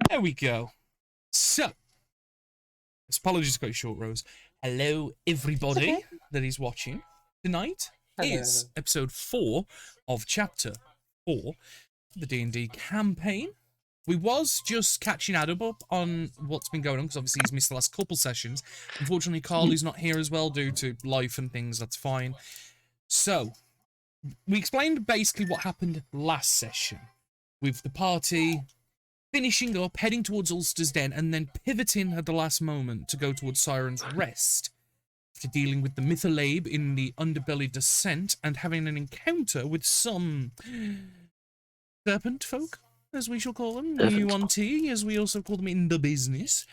There we go. So, apologies, got you short, Rose. Hello, everybody that is watching. Tonight is episode 4 of chapter 4 of the D&D campaign. We was just catching Adam up on what's been going on, because obviously he's missed the last couple sessions. Unfortunately, Carly's not here as well due to life and things, that's fine. So, we explained basically what happened last session, with the party finishing up, heading towards Ulster's Den, and then pivoting at the last moment to go towards Siren's Rest, after dealing with the Mytholabe in the Underbelly Descent, and having an encounter with some serpent folk, as we shall call them, UNT, as we also call them in the business.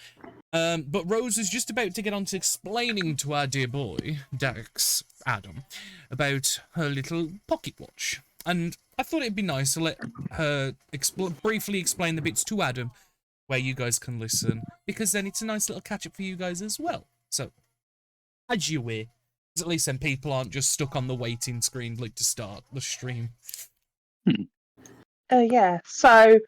But Rose is just about to get on to explaining to our dear boy, Dax, Adam, about her little pocket watch. And I thought it'd be nice to let her briefly explain the bits to Adam, where you guys can listen, because then it's a nice little catch-up for you guys as well. So, as you were, because at least then people aren't just stuck on the waiting screen like to start the stream. Yeah, so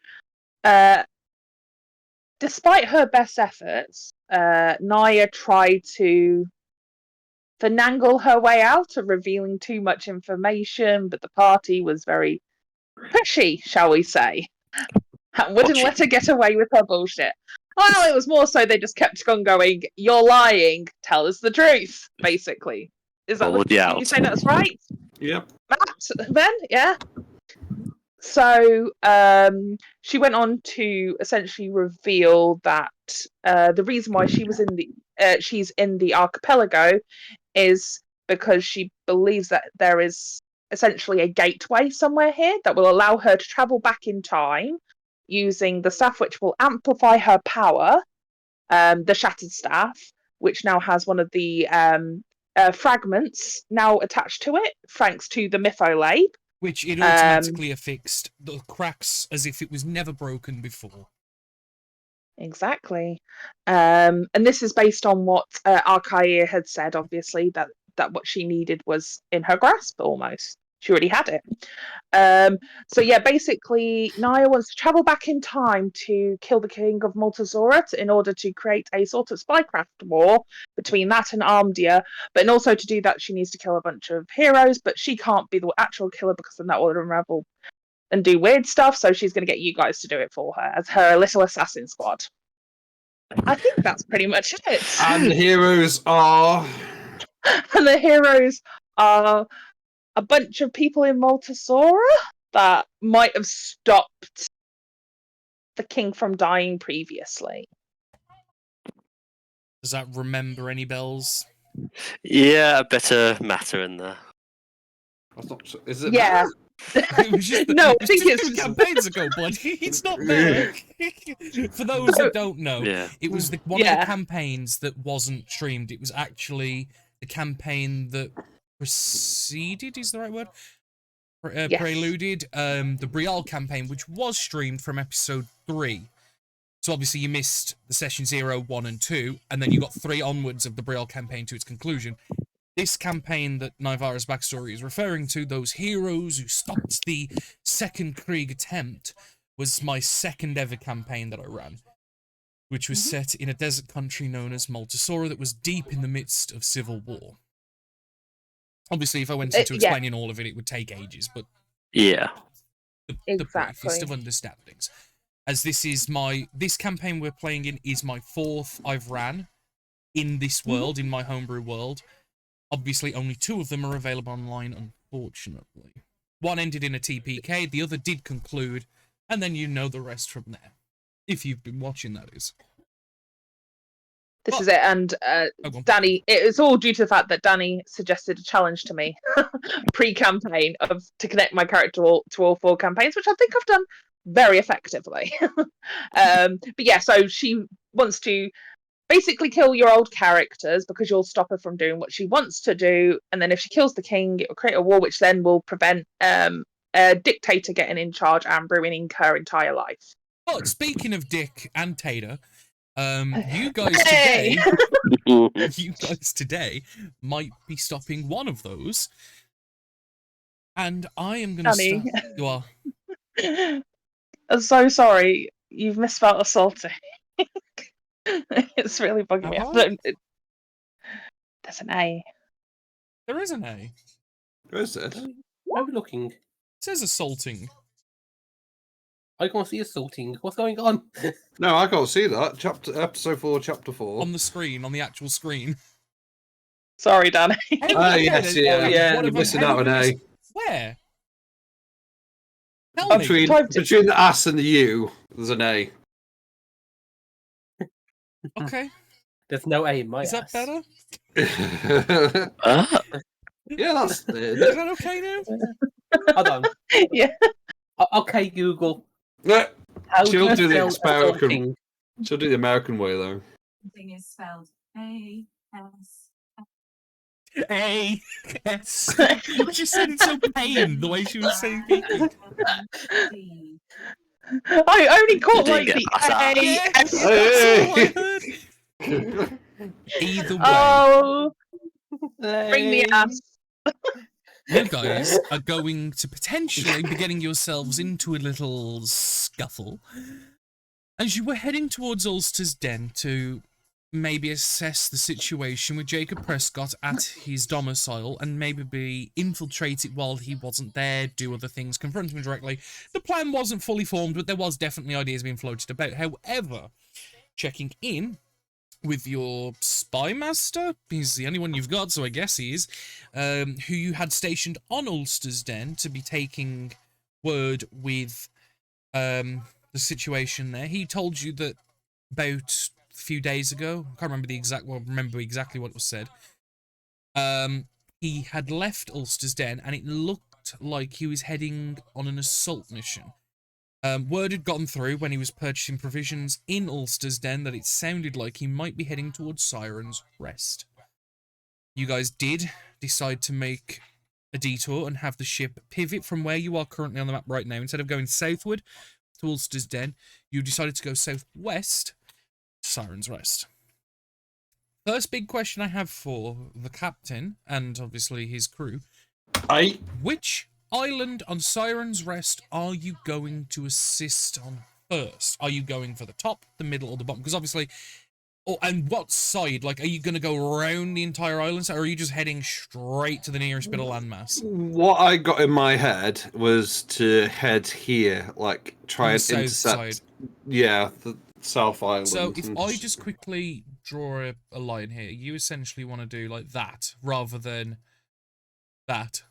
despite her best efforts, Naya tried to finagle her way out of revealing too much information, but the party was very pushy, shall we say, and wouldn't let her get away with her bullshit. Well, it was more so they just kept on going, "You're lying, tell us the truth," basically. Is that Can you say that's right? Yep. Matt, Ben, yeah? So she went on to essentially reveal that the reason why she was she's in the archipelago is because she believes that there is essentially a gateway somewhere here that will allow her to travel back in time using the staff which will amplify her power, the Shattered Staff, which now has one of the fragments now attached to it, thanks to the Mytholabe. Which it automatically affixed the cracks as if it was never broken before. Exactly. And this is based on what Archaea had said, obviously, that what she needed was in her grasp almost. She already had it. So yeah, basically, Naya wants to travel back in time to kill the King of Multazora in order to create a sort of spycraft war between that and Armdia. But also to do that, she needs to kill a bunch of heroes, but she can't be the actual killer because then that will unravel and do weird stuff. So she's going to get you guys to do it for her as her little assassin squad. I think that's pretty much it. And the heroes are... And the heroes are a bunch of people in Multasora that might have stopped the king from dying previously. Does that remember any bells? Yeah, a better matter in there. Is it? Yeah. It was just No, I it was think just it's 2 campaigns ago, buddy. It's not there. For those that don't know, it was one of the campaigns that wasn't streamed. It was actually the campaign that preceded, is the right word? Yes. Preluded the Brielle campaign, which was streamed from episode 3. So obviously you missed the session 0, 1, and 2, and then you got 3 onwards of the Brielle campaign to its conclusion. This campaign that Nivara's backstory is referring to, those heroes who stopped the second Krieg attempt, was my second ever campaign that I ran, which was set in a desert country known as Multasora that was deep in the midst of civil war. Obviously, if I went into explaining all of it, it would take ages, but yeah, the briefest of understandings. As this campaign we're playing in is my 4th I've ran in this world, in my homebrew world. Obviously, only 2 of them are available online, unfortunately. One ended in a TPK, the other did conclude, and then you know the rest from there. If you've been watching, that is. This is it, and Danny, it's all due to the fact that Danny suggested a challenge to me pre-campaign to connect my character to all 4 campaigns, which I think I've done very effectively. But yeah, so she wants to basically kill your old characters because you'll stop her from doing what she wants to do, and then if she kills the king, it will create a war which then will prevent a dictator getting in charge and ruining her entire life. Oh, speaking of Dick and Tater, you guys today might be stopping one of those, and I am going to start. You are. I'm so sorry. You've misspelled assaulting. It's really bugging me. Have out. I? There's an A. There is an A. Who is this? Where are we looking? It says assaulting. I can't see assaulting. What's going on? No, I can't see that. Episode 4, chapter 4. On the screen, on the actual screen. Sorry, Danny. Oh, yes, yeah. Oh, yeah. What You're have I- missing how out on have I A. missed- Where? Tell me. Between the ass and the U, there's an A. Okay, There's no A in my is that ass. better? Yeah, that's Is it. that okay now? Hold on. Yeah. Okay, Google. Yeah, How She'll you do the spell American- assaulting? she'll do the American way, though. Thing is spelled A-S. A S. She said it so pain the way she was saying it. D. I only caught You like didn't the get past A. Yes, S. that's all I heard. Either way, Oh, bring the ass. you guys are going to potentially be getting yourselves into a little scuffle as you were heading towards Ulster's Den to maybe assess the situation with Jacob Prescott at his domicile and maybe be infiltrated while he wasn't there, do other things, confront him directly. The plan wasn't fully formed, but there was definitely ideas being floated about. However, checking in with your spy master, he's the only one you've got, so I guess he is, who you had stationed on Ulster's Den to be taking word with the situation there. He told you that about a few days ago, I can't remember exactly what was said, he had left Ulster's Den and it looked like he was heading on an assault mission. Word had gotten through when he was purchasing provisions in Ulster's Den that it sounded like he might be heading towards Siren's Rest. You guys did decide to make a detour and have the ship pivot from where you are currently on the map right now. Instead of going southward to Ulster's Den, you decided to go southwest to Siren's Rest. First big question I have for the captain, and obviously his crew, which island on Siren's Rest are you going to assist on first? Are you going for the top, the middle, or the bottom? Because obviously, and what side? Like, are you going to go around the entire island, or are you just heading straight to the nearest bit of landmass? What I got in my head was to head here, like try On the and south intercept. side. Yeah, the South Island. So if and I just quickly draw a line here, you essentially want to do like that rather than that.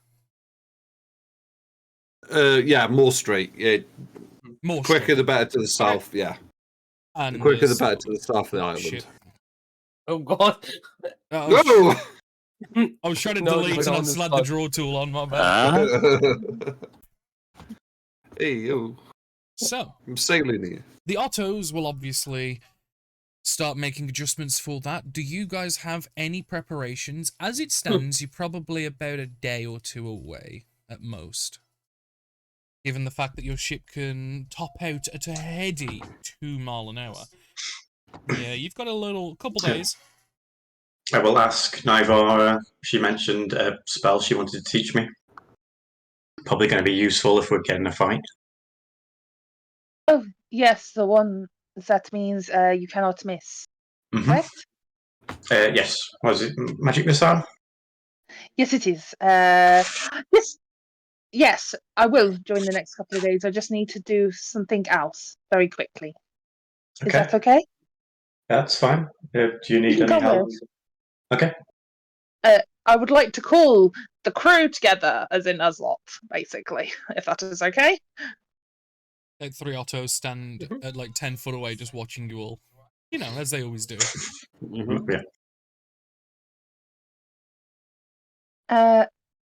Yeah, more straight. Yeah, More quicker straight. the better to the south. Yeah, the And quicker the there's- better to the south of the oh, island. shit. Oh God. Oh, No! I was trying to No, delete it's and I on the just had the spot. draw tool on, my bad. Hey, yo, So, I'm sailing here. the Ottos will obviously start making adjustments for that. Do you guys have any preparations? As it stands, you're probably about a day or two away at most. Given the fact that your ship can top out at a heady 2 mile an hour. Yeah, you've got a couple days. I will ask Nivara. She mentioned a spell she wanted to teach me. Probably going to be useful if we're getting a fight. Oh, yes, the one that means you cannot miss. Mhm. Correct? Yes. Was it magic missile? Yes, it is. Yes, I will join the next couple of days. I just need to do something else very quickly. Is Okay, that okay? that's fine. Do you need You can any come help? with. Okay. I would like to call the crew together, as in Nuzlot, basically, if that is okay. Like 3 Ottos stand at like 10 foot away just watching you all. You know, as they always do. Yeah.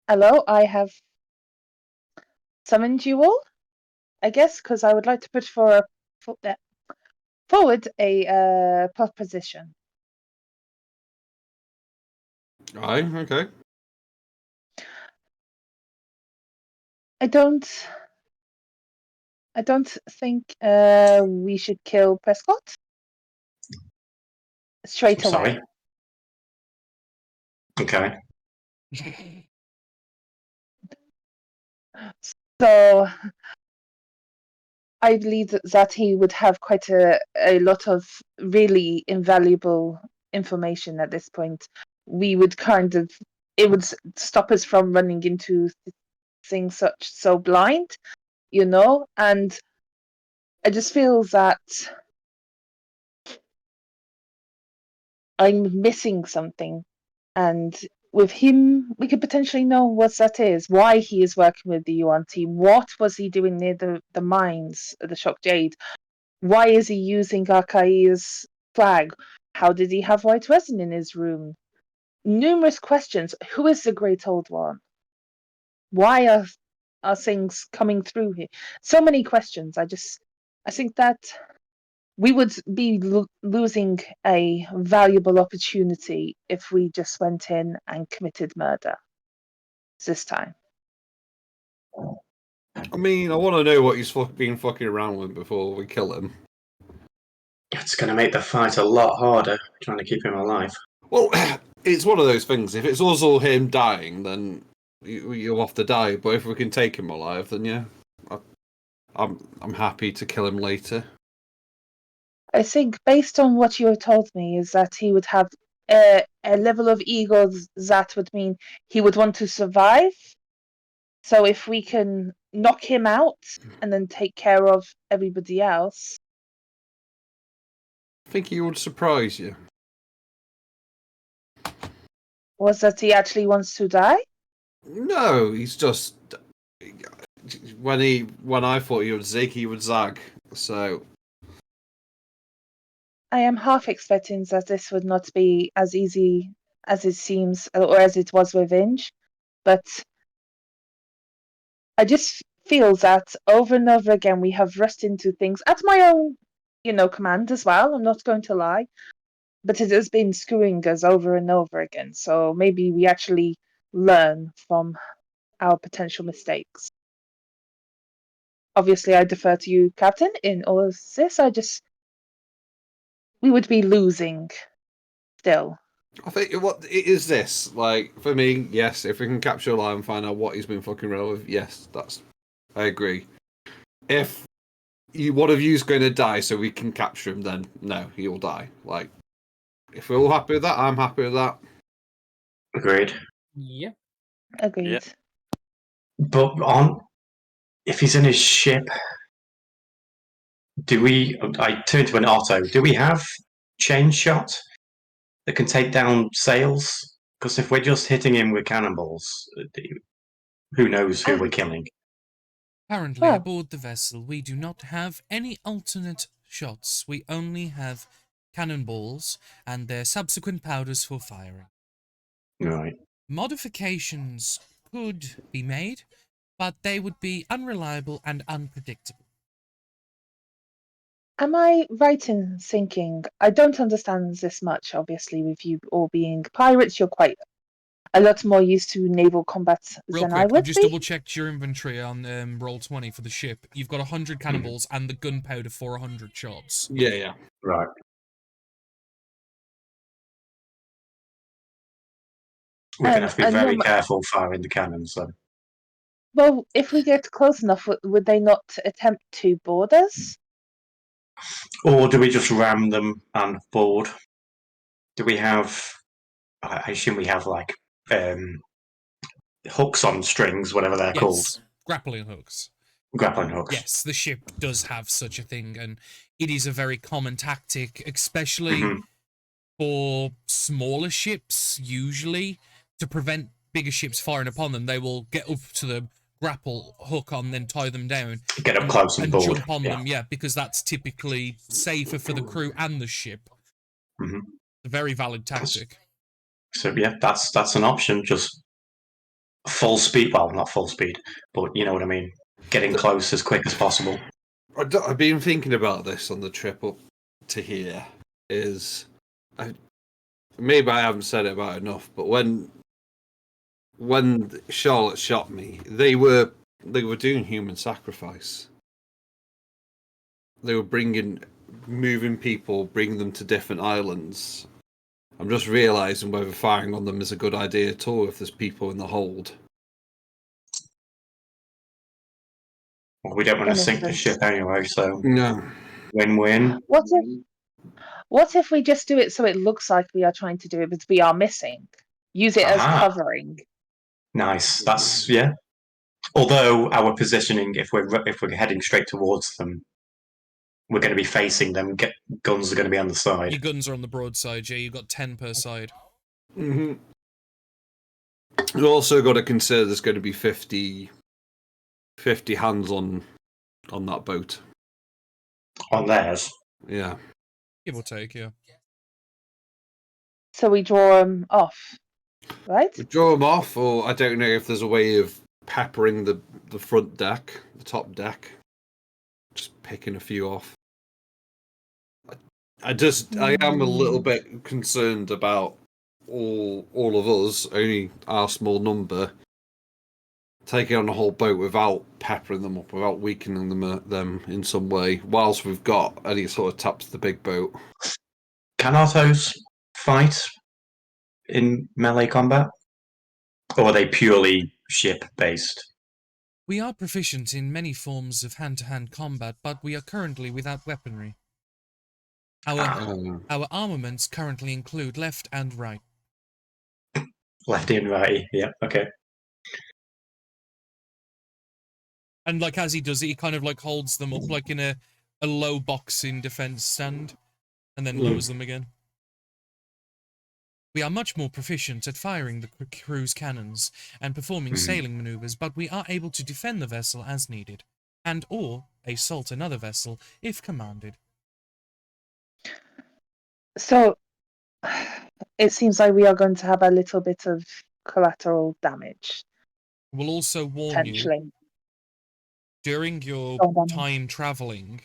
Hello, I have summoned you all, I guess, because I would like to put forward a proposition. Aye, okay. I don't think we should kill Prescott straight I'm away. sorry. Okay. So I believe that he would have quite a lot of really invaluable information at this point. We would it would stop us from running into things so blind, and I just feel that I'm missing something. And with him, we could potentially know what that is, why he is working with the Yuan team, what was he doing near the mines, the Shock Jade, why is he using Arkai's flag, how did he have white resin in his room? Numerous questions. Who is the Great Old One? Why are things coming through here? So many questions. I think that we would be losing a valuable opportunity if we just went in and committed murder this time. I mean, I want to know what he's been fucking around with before we kill him. It's going to make the fight a lot harder trying to keep him alive. Well, it's one of those things. If it's also him dying, then you'll have to die. But if we can take him alive, then yeah, I'm happy to kill him later. I think, based on what you have told me, is that he would have a level of ego that would mean he would want to survive. So if we can knock him out and then take care of everybody else. I think he would surprise you. Was that he actually wants to die? No, he's just when I thought he would zig, he would zag. So I am half expecting that this would not be as easy as it seems, or as it was with Inge, but I just feel that over and over again we have rushed into things at my own, command as well. I'm not going to lie, but it has been screwing us over and over again. So maybe we actually learn from our potential mistakes. Obviously, I defer to you, Captain, in all of this. We would be losing still. I think what it is this, like, for me, yes, if we can capture alive and find out what he's been fucking around with, yes, I agree. If one of you's going to die so we can capture him, then no, he'll die. Like, if we're all happy with that, I'm happy with that. Agreed. Yeah. Agreed. Yeah. But if he's in his ship, I turn to an Otto, do we have chain shot that can take down sails? Because if we're just hitting him with cannonballs, who knows who we're killing? Currently, Well. aboard the vessel, we do not have any alternate shots. We only have cannonballs and their subsequent powders for firing. Right. Modifications could be made, but they would be unreliable and unpredictable. Am I right in thinking, I don't understand this much, obviously, with you all being pirates, you're quite a lot more used to naval combat Real than quick, I would I've just be. double-checked your inventory on Roll20 for the ship. You've got 100 cannonballs and the gunpowder for 100 shots. Yeah. Right. We're going to have to be very careful firing the cannons, then. Well, if we get close enough, would they not attempt to board us? Or do we just ram them and board? Do we have... I assume we have, like, hooks on strings, whatever they're called. Grappling hooks. Grappling hooks. Yes, the ship does have such a thing, and it is a very common tactic, especially for smaller ships, usually, to prevent bigger ships firing upon them. They will get up to the grapple hook on, then tie them down. Get up close and board. Jump on them, because that's typically safer for the crew and the ship. Mm-hmm. A very valid tactic. So, yeah, that's an option. Just full speed. Well, not full speed, but you know what I mean. Getting close as quick as possible. I've been thinking about this on the trip up to here. Maybe I haven't said it about enough, but when Charlotte shot me, they were doing human sacrifice. They were moving people, bringing them to different islands. I'm just realising whether firing on them is a good idea at all if there's people in the hold. Well, we don't want to sink the ship anyway, so No. win-win. What if we just do it so it looks like we are trying to do it, but we are missing? Use it as Aha. covering. Nice. That's yeah. Although our positioning, if we're heading straight towards them, we're going to be facing them. Guns are going to be on the side. Your guns are on the broadside, yeah. You've got 10 per side. Mm-hmm. You've also got to consider there's going to be 50 hands on that boat. On theirs. Yeah. Give or take, yeah. So we draw them off, right? We draw them off, or I don't know if there's a way of peppering the front deck, the top deck. Just picking a few off. I am a little bit concerned about all of us, only our small number, taking on a whole boat without peppering them up, without weakening them in some way, whilst we've got any sort of tap to the big boat. Can Artos fight in melee combat? Or are they purely ship-based? We are proficient in many forms of hand-to-hand combat, but we are currently without weaponry. Our armaments currently include left and right. Lefty and righty, yeah, okay. And like as he does it, he kind of like holds them up like in a low boxing defense stand, and then lowers them again. We are much more proficient at firing the cruise cannons and performing sailing maneuvers, but we are able to defend the vessel as needed, and or assault another vessel if commanded. So it seems like we are going to have a little bit of collateral damage. We'll also warn Potentially. you, during your time traveling,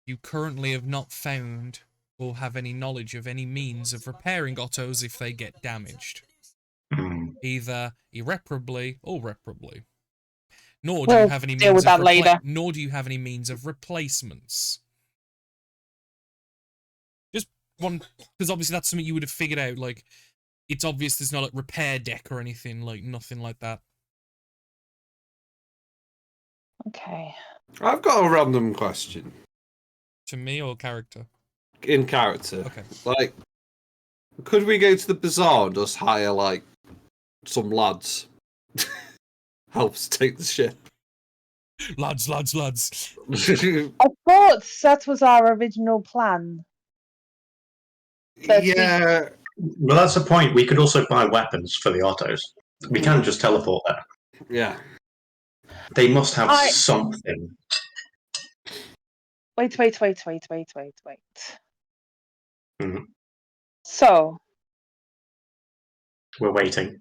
you currently have not found or have any knowledge of any means of repairing Ottos if they get damaged. Either irreparably or reparably. Nor do you have any means of nor do you have any means of replacements. Just one, because obviously that's something you would have figured out. Like, it's obvious there's not a repair deck or anything, like nothing like that. Okay. I've got a random question. To me or character? In character. Okay. Like, could we go to the bazaar and just hire, like, some lads? Help us take the ship. Lads. I thought that was our original plan. Yeah. Well, that's the point. We could also buy weapons for the Ottos. We can't just teleport there. Yeah. They must have something. Wait. Mhm. So We're waiting.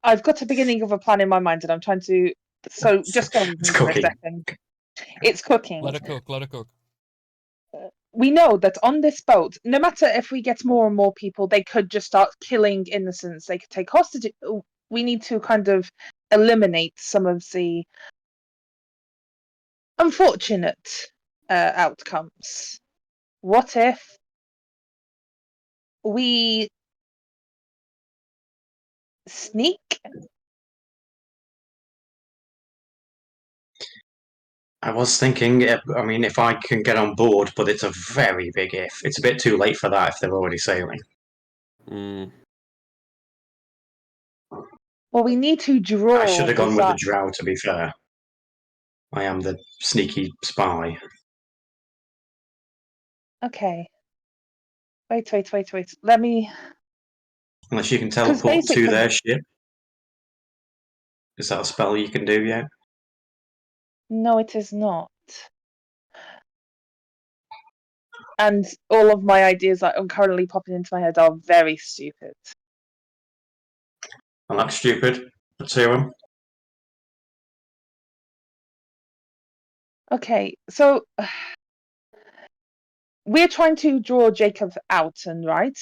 I've got a beginning of a plan in my mind, and I'm trying to. So just go with me for a second. It's cooking. Let it cook. We know that on this boat, no matter if we get more and more people, they could just start killing innocents. They could take hostage. We need to kind of eliminate some of the unfortunate outcomes. What if we sneak? I was thinking, I mean, if I can get on board, but it's a very big if. It's a bit too late for that if they're already sailing. Well, we need to draw. I should have gone with the drow, to be fair. I am the sneaky spy. Okay. Wait. Let me. Unless you can teleport to their ship. Is that a spell you can do yet? No, it is not. And all of my ideas that are currently popping into my head are very stupid. I'm not stupid. Let's hear them. Okay, so we're trying to draw Jacob out, and right?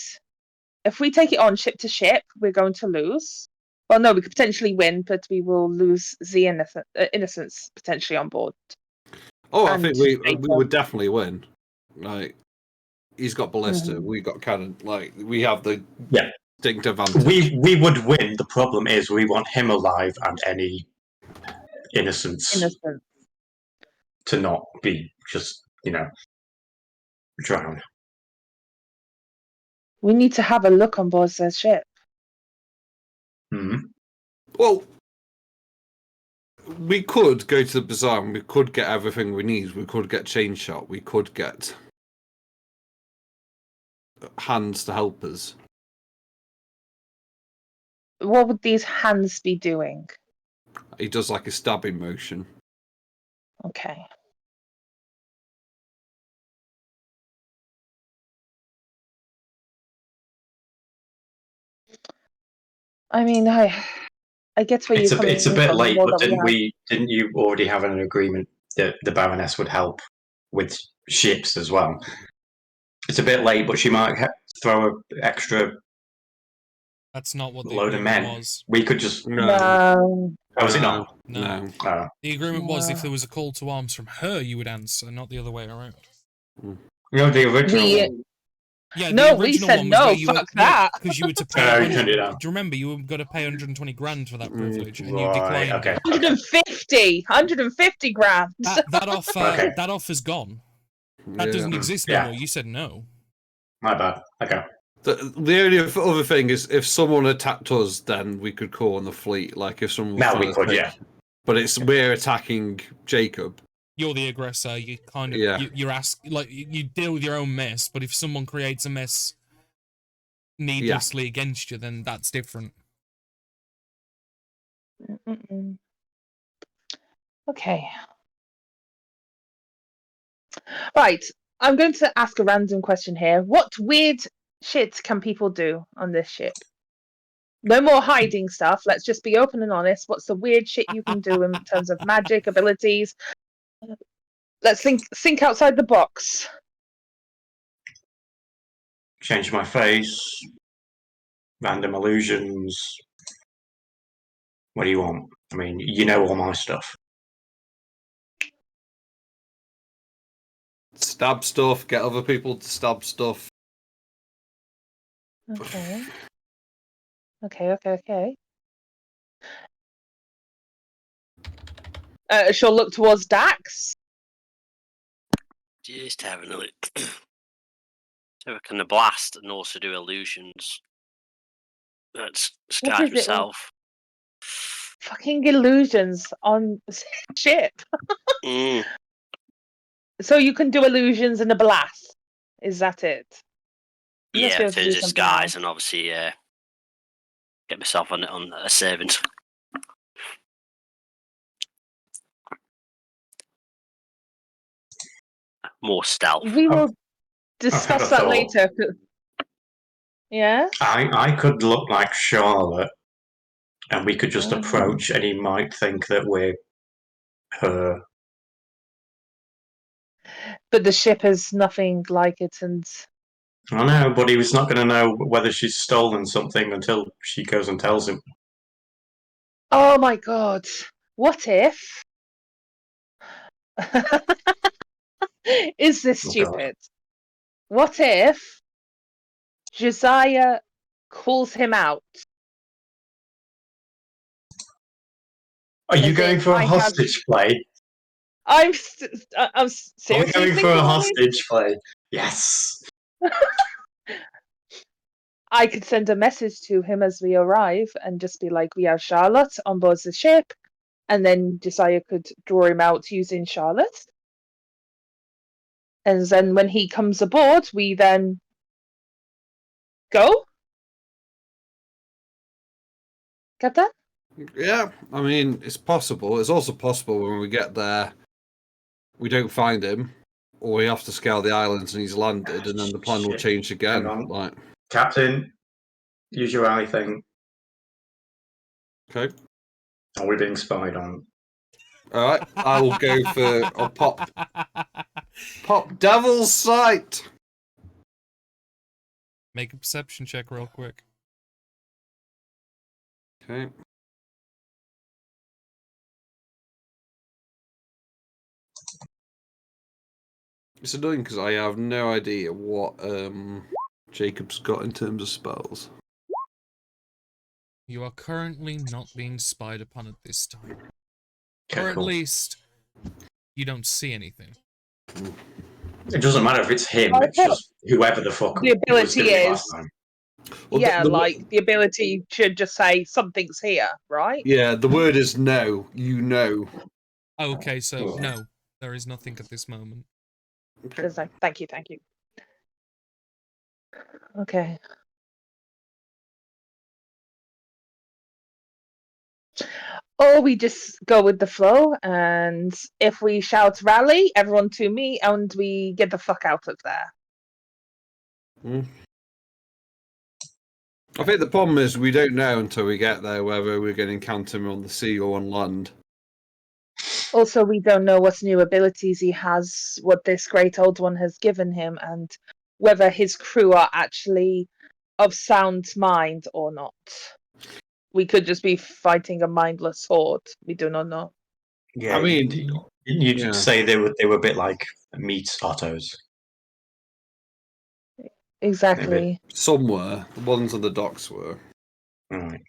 If we take it on ship to ship, we're going to lose. Well, no, we could potentially win, but we will lose the innocents potentially on board. Oh, I think we would definitely win. Like, he's got ballista, we got cannon. Like, we have the distinct advantage. We would win. The problem is we want him alive and any innocence Innocent. to not be just, drown. We need to have a look on board their ship. Hmm. Well, we could go to the bazaar and we could get everything we need. We could get chain shot. We could get hands to help us. What would these hands be doing? He does like a stabbing motion. Okay. I mean, I get where It's you're coming it's a bit from. late, more but that we didn't you already have an agreement that the Baroness would help with ships as well? It's a bit late, but she might throw an extra That's not what the load of agreement men. was. We could just. No. Oh, is it not? No. Oh. The agreement was if No. there was a call to arms from her, you would answer, not the other way around. No, the original. Yeah, No, the we original said one was no, where you fuck that. because you were to pay. Oh, you 100 turned it down. Do you remember you were going to pay 120 grand for that privilege, and you Right, declined? okay. 150 grand. That offer, Okay. that offer's gone. That Yeah. doesn't exist no Yeah. more. You said no. My bad. Okay. The only other thing is, if someone attacked us, then we could call on the fleet. Like if someone. Was Now trying we to could, take- yeah. But we're attacking Jacob. You're the aggressor. You kind of Yeah. you're you deal with your own mess. But if someone creates a mess needlessly against you, then that's different. Mm-mm. Okay. Right. I'm going to ask a random question here. What weird shit can people do on this ship? No more hiding stuff. Let's just be open and honest. What's the weird shit you can do in terms of magic abilities? Let's think outside the box. Change my face. Random illusions. What do you want? I mean, you know all my stuff. Stab stuff. Get other people to stab stuff. Okay. Okay. She'll look towards Dax. Just having a look. So I can blast and also do illusions. That's What is disguise it? myself. Fucking illusions on ship. Mm. So you can do illusions and a blast. Is that it? You must be Yeah, able to to do something disguise else. and obviously get myself on a servant. More stealth. We will had a discuss that thought. later. Yeah? I could look like Charlotte, and we could just Oh. approach, and he might think that we're her. But the ship is nothing like it, and I know, but he was not going to know whether she's stolen something until she goes and tells him. oh my god. What if? Is this Oh, God. stupid? What if Josiah calls him out? Are you As going in, for a I have- hostage play? I'm Are we seriously going for thinking a this? hostage play? Yes. I could send a message to him as we arrive and just be like, we have Charlotte on board the ship. And then Josiah could draw him out using Charlotte. And then when he comes aboard, we then go. Get that? Yeah, I mean, it's possible. It's also possible when we get there, we don't find him, or we have to scale the islands and he's landed, and then the plan will Shit. change again. Hang on. Like, Captain, use your ally thing. okay, Are we being spied on? all right, I will go for a pop Devil's Sight. Make a perception check real quick. Okay. It's annoying because I have no idea what Jacob's got in terms of spells. You are currently not being spied upon at this time. Okay, or at cool. least you don't see anything. It doesn't matter if it's him. I It's thought just whoever the fuck the was ability doing it is- last time. Well, yeah, the like the ability should just say something's here, right? yeah, the word is no. You know. Okay, so no, there is nothing at this moment. Okay. There's no. Thank you. Okay. Or we just go with the flow, and if we shout rally, everyone to me, and we get the fuck out of there. I think the problem is we don't know until we get there whether we're going to encounter him on the sea or on land. Also, we don't know what new abilities he has, what this great old one has given him, and whether his crew are actually of sound mind or not. We could just be fighting a mindless horde. We do not know. Yeah, I mean, you'd yeah. say they were a bit like meat Ottos. Exactly. Some were. The ones on the docks were. Right.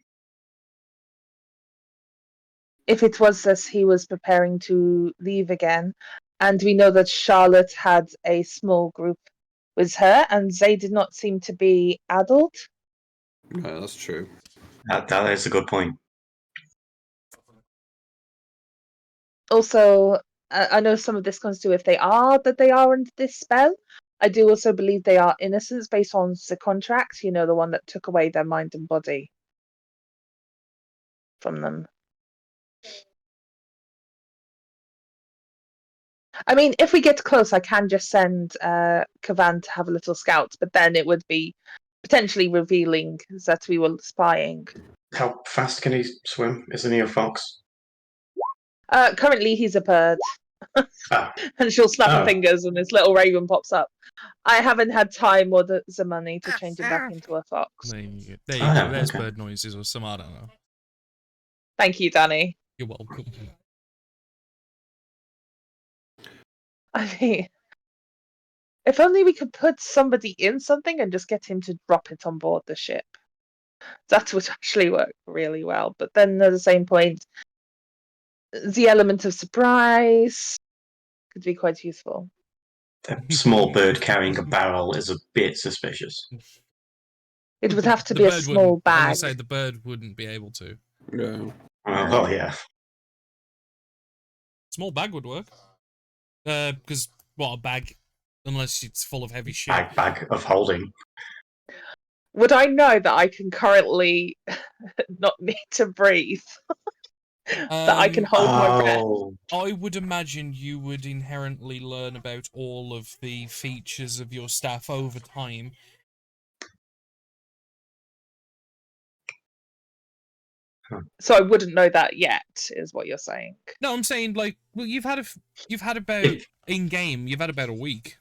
If it was as he was preparing to leave again, and we know that Charlotte had a small group with her, and they did not seem to be adult. No, that's true. That is a good point. Also, I know some of this comes to if they are under this spell. I do also believe they are innocents based on the contract, you know, the one that took away their mind and body from them. I mean, if we get close, I can just send Kavan to have a little scout, but then it would be potentially revealing that we were spying. How fast can he swim? Isn't he a fox? Currently, he's a bird. Ah, And she'll snap her Oh. fingers and this little raven pops up. I haven't had time or the money to change him back into a fox. There you go. There you Ah, go. There's okay. bird noises or some, I don't know. Thank you, Danny. You're welcome. I mean, if only we could put somebody in something and just get him to drop it on board the ship. That would actually work really well. But then at the same point, the element of surprise could be quite useful. A small bird carrying a barrel is a bit suspicious. It would have to The be a bird small wouldn't. I was bag. gonna say the bird wouldn't be able to. No. Oh, yeah. Small bag would work. Because what, a bag, unless it's full of heavy shit. Bag of holding. Would I know that I can currently not need to breathe? That I can hold my breath? Oh, I would imagine you would inherently learn about all of the features of your staff over time. So I wouldn't know that yet, is what you're saying. No, I'm saying like, well, you've had about in game, you've had about a week.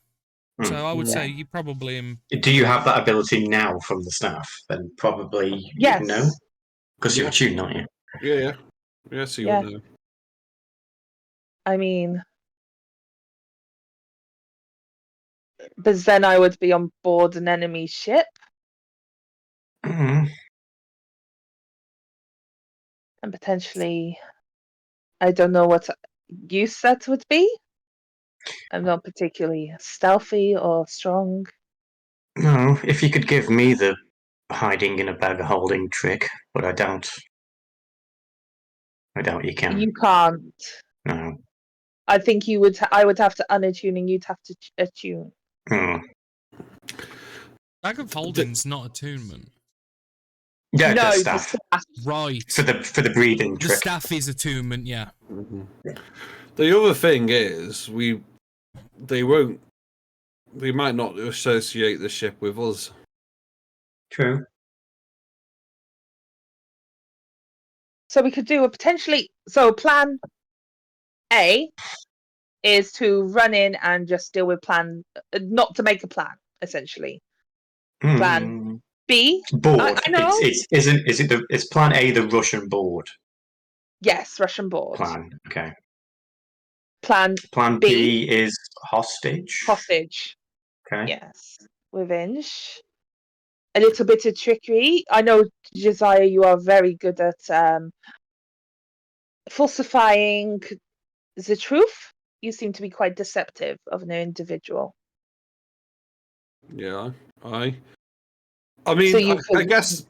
So I would say you probably do you have that ability now from the staff? Then probably Yes. you'd know. Because you're attuned, aren't you? Yeah. Yes, you Yeah. would know. I mean, but then I would be on board an enemy ship, Mm. and potentially, I don't know what use that would be. I'm not particularly stealthy or strong. No, if you could give me the hiding in a bag of holding trick, but I doubt you can. You can't. No. I think you would. I would have to unattune, and you'd have to attune. Mm. bag of holding's not attunement. Yeah, No, the the staff. staff. Right. For the breathing The trick. staff is attunement, yeah. Mm-hmm. The other thing is, they might not associate the ship with us. True. So we could do a potentially. So plan A is to run in and just deal with plan, not to make a plan, essentially. Plan Mm. B. Board. I know. It's plan A, the Russian board Yes, Russian board. plan. Okay. Plan Plan B is hostage. hostage. Okay. Yes, revenge. A little bit of trickery. I know, Josiah, you are very good at falsifying the truth. You seem to be quite deceptive of an individual. Yeah, I mean, So you I could- guess,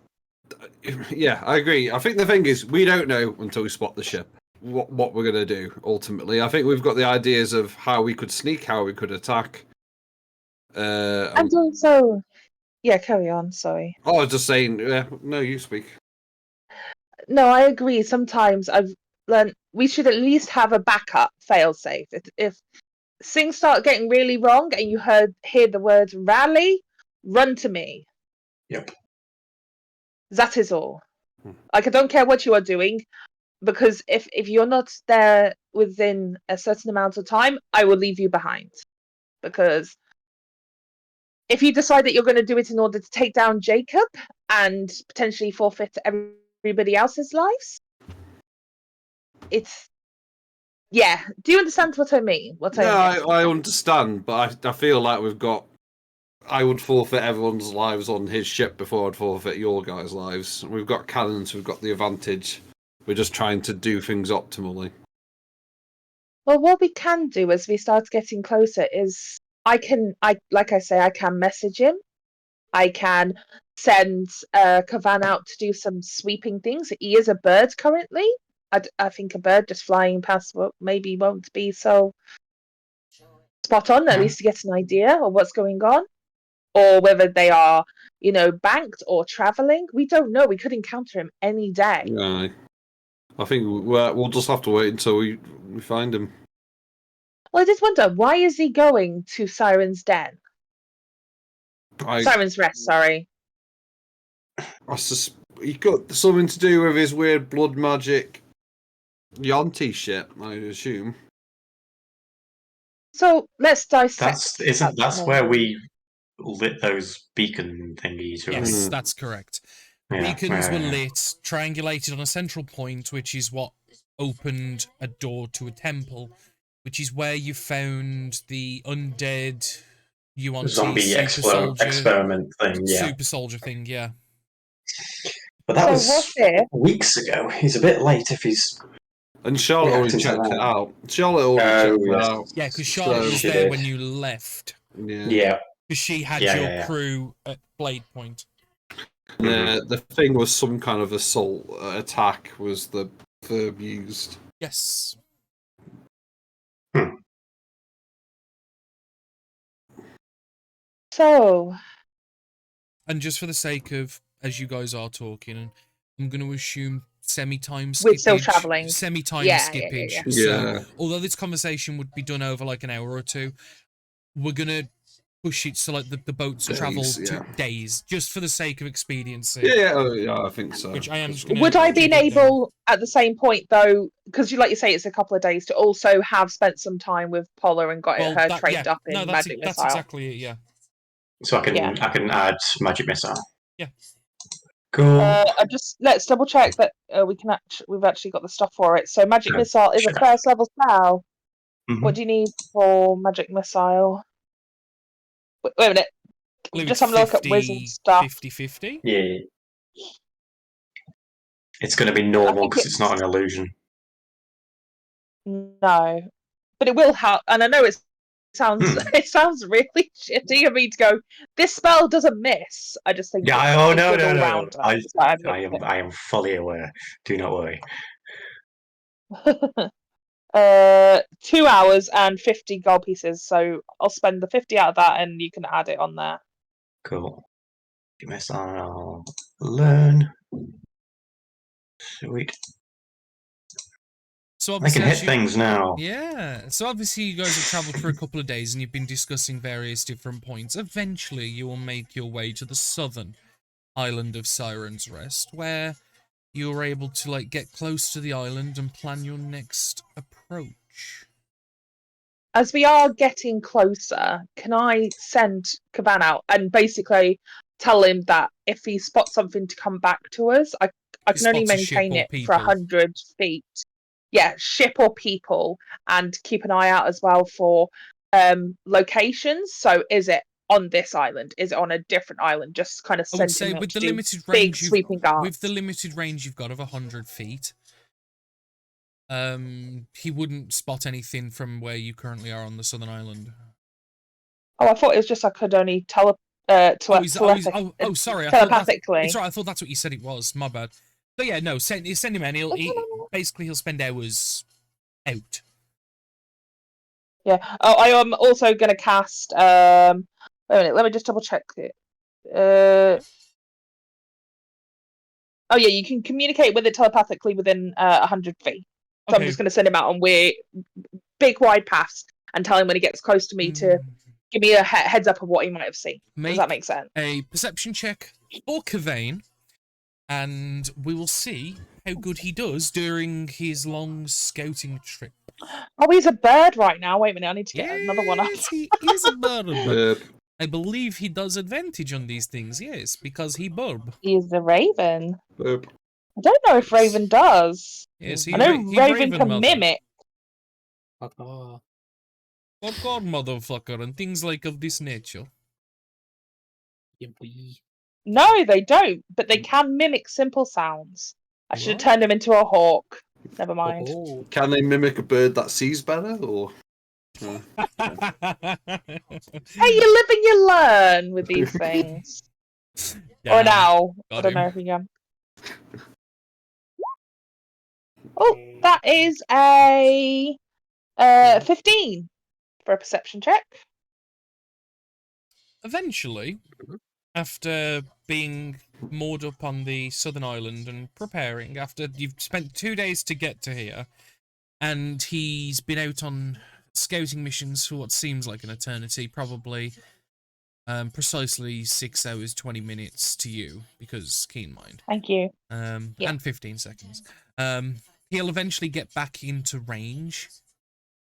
yeah, I agree. I think the thing is, we don't know until we spot the ship what we're gonna do. Ultimately, I think we've got the ideas of how we could sneak, how we could attack. And also, yeah, carry on. Sorry. I was just saying, no, you speak. No, I agree. Sometimes I've learned we should at least have a backup failsafe. If things start getting really wrong and you hear the word rally, run to me. Yep. That is all. Like, I don't care what you are doing, because if you're not there within a certain amount of time, I will leave you behind. Because if you decide that you're going to do it in order to take down Jacob and potentially forfeit everybody else's lives, it's... Yeah. Do you understand what I mean? No, I understand, but I feel like I would forfeit everyone's lives on his ship before I'd forfeit your guys' lives. We've got cannons, we've got the advantage. We're just trying to do things optimally. Well, what we can do as we start getting closer is I can message him. I can send Kavan out to do some sweeping things. He is a bird currently. I think a bird just flying past maybe won't be so spot on, at least to get an idea of what's going on. Or whether they are, banked or travelling. We don't know. We could encounter him any day. Yeah, I think we'll just have to wait until we find him. Well, I just wonder, why is he going to Siren's Den? Siren's Rest, sorry. He got something to do with his weird blood magic Yonti shit, I assume. So let's dissect. That's where we lit those beacon thingies, right? Yes, that's correct. Yeah, Beacons were lit, triangulated on a central point, which is what opened a door to a temple, which is where you found the undead Yuan-Ti zombie experiment thing, yeah. Super soldier thing, yeah. But that was weeks ago. He's a bit late if he's... And Charlotte already checked it out. Charlotte already checked it out. Yeah, because Charlotte was there when you left. Yeah. Because she had your crew at Blade Point. The thing was some kind of assault attack was the verb used. Yes. So... And just for the sake of, as you guys are talking, I'm going to assume semi-time skippage. We're still travelling. Semi-time skippage. Yeah. So, although this conversation would be done over like an hour or two, we're going to push it so like the boats travel to days, just for the sake of expediency. Yeah, I think so. Which I am just gonna Would I be able, at the same point though, because like you say, it's a couple of days, to also have spent some time with Paula and got her trained up in Magic Missile? That's exactly it, yeah. So I can add Magic Missile. Yeah. Cool. Let's double check that we've actually got the stuff for it. So Magic Missile is a first level spell. Mm-hmm. What do you need for Magic Missile? Wait a minute. Just have a look at wizard stuff. 50-50? Yeah. It's going to be normal because it's not an illusion. No, but it will help. And I know it sounds really shitty of me to go, this spell doesn't miss. I just think no. I am fully aware. Do not worry. 2 hours and 50 gold pieces, so I'll spend the 50 out of that and you can add it on there. Cool. Missile. Learn. Sweet. So I can hit things now. Yeah. So obviously you guys have travelled for a couple of days and you've been discussing various different points. Eventually you will make your way to the southern island of Siren's Rest, where you're able to like get close to the island and plan your next approach. As we are getting closer, can I send Kavan out and basically tell him that if he spots something to come back to us, I can only maintain it for 100 feet. Yeah, ship or people, and keep an eye out as well for locations. So is it on this island? Is it on a different island? Just kind of I would say with the limited range, big sweeping guards. With the limited range you've got of 100 feet, He wouldn't spot anything from where you currently are on the southern island. Oh, I thought it was just I could only Sorry. I thought telepathically. it's right. I thought that's what you said it was. My bad. But yeah, no. Send him in. Basically he'll spend hours out. Yeah. Oh, I am also going to cast. Wait a minute. Let me just double check it. Oh yeah, you can communicate with it telepathically within 100 feet. So I'm just going to send him out on big wide paths and tell him when he gets close to me to give me a heads up of what he might have seen. Does that make sense? A perception check for Kavane, and we will see how good he does during his long scouting trip. Oh, he's a bird right now. Wait a minute, I need to get another one up. Yes, he is a bird. Burb. I believe he does advantage on these things, yes, because he burb. He is the Raven. Burb. I don't know if Raven does. Yes, I know Raven can mother. mimic. Oh, Fuck God, motherfucker, and things like of this nature. yeah, boy. No, they don't, but they can mimic simple sounds. I should have What? turned him into a hawk. Never mind. Oh, Can they mimic a bird that sees better, or? Hey, you live and you learn with these things. Or now. I got don't know him. if you can. Oh, that is a 15 for a perception check. Eventually, after being moored up on the southern island and preparing, after you've spent 2 days to get to here, and he's been out on scouting missions for what seems like an eternity, probably precisely 6 hours, 20 minutes to you, because keen mind. Thank you. Yeah. And 15 seconds. He'll eventually get back into range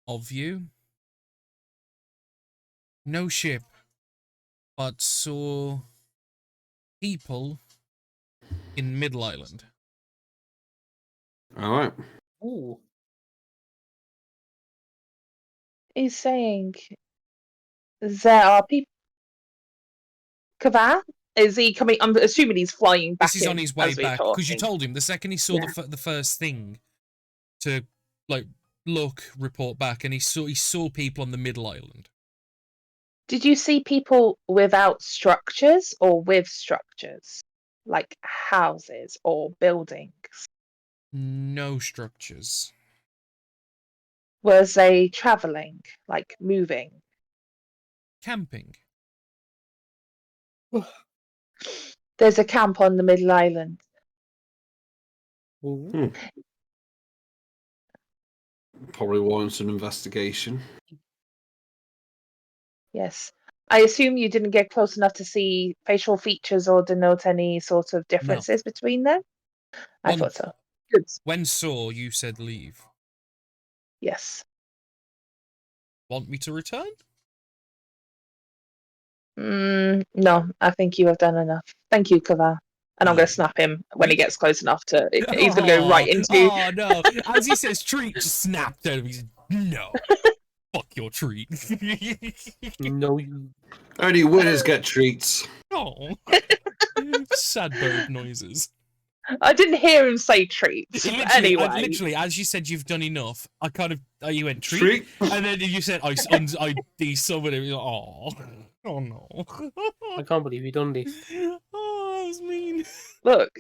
of you. No ship, but saw people in Middle Island. All right. ooh. He's saying there are people. Kavan? Is he coming? I'm assuming he's flying back. This is on his way as we're back, because you talking. told him the second he saw the first thing to, like, report back, and he saw people on the Middle Island. Did you see people without structures or with structures? Like houses or buildings? No structures. Was they traveling, like moving? Camping. There's a camp on the Middle Island. Ooh. Probably warrants an investigation. Yes. I assume you didn't get close enough to see facial features or denote any sort of differences between them? I thought so. Good. When saw, you said leave. Yes. Want me to return? No, I think you have done enough. Thank you, Kavar. And I'm going to snap him when he gets close enough to. He's going to go right into. Oh, no. As he says treat, just snapped at him. He's no. Fuck your treat. No, you. Only winners get treats. Oh. Sad bird noises. I didn't hear him say treats. Anyway. Literally, as you said you've done enough, I kind of. You went treat. And then you said, I desummoned him. Oh. Oh, no. I can't believe you done this. Oh, that was mean. Look,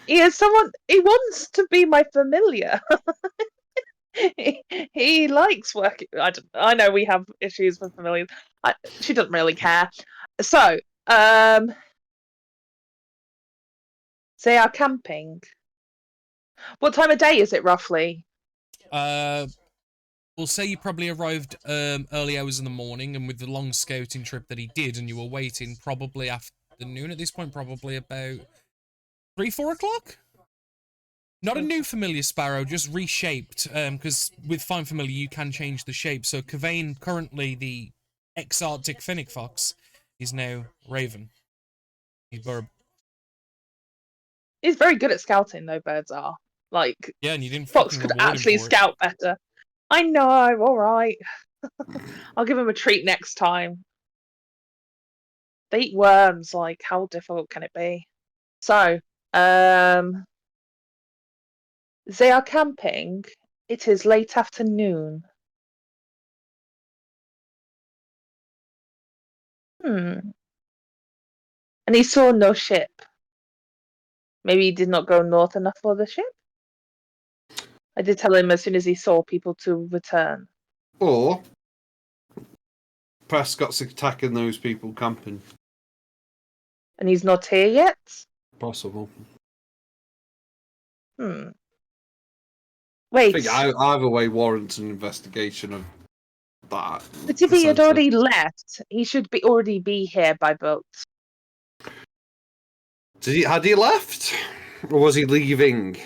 he is someone. He wants to be my familiar. he likes working. I know we have issues with familiars. She doesn't really care. So, they are camping. What time of day is it roughly? We'll say you probably arrived early hours in the morning, and with the long scouting trip that he did, and you were waiting probably afternoon at this point, probably about 3-4 o'clock. Not a new familiar sparrow, just reshaped. Because with Find Familiar you can change the shape. So Kavane, currently the ex-Arctic Fennec Fox, is now Raven. He's burb. He's very good at scouting, though. Birds are like. Yeah, and you didn't. Fox could actually scout better. I know. All right. I'll give him a treat next time. They eat worms. Like, how difficult can it be? So, they are camping It is late afternoon. And he saw no ship. Maybe he did not go north enough for the ship. I did tell him as soon as he saw people to return. Or Prescott's attacking those people camping. And he's not here yet? Possible. Wait. I think either way warrants an investigation of that. But if he had already left, he should already be here by boat. Had he left? Or was he leaving?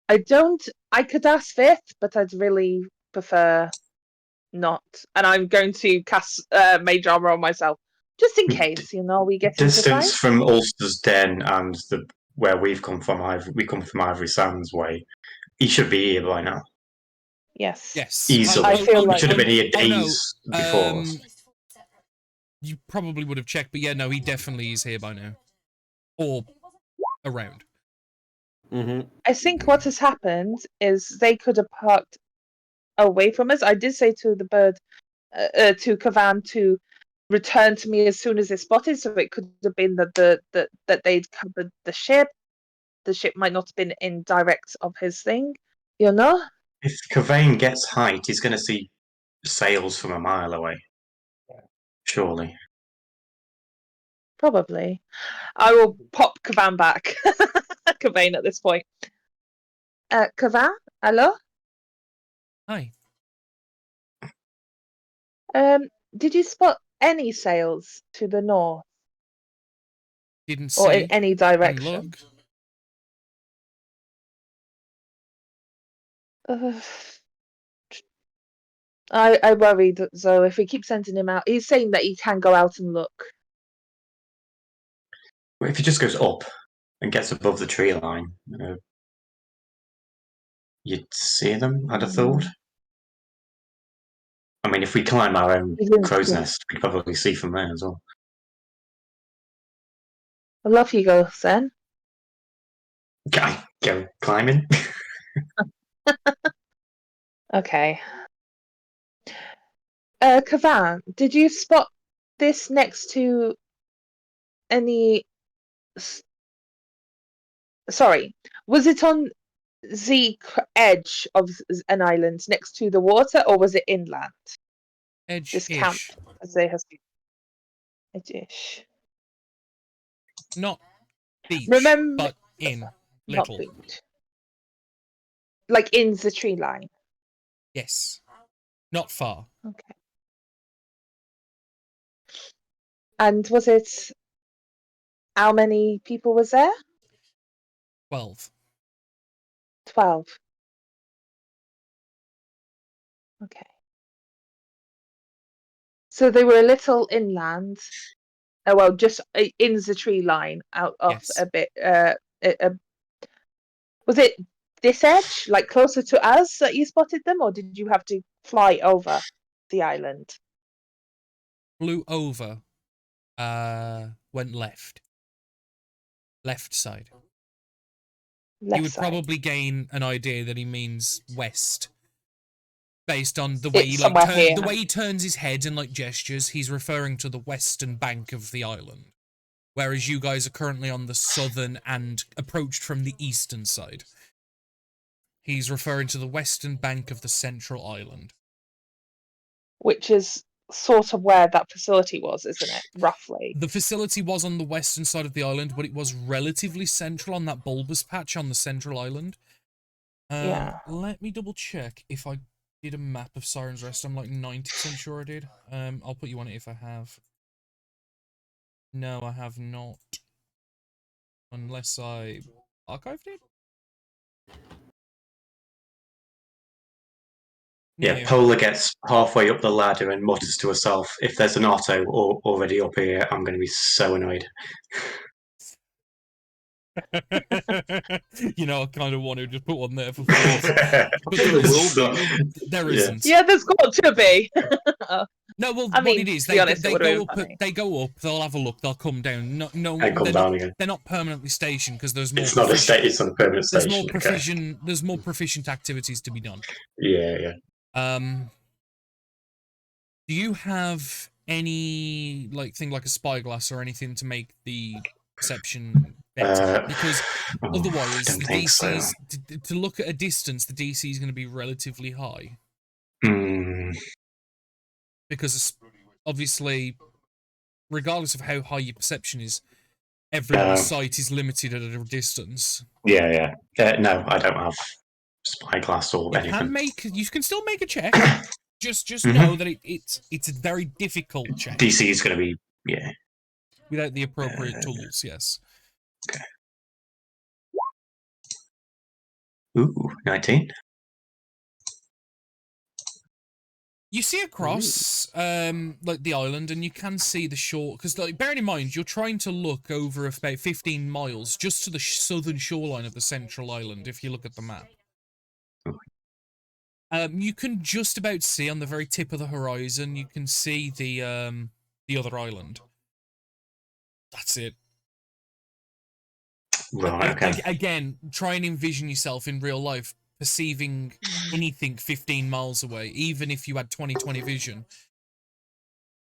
I could ask Fifth, but I'd really prefer not. And I'm going to cast Mage Armor on myself, just in case, we get Distance from Ulster's Den and where we've come from, we come from Ivory Sands way. He should be here by now. Yes. Easily. I feel like he should have been here days before us. You probably would have checked, but yeah, no, he definitely is here by now. Or around. Mm-hmm. I think what has happened is they could have parked away from us. I did say to the bird, to Kavan, to return to me as soon as they spotted, so it could have been that they'd covered the ship. The ship might not have been in direct of his thing, If Kavane gets height, he's going to see sails from a mile away. Surely. Probably. I will pop Kavan back. Kavan at this point. Kavan, hello? Hi. Did you spot any sails to the north? Didn't Or see in any direction? I worried, so if we keep sending him out, he's saying that he can go out and look. If he just goes up and gets above the tree line, you'd see them, I'd have thought. I mean, if we climb our own crow's nest, we'd probably see from there as well. Well, off you go, then. Go climbing. Okay. Kavan, did you spot this next to any... Sorry, was it on the edge of an island next to the water, or was it inland? Edge-ish. This camp, as they have... Edge-ish. Not beach, Remember... but in. Little. Not beach. Like in the tree line? Yes. Not far. Okay. And was it... How many people was there? 12. 12. Okay. So they were a little inland. Oh, well, just in the tree line, out of a bit. Was it this edge, like closer to us, that you spotted them, or did you have to fly over the island? Flew over. Went left. Left side. You would probably gain an idea that he means west, based on the way the way he turns his head and gestures. He's referring to the western bank of the island, whereas you guys are currently on the southern and approached from the eastern side. He's referring to the western bank of the central island, which is sort of where that facility was, isn't it? Roughly. The facility was on the western side of the island, but it was relatively central on that bulbous patch on the central island. Yeah. Let me double check if I did a map of Siren's Rest. I'm like 90% sure I did. I'll put you on it if I have. No, I have not. Unless I archived it? Yeah, Polar gets halfway up the ladder and mutters to herself, if there's an Otto already up here, I'm going to be so annoyed. I kind of want to just put one there for fun. But there isn't. Yeah, there's got to be. No, well, I mean, what it is, to be honest, it they would've go been up. funny. They go up. They'll have a look. They'll come down. No, And come they're down not. again. They're not permanently stationed because there's more. It's not a state. It's not a permanent There's station. more Okay. proficient. There's more proficient activities to be done. Yeah. Do you have any thing like a spyglass or anything to make the perception better? Because otherwise, don't the think DC so. is to look at a distance. The DC is going to be relatively high because obviously, regardless of how high your perception is, everyone's sight is limited at a distance. Yeah. No, I don't have spyglass or anything. You can still make a check. Just know that it's a very difficult check. DC is going to be Without the appropriate tools, yes. Okay. Ooh, 19. You see across the island, and you can see the shore. Because bearing in mind, you're trying to look over about 15 miles just to the southern shoreline of the central island. If you look at the map, you can just about see on the very tip of the horizon. You can see the other island. That's it. Right. Okay. Again, try and envision yourself in real life perceiving anything 15 miles away, even if you had 20/20 vision.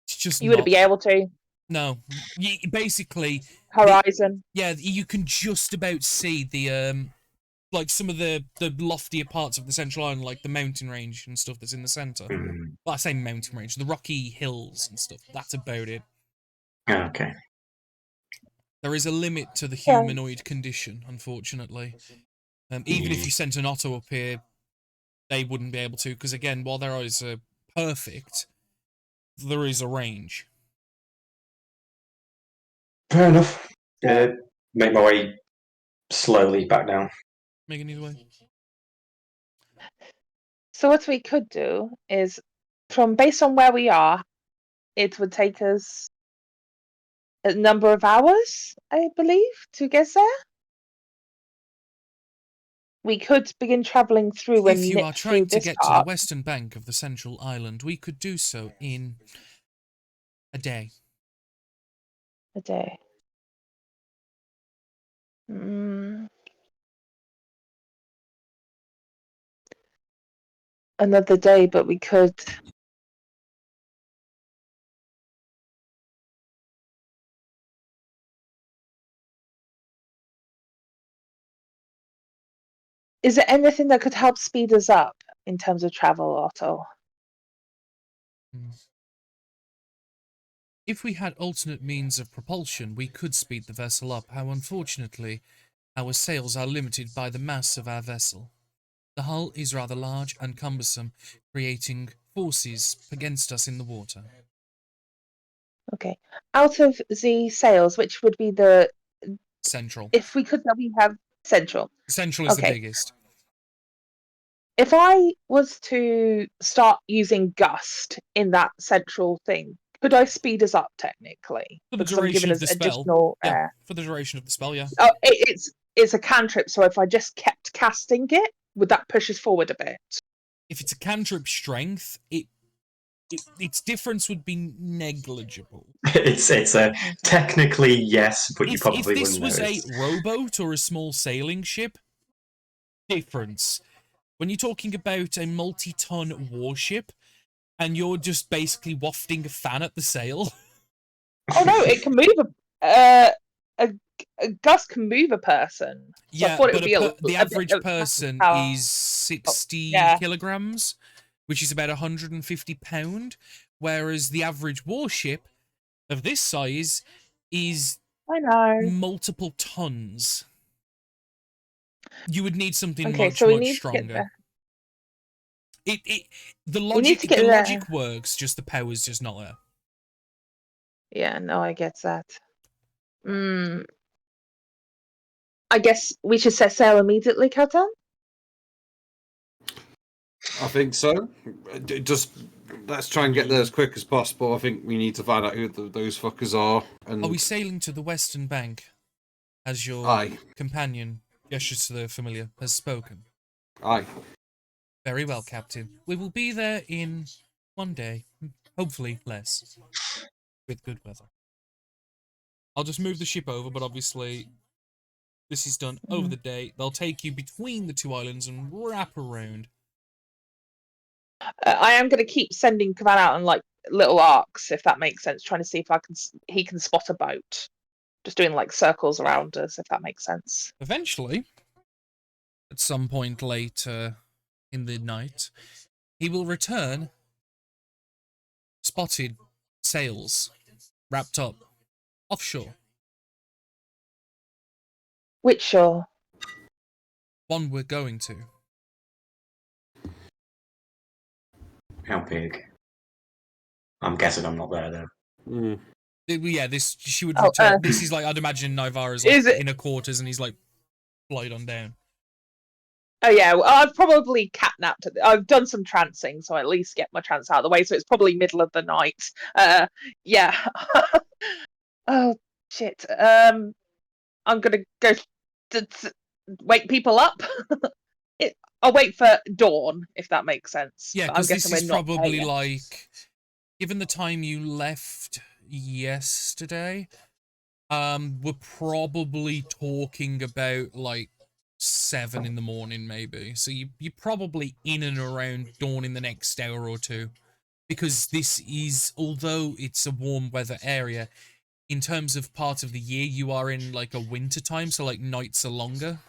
It's just You wouldn't be able to. No, basically Horizon. you can just about see the some of the loftier parts of the central island, like the mountain range and stuff that's in the center. Well, I say mountain range, the rocky hills and stuff. That's about it. Okay. There is a limit to the humanoid condition, unfortunately. Even if you sent an Otto up here, they wouldn't be able to, because again, while their eyes are perfect, there is a range. Fair enough. Make my way slowly back down. Megan, either way. So what we could do is, based on where we are, it would take us a number of hours, I believe, to get there. We could begin traveling through and If you nip are trying through to this get to the part. western bank of the central island, we could do so in a day. A day. Another day, but we could. Is there anything that could help speed us up in terms of travel, Otto? If we had alternate means of propulsion, we could speed the vessel up. How unfortunately, our sails are limited by the mass of our vessel. The hull is rather large and cumbersome, creating forces against us in the water. Okay. Out of the sails, which would be the Central. if we could, we have central. Central is the biggest. If I was to start using gust in that central thing, could I speed us up technically? For the Because I'm duration giving of us the spell. additional. Yeah, for the duration of the spell, yeah. Oh, it's a cantrip. So if I just kept casting it, would that push us forward a bit? If it's a cantrip strength, its difference would be negligible. It's a technically yes, but you probably wouldn't know. If this was a rowboat or a small sailing ship, difference. When you're talking about a multi-ton warship, and you're just basically wafting a fan at the sail. Oh no, it can move a gust can move a person. So Yeah, I thought it but would be the average person is 60 kilograms, which is about 150 pound, whereas the average warship of this size is multiple tons. You would need something much stronger. The logic works, just the power's just not there. Yeah, no, I get that. I guess we should set sail immediately, Captain? I think so. Just let's try and get there as quick as possible. I think we need to find out who those fuckers are. And are we sailing to the western bank, as your companion, gestures to the familiar, has spoken? Aye. Very well, Captain. We will be there in 1 day. Hopefully less. With good weather. I'll just move the ship over, but obviously this is done over the day. They'll take you between the two islands and wrap around. I am going to keep sending Kavan out on like little arcs, if that makes sense, trying to see if he can spot a boat. Just doing like circles around us, if that makes sense. Eventually, at some point later in the night, he will return, spotted sails, wrapped up, offshore. Which shore? One we're going to. How big? I'm guessing I'm not there though. Mm. Yeah, she would Oh, return. This is like, I'd imagine Nivara's like Is it- inner quarters and he's like flight on down. Oh yeah, well, I've probably catnapped. I've done some trancing, so I at least get my trance out of the way. So it's probably middle of the night. Yeah. Oh shit. I'm gonna go to wake people up. I'll wait for dawn, if that makes sense. Yeah, But I'm because this guessing is we're not there probably yet. like, given the time you left yesterday, we're probably talking about like 7 in the morning, maybe. So you're probably in and around dawn in the next hour or two, because this is, although it's a warm weather area, in terms of part of the year, you are in like a winter time, so like nights are longer.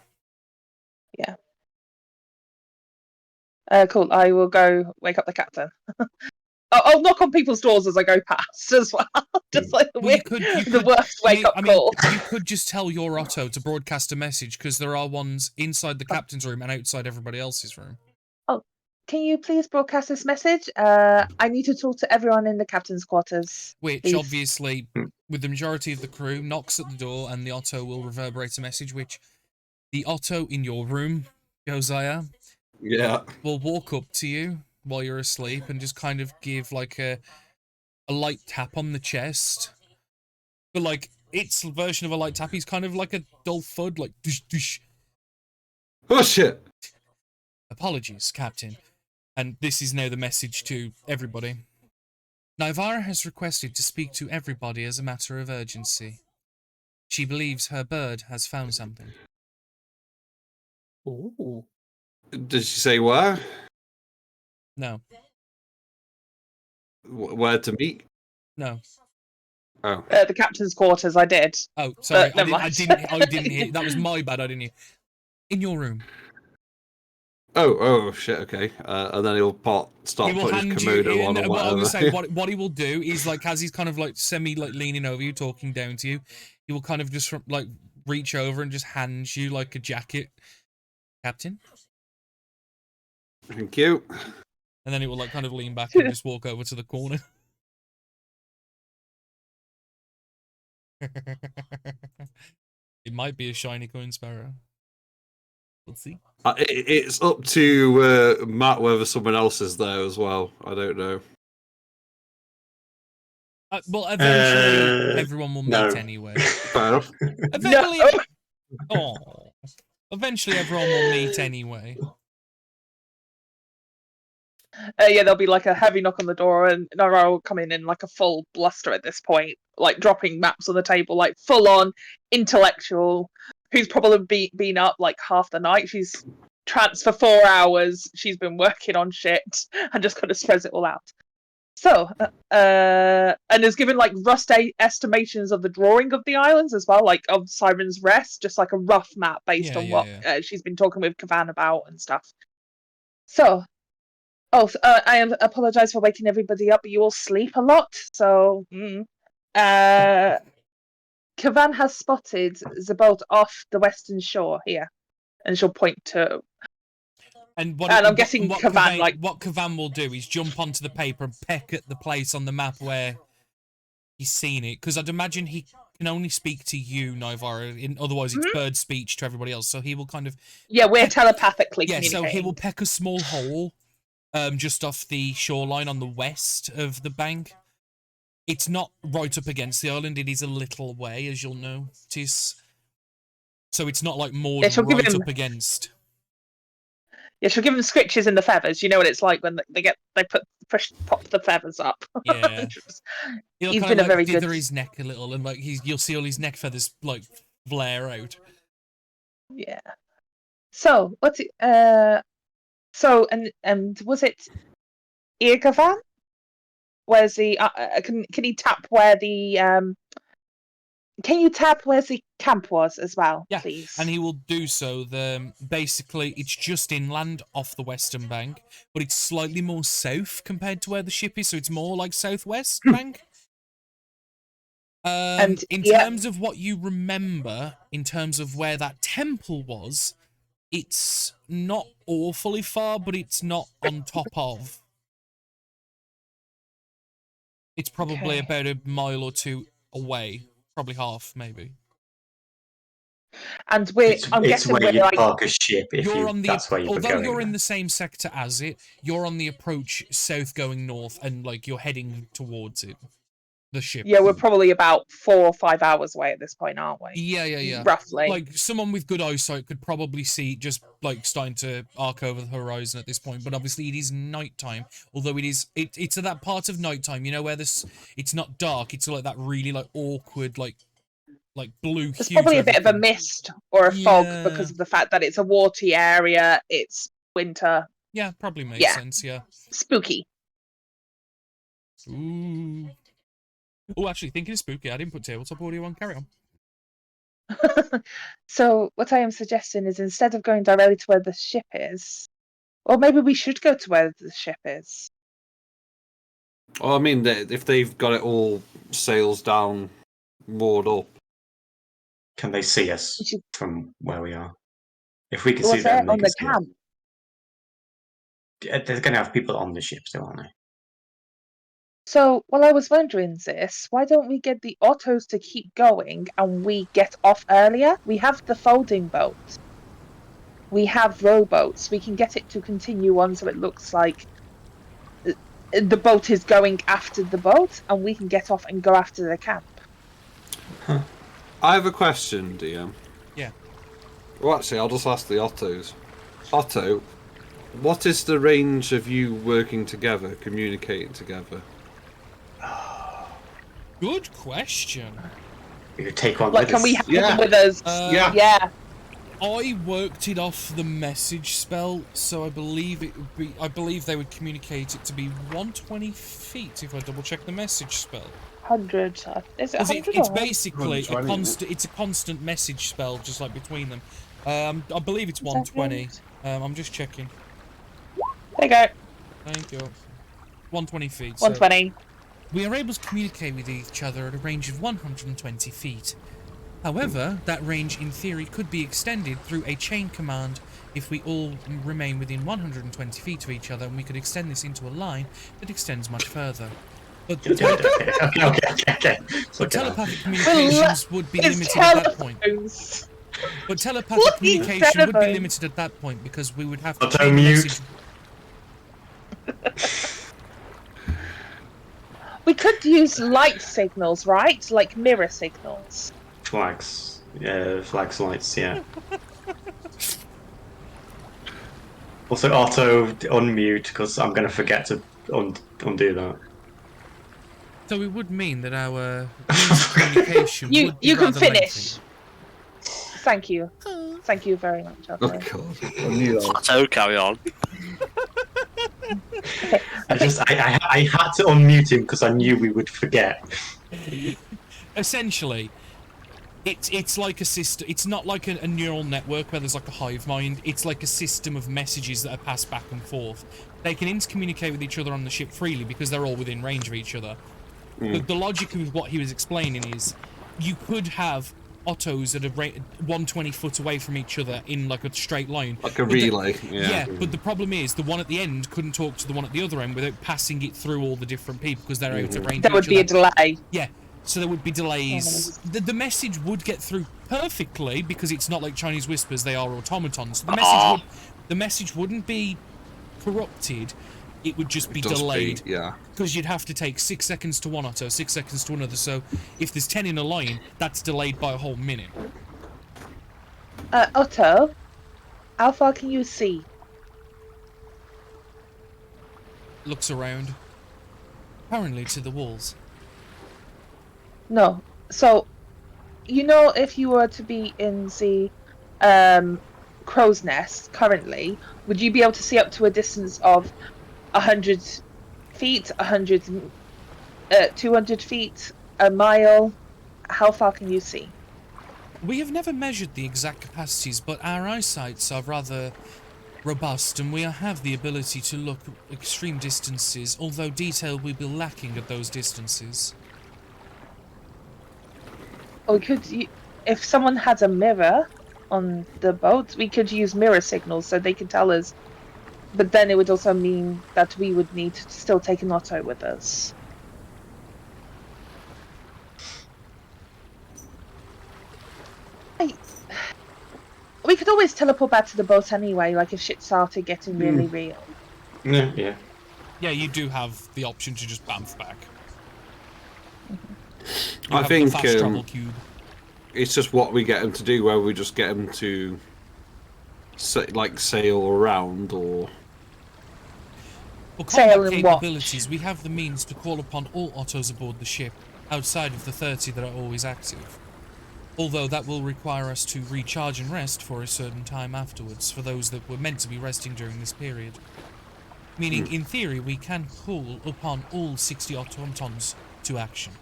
Yeah. Cool. I will go wake up the captain. I'll knock on people's doors as I go past as well. Just like the, Well, you could, the worst wake up call. You could just tell your Otto to broadcast a message, because there are ones inside the captain's room and outside everybody else's room. Can you please broadcast this message? I need to talk to everyone in the captain's quarters. Which, please. obviously, with the majority of the crew, knocks at the door and the Otto will reverberate a message, which the Otto in your room, Josiah, Yeah. will walk up to you while you're asleep and just kind of give, like, a light tap on the chest. But, like, its version of a light tap is kind of like a dull thud, like, dush, dush. Oh shit. Apologies, Captain. And this is now the message to everybody. Nivara has requested to speak to everybody as a matter of urgency. She believes her bird has found something. Ooh. Did she say where? No. Where to meet? No. Oh. The captain's quarters, I did. Oh, sorry. never I mind. didn't hear. That was my bad. I didn't hear. In your room. Oh, shit, okay. And then he'll start He will putting his hand you Komodo on in. or What I whatever. was saying, what he will do is, like, as he's kind of like like leaning over you, talking down to you, he will kind of just like reach over and just hand you like a jacket, Captain. Thank you. And then he will like kind of lean back and just walk over to the corner. It might be a shiny coin sparrow. Let's see. It's up to Matt whether someone else is there as well. I don't know. Well, eventually everyone will meet no. anyway. Fair enough. Eventually, No. eventually everyone will meet anyway. Yeah, there'll be like a heavy knock on the door, and Nara will come in like a full bluster at this point, like dropping maps on the table, like full on intellectual. Who's probably been up like half the night. She's tranced for 4 hours. She's been working on shit and just kind of spreads it all out. So, and has given like estimations of the drawing of the islands as well, like of Siren's Rest, just like a rough map based on what she's been talking with Kavan about and stuff. So, I apologize for waking everybody up, but you all sleep a lot, so. Kavan has spotted Zabot off the western shore here, and she'll point to. And I'm guessing Kavan, like, what Kavan will do is jump onto the paper and peck at the place on the map where he's seen it, because I'd imagine he can only speak to you, Nivara. Otherwise, it's bird speech to everybody else. So he will kind of. Yeah, we're telepathically. Yeah, so he will communicating. peck a small hole, just off the shoreline on the west of the bank. It's not right up against the island. It is a little way, as you'll notice. So it's not like moored Yeah, she'll give right him- up against. Yeah, she'll give them scritches in the feathers. You know what it's like when they pop the feathers up. Yeah. He'll He's kind been of a like very dither good. his neck a little, and like you'll see all his neck feathers like flare out. Yeah. So what's it? So and was it Irgavan? Where's the? Can he tap where the? Can you tap where the camp was as well, Yeah, please? and he will do so. Basically, it's just inland off the western bank, but it's slightly more south compared to where the ship is, so it's more like southwest bank. And in yeah. terms of what you remember, in terms of where that temple was, it's not awfully far, but it's not on top of. It's probably Okay. about a mile or two away, probably half, maybe. And I'm it's guessing where we're you like park a ship if You're on the that's where you were although going. you're in the same sector as it, you're on the approach south going north, and like you're heading towards it. The ship. yeah, we're probably about 4 or 5 hours away at this point, aren't we? Yeah. Roughly. Like someone with good eyesight could probably see just like starting to arc over the horizon at this point, but obviously it is nighttime. Although it's at that part of nighttime, you know, where it's not dark, it's like that really like awkward like blue There's hue. probably to a bit of a everything. mist or a fog Yeah. because of the fact that it's a watery area. It's winter. Yeah, probably makes Yeah. sense. Yeah. Spooky. Ooh. Oh, actually, thinking of spooky, I didn't put tabletop audio on. Carry on. So what I am suggesting is instead of going directly to where the ship is, or maybe we should go to where the ship is. Well, I mean, if they've got it all sails down, moored up. Can they see us We should- from where we are? If we can Was see them, there they on can the see us. camp? They're going to have people on the ship still, aren't they? So, while I was wondering this, why don't we get the Ottos to keep going and we get off earlier? We have the folding boat. We have rowboats. We can get it to continue on so it looks like the boat is going after the boat and we can get off and go after the camp. I have a question, DM. Yeah. Well, actually, I'll just ask the Ottos. Otto, what is the range of you working together, communicating together? Good question. We could take one Like, with can us. we have Yeah. them with us? Yeah. Yeah. I worked it off the message spell, so I believe it would be. I believe they would communicate it to be 120 feet if I double check the message spell. 100. Is it 100 It's or basically a 120, constant. It's a constant message spell, just like between them. I believe it's 120. I'm just checking. There you go. Thank you. 120 feet. 120. We are able to communicate with each other at a range of 120 feet. However, that range in theory could be extended through a chain command if we all remain within 120 feet of each other, and we could extend this into a line that extends much further. But Okay. but telepathic communications would be It's limited at that point. telephones. But telepathic What is communication would be telephone? limited at that point because we would have to Auto chain the mute. message. We could use light signals, right? Like mirror signals. Flags. Yeah, flags, lights, yeah. Also, auto unmute, because I'm going to forget to undo that. So it would mean that our means of communication You would be you can rather finish. lengthy. Thank you. Thank you very much. Oh Otto. god, I knew that. Plateau, carry on. I had to unmute him because I knew we would forget. Essentially, it's like a system. It's not like a neural network where there's like a hive mind. It's like a system of messages that are passed back and forth. They can intercommunicate with each other on the ship freely because they're all within range of each other. The logic of what he was explaining is you could have Ottos at a 120 foot away from each other in like a straight line. Like a relay. Yeah, but the problem is the one at the end couldn't talk to the one at the other end without passing it through all the different people because they're out of range There of would each be a other. delay. Yeah, so there would be delays. The message would get through perfectly because it's not like Chinese whispers; they are automatons. So the message wouldn't be corrupted; it would just be delayed. Yeah. Because you'd have to take 6 seconds to one Otto, 6 seconds to another. So if there's 10 in a line, that's delayed by a whole minute. Otto, how far can you see? looks around. Apparently to the walls. No. So, if you were to be in the crow's nest currently, would you be able to see up to a distance of 100 feet, 200 feet, a mile? How far can you see? We have never measured the exact capacities, but our eyesights are rather robust, and we have the ability to look extreme distances, although detail will be lacking at those distances. Or if someone had a mirror on the boat, we could use mirror signals so they could tell us. But then it would also mean that we would need to still take an Otto with us. We could always teleport back to the boat anyway, like if shit started getting really real. Yeah. Yeah, you do have the option to just bamf back. I think the fast travel cube. it's just what we get them to do, where we just get them to sail around or. For Sail combat and watch. capabilities, we have the means to call upon all Ottos aboard the ship, outside of the 30 that are always active. Although that will require us to recharge and rest for a certain time afterwards, for those that were meant to be resting during this period. Meaning, in theory, we can call upon all 60 automatons to action.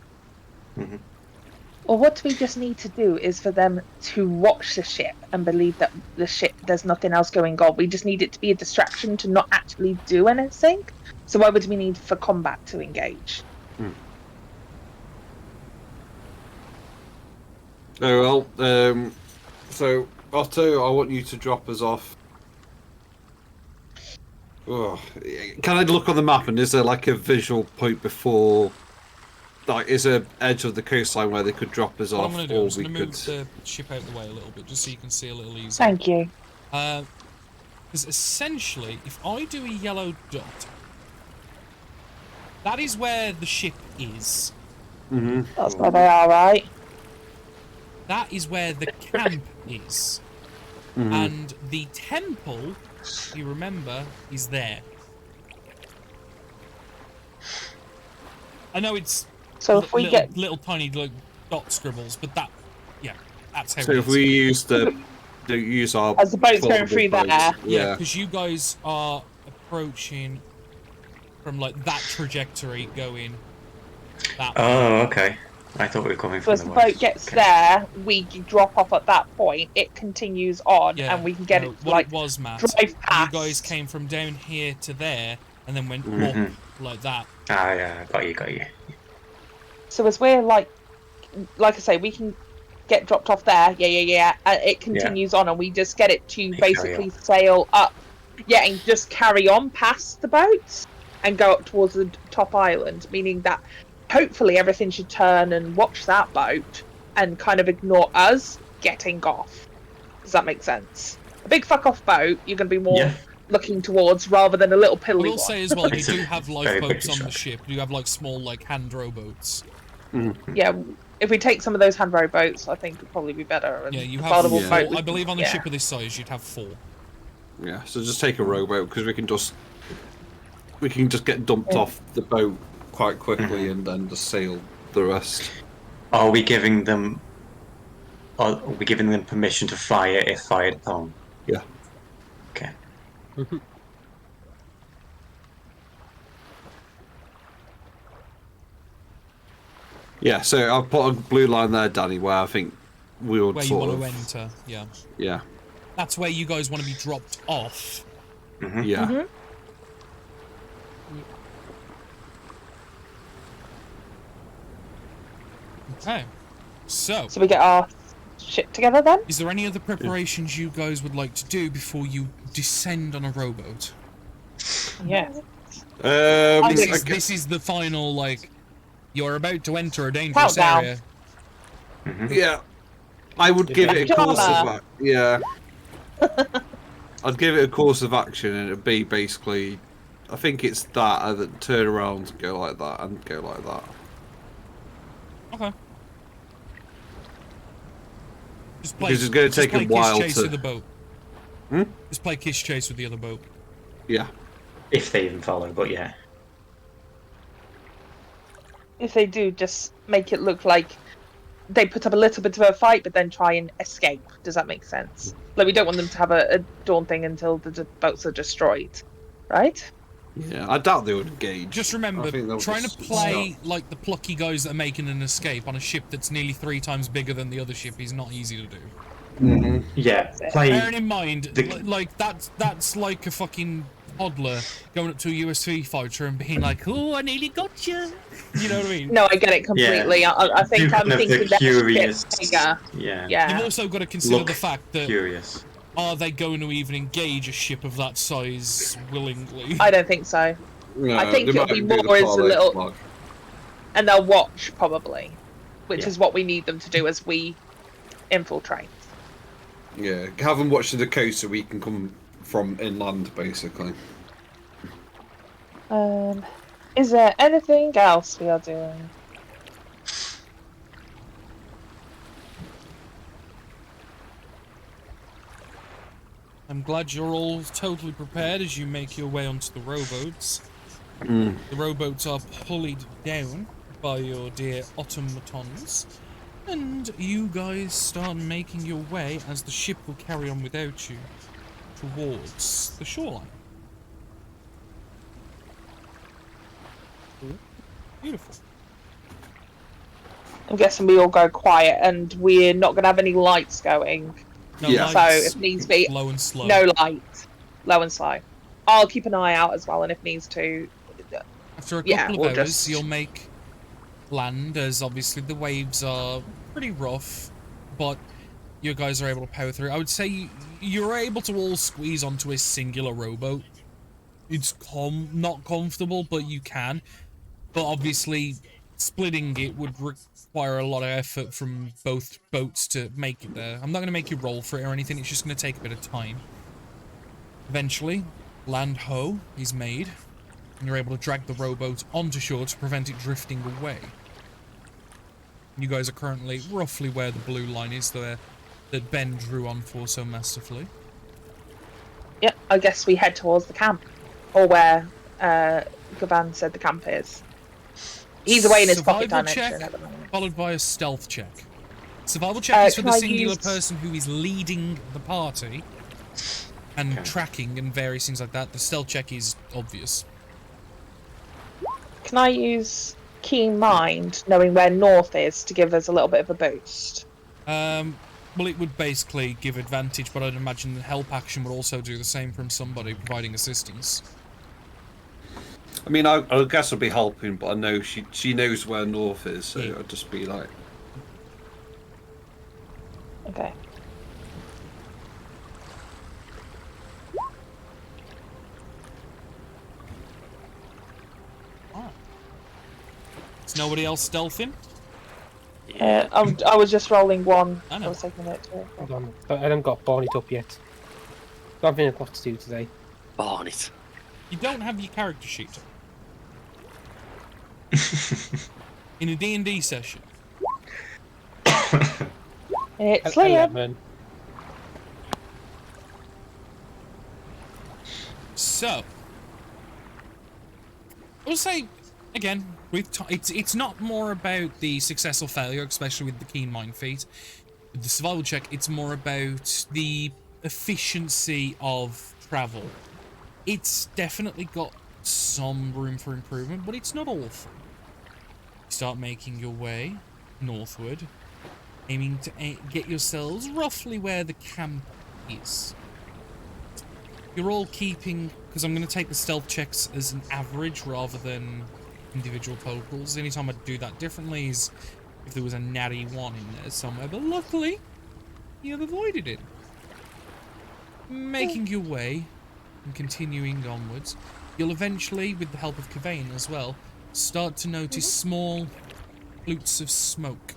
Or what we just need to do is for them to watch the ship and believe that the ship, there's nothing else going on. We just need it to be a distraction to not actually do anything. So why would we need for combat to engage? Oh well, so Otto, I want you to drop us off. Oh, can I look on the map and is there like a visual point before? Like, is there edge of the coastline where they could drop us What off? I'm going to do, I'm just going to move the ship out of the way a little bit, just so you can see a little easier. Thank you. Because essentially, if I do a yellow dot, that is where the ship is. That's where they are, right? That is where the camp is. And the temple, if you remember, is there. I know it's So if we little, get little tiny dot scribbles, but that's how So it if is. we use our as the boat's going portable through boats, there, Yeah, because you guys are approaching from like that trajectory going that way. Oh, okay. I thought we were coming so from as the the west. boat gets Okay. there, we drop off at that point. It continues on, Yeah, and we can get no, it what like it was, Matt. drive past. You guys came from down here to there, and then went Mhm. up like that. Ah, yeah, got you. So as we're like I say, we can get dropped off there. Yeah. And it continues on, and we just get it to Carry basically sail up. Yeah, and just carry on past the boats and go up towards the top island, meaning that hopefully everything should turn and watch that boat and kind of ignore us getting off. Does that make sense? A big fuck off boat, you're going to be more Yeah. looking towards rather than a little I piddly will one. say as well, you It's a do have very lifeboats British on the truck. ship. You have like small like hand rowboats. Yeah, if we take some of those hand row boats, I think it'd probably be better. And Yeah, you a have foldable Yeah. boat four. I believe on the yeah. ship of this size, you'd have 4. Yeah, so just take a rowboat because we can just get dumped off the boat quite quickly and then just sail the rest. Are we giving them permission to fire if fired upon? Yeah. Okay. Yeah, so I've put a blue line there, Danny, where I think we would Where you sort want of. to enter, yeah. Yeah, That's where you guys want to be dropped off. yeah. Mhm. Okay. So, So we get our shit together then? is there any other preparations you guys would like to do before you descend on a rowboat? Yeah. This is the final, like, you're about to enter a dangerous Countdown. area. Yeah, I would give it a course Pajama. of yeah. I'd give it a course of action, and it'd be basically, I think it's that turn around, go like that, and go like that. Okay. Just play, Because it's gonna just take a play while Kiss Chase to- with the boat. Hmm? Just play Kiss Chase with the other boat. Yeah. If they even follow, but yeah. if they do, just make it look like they put up a little bit of a fight, but then try and escape. Does that make sense? Like, we don't want them to have a daunting until the boats are destroyed, right? Yeah, I doubt they would engage. Just I remember, think they'll trying to just play like the plucky guys that are making an escape on a ship that's nearly 3 times bigger than the other ship is not easy to do. Mhm. Yeah, play. Bearing in mind, the- like that's like a fucking toddler going up to a USV fighter and being like, "Oh, I nearly got you." You know what I mean? No, I get it completely. I think Do I'm kind of thinking the that curious. bigger. Yeah. Yeah. You've also got to consider Look the fact that Curious. are they going to even engage a ship of that size willingly? I don't think so. No, I think they it'll might be do the more as a parlay little- flag. And they'll watch, probably, which Yeah. is what we need them to do as we infiltrate. Yeah, have them watch the coast so we can come from inland, basically. Is there anything else we are doing? I'm glad you're all totally prepared as you make your way onto the rowboats. Mm. The rowboats are pulleyed down by your dear automatons, and you guys start making your way, as the ship will carry on without you, towards the shoreline. Cool. Beautiful. I'm guessing we all go quiet, and we're not going to have any lights going. No Yeah. So lights, if needs be, low and slow. no light, low and slow. I'll keep an eye out as well, and if needs to, After a couple yeah, of we'll hours, just- you'll make land, as obviously the waves are pretty rough, but you guys are able to power through. I would say you're able to all squeeze onto a singular rowboat. It's not comfortable, but you can. But obviously, splitting it would require a lot of effort from both boats to make it there. I'm not going to make you roll for it or anything, it's just going to take a bit of time. Eventually, land ho is made, and you're able to drag the rowboat onto shore to prevent it drifting away. You guys are currently roughly where the blue line is there that Ben drew on for so masterfully. yeah, I guess we head towards the camp, or where Gavan said the camp is. He's away in his pocket Survival dimension check, at the moment. followed by a stealth check. Survival check is for can the I singular use- person who is leading the party and Okay. tracking and various things like that. The stealth check is obvious. Can I use Keen Mind, knowing where north is, to give us a little bit of a boost? Well, it would basically give advantage, but I'd imagine the help action would also do the same from somebody providing assistance. I mean, I guess I'll be helping, but I know she knows where north is, so Yeah. I'll just be like, Okay. Is nobody else stealthing? Yeah. I was just rolling one. I know. I was taking it too. Hold on. I haven't got Barney up yet. Got everything I've got to do today. Barnet. You don't have your character sheet. In a D&D session. It's Liam. 11. So, I'll say again, it's not more about the success or failure, especially with the Keen Mind feat. With the survival check, it's more about the efficiency of travel. It's definitely got some room for improvement, but it's not awful. You start making your way northward, aiming to get yourselves roughly where the camp is. You're all keeping, because I'm going to take the stealth checks as an average rather than individual totals. Anytime I do that differently is if there was a natty 1 in there somewhere, but luckily you have avoided it. Making your way and continuing onwards, you'll eventually, with the help of Kavain as well, start to notice small flutes of smoke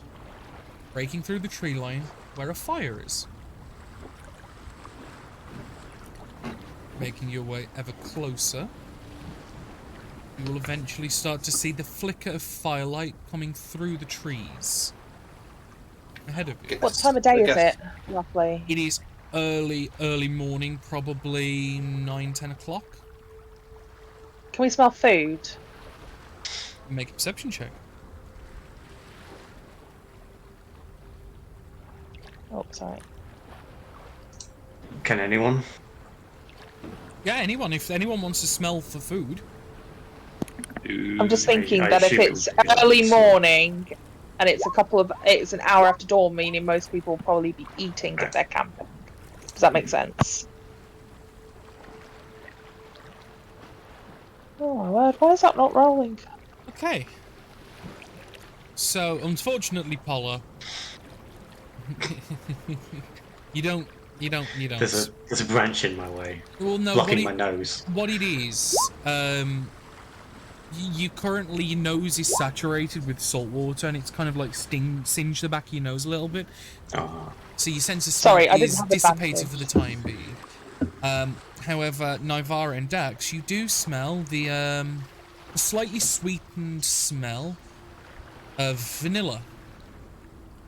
breaking through the tree line where a fire is. Making your way ever closer, you will eventually start to see the flicker of firelight coming through the trees ahead of you. What time of day is Okay. it, roughly? It is early morning, probably 9-10 o'clock. Can we smell food? Make a perception check. Oh, sorry. Can anyone? Yeah, anyone. If anyone wants to smell for food. I'm just thinking I that if assume it's it would be early like morning and it's an hour after dawn, meaning most people will probably be eating if they're camping. Does that make sense? Oh my word, why is that not rolling? Okay. So, unfortunately, Paula, you don't. There's a branch in my way, Well, no. blocking my nose. What it is, you currently, your nose is saturated with salt water, and it's kind of like singe the back of your nose a little bit. Oh, So your sense of smell Sorry, I didn't is have dissipated for advantage. the time being. However, Nivara and Dax, you do smell the slightly sweetened smell of vanilla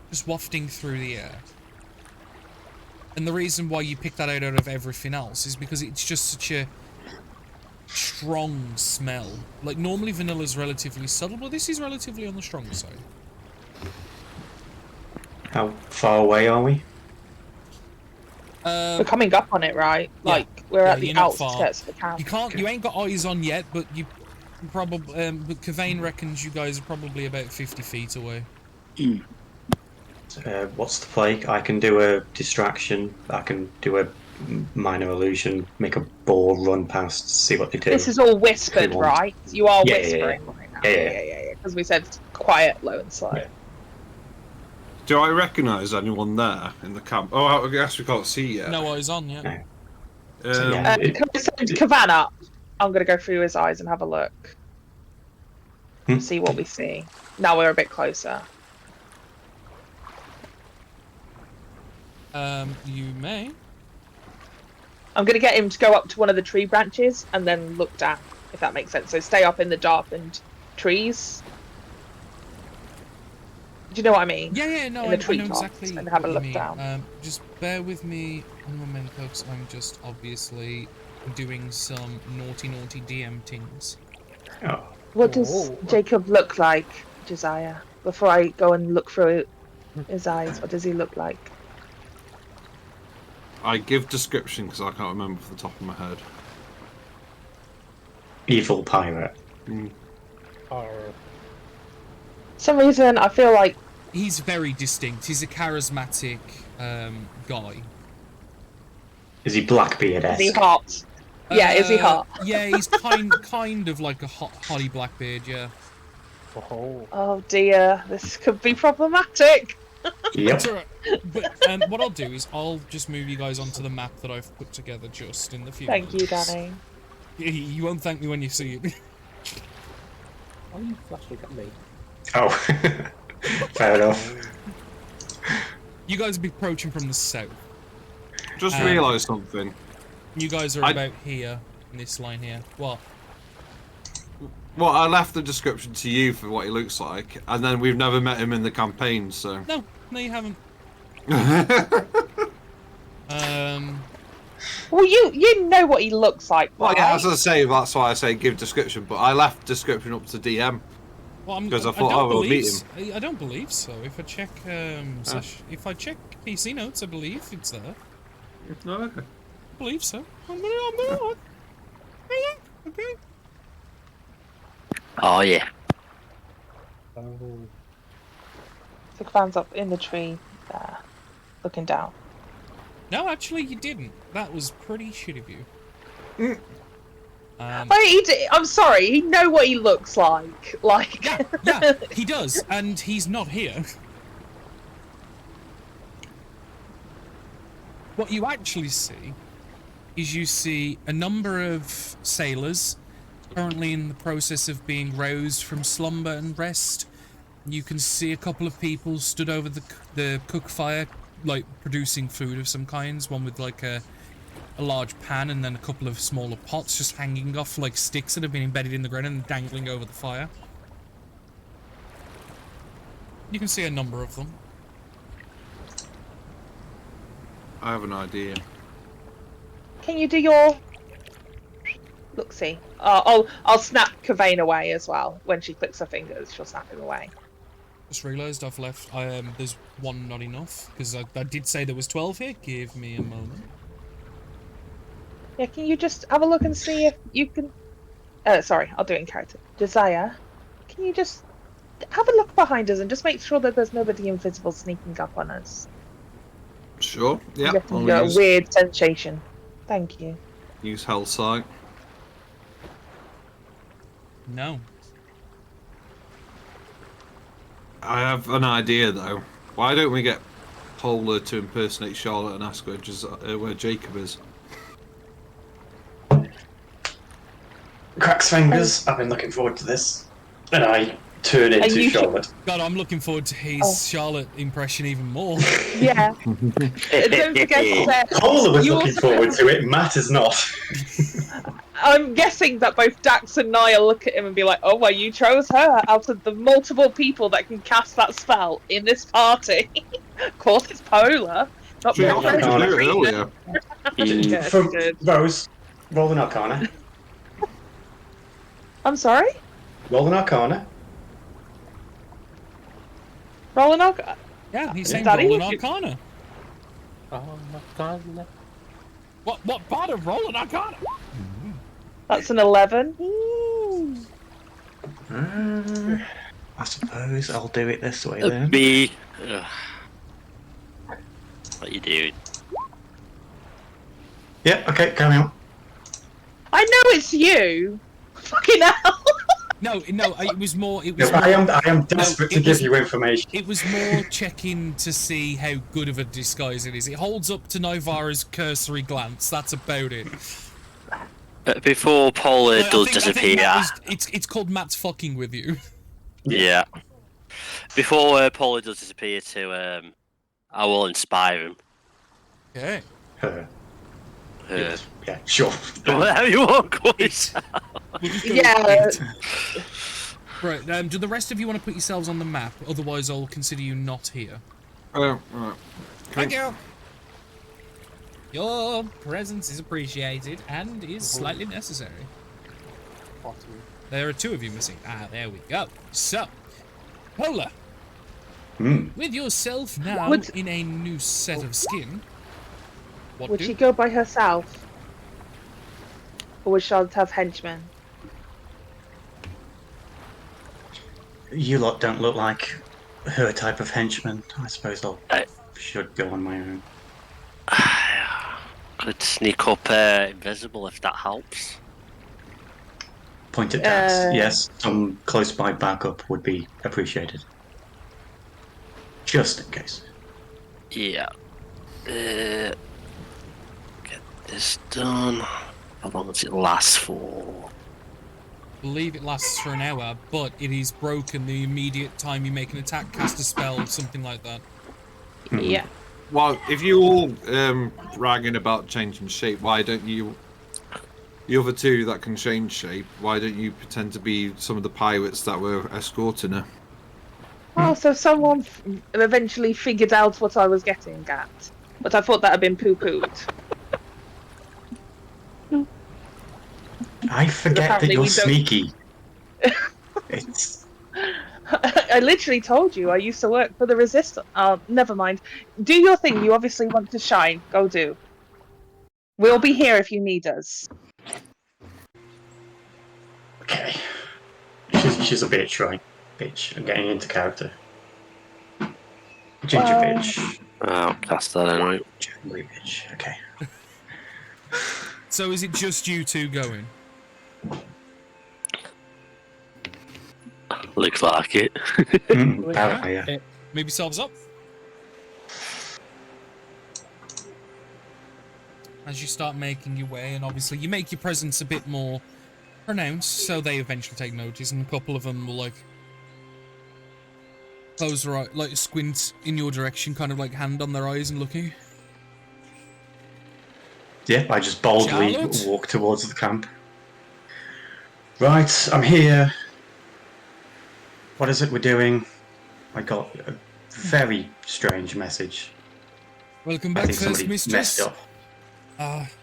just wafting through the air. And the reason why you pick that out of everything else is because it's just such a strong smell. Like, normally vanilla is relatively subtle, but this is relatively on the strong side. how far away are we? We're coming up on it, right? yeah. Like, we're Yeah, at the you're not far. outskirts of the camp. You can't. You ain't got eyes on yet, but you probably. But Kavane reckons you guys are probably about 50 feet away. What's the play? I can do a distraction. I can do a minor illusion. Make a boar run past. See what they do. This is all whispered, They want- right? You are Yeah, yeah, whispering right now. Yeah. Because we said quiet, low, and slow. Yeah. Do I recognise anyone there in the camp? Oh, I guess we can't see yet. No eyes on yet. No. Um, Can we send Kavan up? I'm going to go through his eyes and have a look. See what we see. Now we're a bit closer. You may. I'm going to get him to go up to one of the tree branches and then look down, if that makes sense. So stay up in the darkened trees. Do you know what I mean? Yeah, no, In I the know treetops exactly and have a what you look mean. down. Just bear with me a moment, folks. I'm just obviously doing some naughty DM things. Oh, What does Jacob look like, Josiah? Before I go and look through his eyes, what does he look like? I give description because I can't remember off the top of my head. evil pirate. Or For some reason, I feel like He's very distinct. He's a charismatic guy. Is he Blackbeard? is he hot? Yeah, is he hot? Yeah, he's kind of like a Holly Blackbeard. Yeah. Oh dear, this could be problematic. Yep. It's alright. But what I'll do is I'll just move you guys onto the map that I've put together just in the few. Thank you, minutes. Danny. You won't thank me when you see it. why are you flashing at me? Oh, fair enough. You guys will be approaching from the south. Just Um, realised something. You guys are about here in this line here. What? Well, I left the description to you for what he looks like, and then we've never met him in the campaign, so. No, you haven't. Well, you know what he looks like, Well, right? yeah, as I say, that's why I say give description, but I left description up to DM. Well, Because I thought, we'll meet him. I don't believe so. If I check, if I check PC notes, I believe it's there. Oh, okay. I believe so. Okay. Oh yeah. Oh, So Kavan's up in the tree there, looking down. No, actually, you didn't. That was pretty shit of you. I'm sorry, he know what he looks like. Like, Yeah, he does, and he's not here. What you actually see is you see a number of sailors currently in the process of being roused from slumber and rest. You can see a couple of people stood over the cook fire, like producing food of some kinds, one with like a large pan and then a couple of smaller pots just hanging off like sticks that have been embedded in the ground and dangling over the fire. You can see a number of them. I have an idea. can you do your look-see? I'll snap Kavane away as well. When she clicks her fingers, she'll snap him away. Just realised I've left. There's one not enough because I did say there was 12 here. Give me a moment. Yeah, can you just have a look and see if you can... sorry, I'll do it in character. Josiah, can you just have a look behind us and just make sure that there's nobody invisible sneaking up on us? Sure. Yeah. I'm getting I'll a use, weird sensation. Thank you. use Hell Sight. No. I have an idea though. Why don't we get Polar to impersonate Charlotte and ask her where Jacob is? Cracks fingers. I've been looking forward to this. And I turn into you Charlotte. God, I'm looking forward to his Charlotte impression even more. Yeah. Don't forget that Polar was you looking also- forward to it. Matt is not. I'm guessing that both Dax and Niall look at him and be like, "Oh, well, you chose her out of the multiple people that can cast that spell in this party." Of course, it's Polar. Not She Yeah, offered Polar. to do it Sabrina. earlier. Yeah, For good. Rose, roll an Arcana. I'm sorry. Roll an Arcana. Rolling on. Yeah, he's saying Daddy, rolling you- arcana. Oh my god. No. What part of rolling arcana? That's an 11. I suppose I'll do it this way then. Me. Ugh. What you doing? Yeah, okay, carry on. I know it's you. Fucking hell. No, it was more. It No, was. I More, am desperate it to give was- you information. it was more checking to see how good of a disguise it is. It holds up to Nivara's cursory glance. That's about it. Before Polar Like, I does think disappear. Matt it's called Matt's fucking with you. Yeah. Before Polar does disappear I will inspire him. Okay. Her. Uh, Yeah, sure. whatever you want, guys. We'll just go Yeah. with it. Right. Do the rest of you want to put yourselves on the map? Otherwise, I'll consider you not here. Right. Thank you. Your presence is appreciated and is slightly necessary. There are 2 of you missing. Ah, there we go. So, Polar, with yourself now Would- in a new set of skin. What Would do? she go by herself? Or would Charlotte have henchmen? You lot don't look like her type of henchman. I suppose I should go on my own. Could sneak up invisible if that helps. Point at Dax. Yes, some close by backup would be appreciated. Just in case. Yeah. Get this done. How long does it last for? I believe it lasts for an hour, but it is broken the immediate time you make an attack, cast a spell, something like that. Yeah. Well, if you all bragging about changing shape, why don't you, the other 2 that can change shape, why don't you pretend to be some of the pirates that were escorting her? Oh, so someone eventually figured out what I was getting at. But I thought that had been poo-pooed. I forget that Apparently you're we don't- sneaky. It's I literally told you I used to work for the Resistance. Oh, never mind. Do your thing. You obviously want to shine. Go do. We'll be here if you need us. okay. She's a bitch, right? Bitch. I'm getting into character. Ginger bitch. I'll cast that anyway. Jangly bitch. Okay. So is it just you 2 going? Looks like it. Apparently, yeah. Move yourselves up. As you start making your way, and obviously you make your presence a bit more pronounced, so they eventually take notice, and a couple of them will like close their eye, like squint in your direction, kind of like hand on their eyes and looking. Yeah, I just boldly Charlotte? walk towards the camp. Right, I'm here. What is it we're doing? I got a very strange message. Welcome I back, think first somebody mistress. messed up.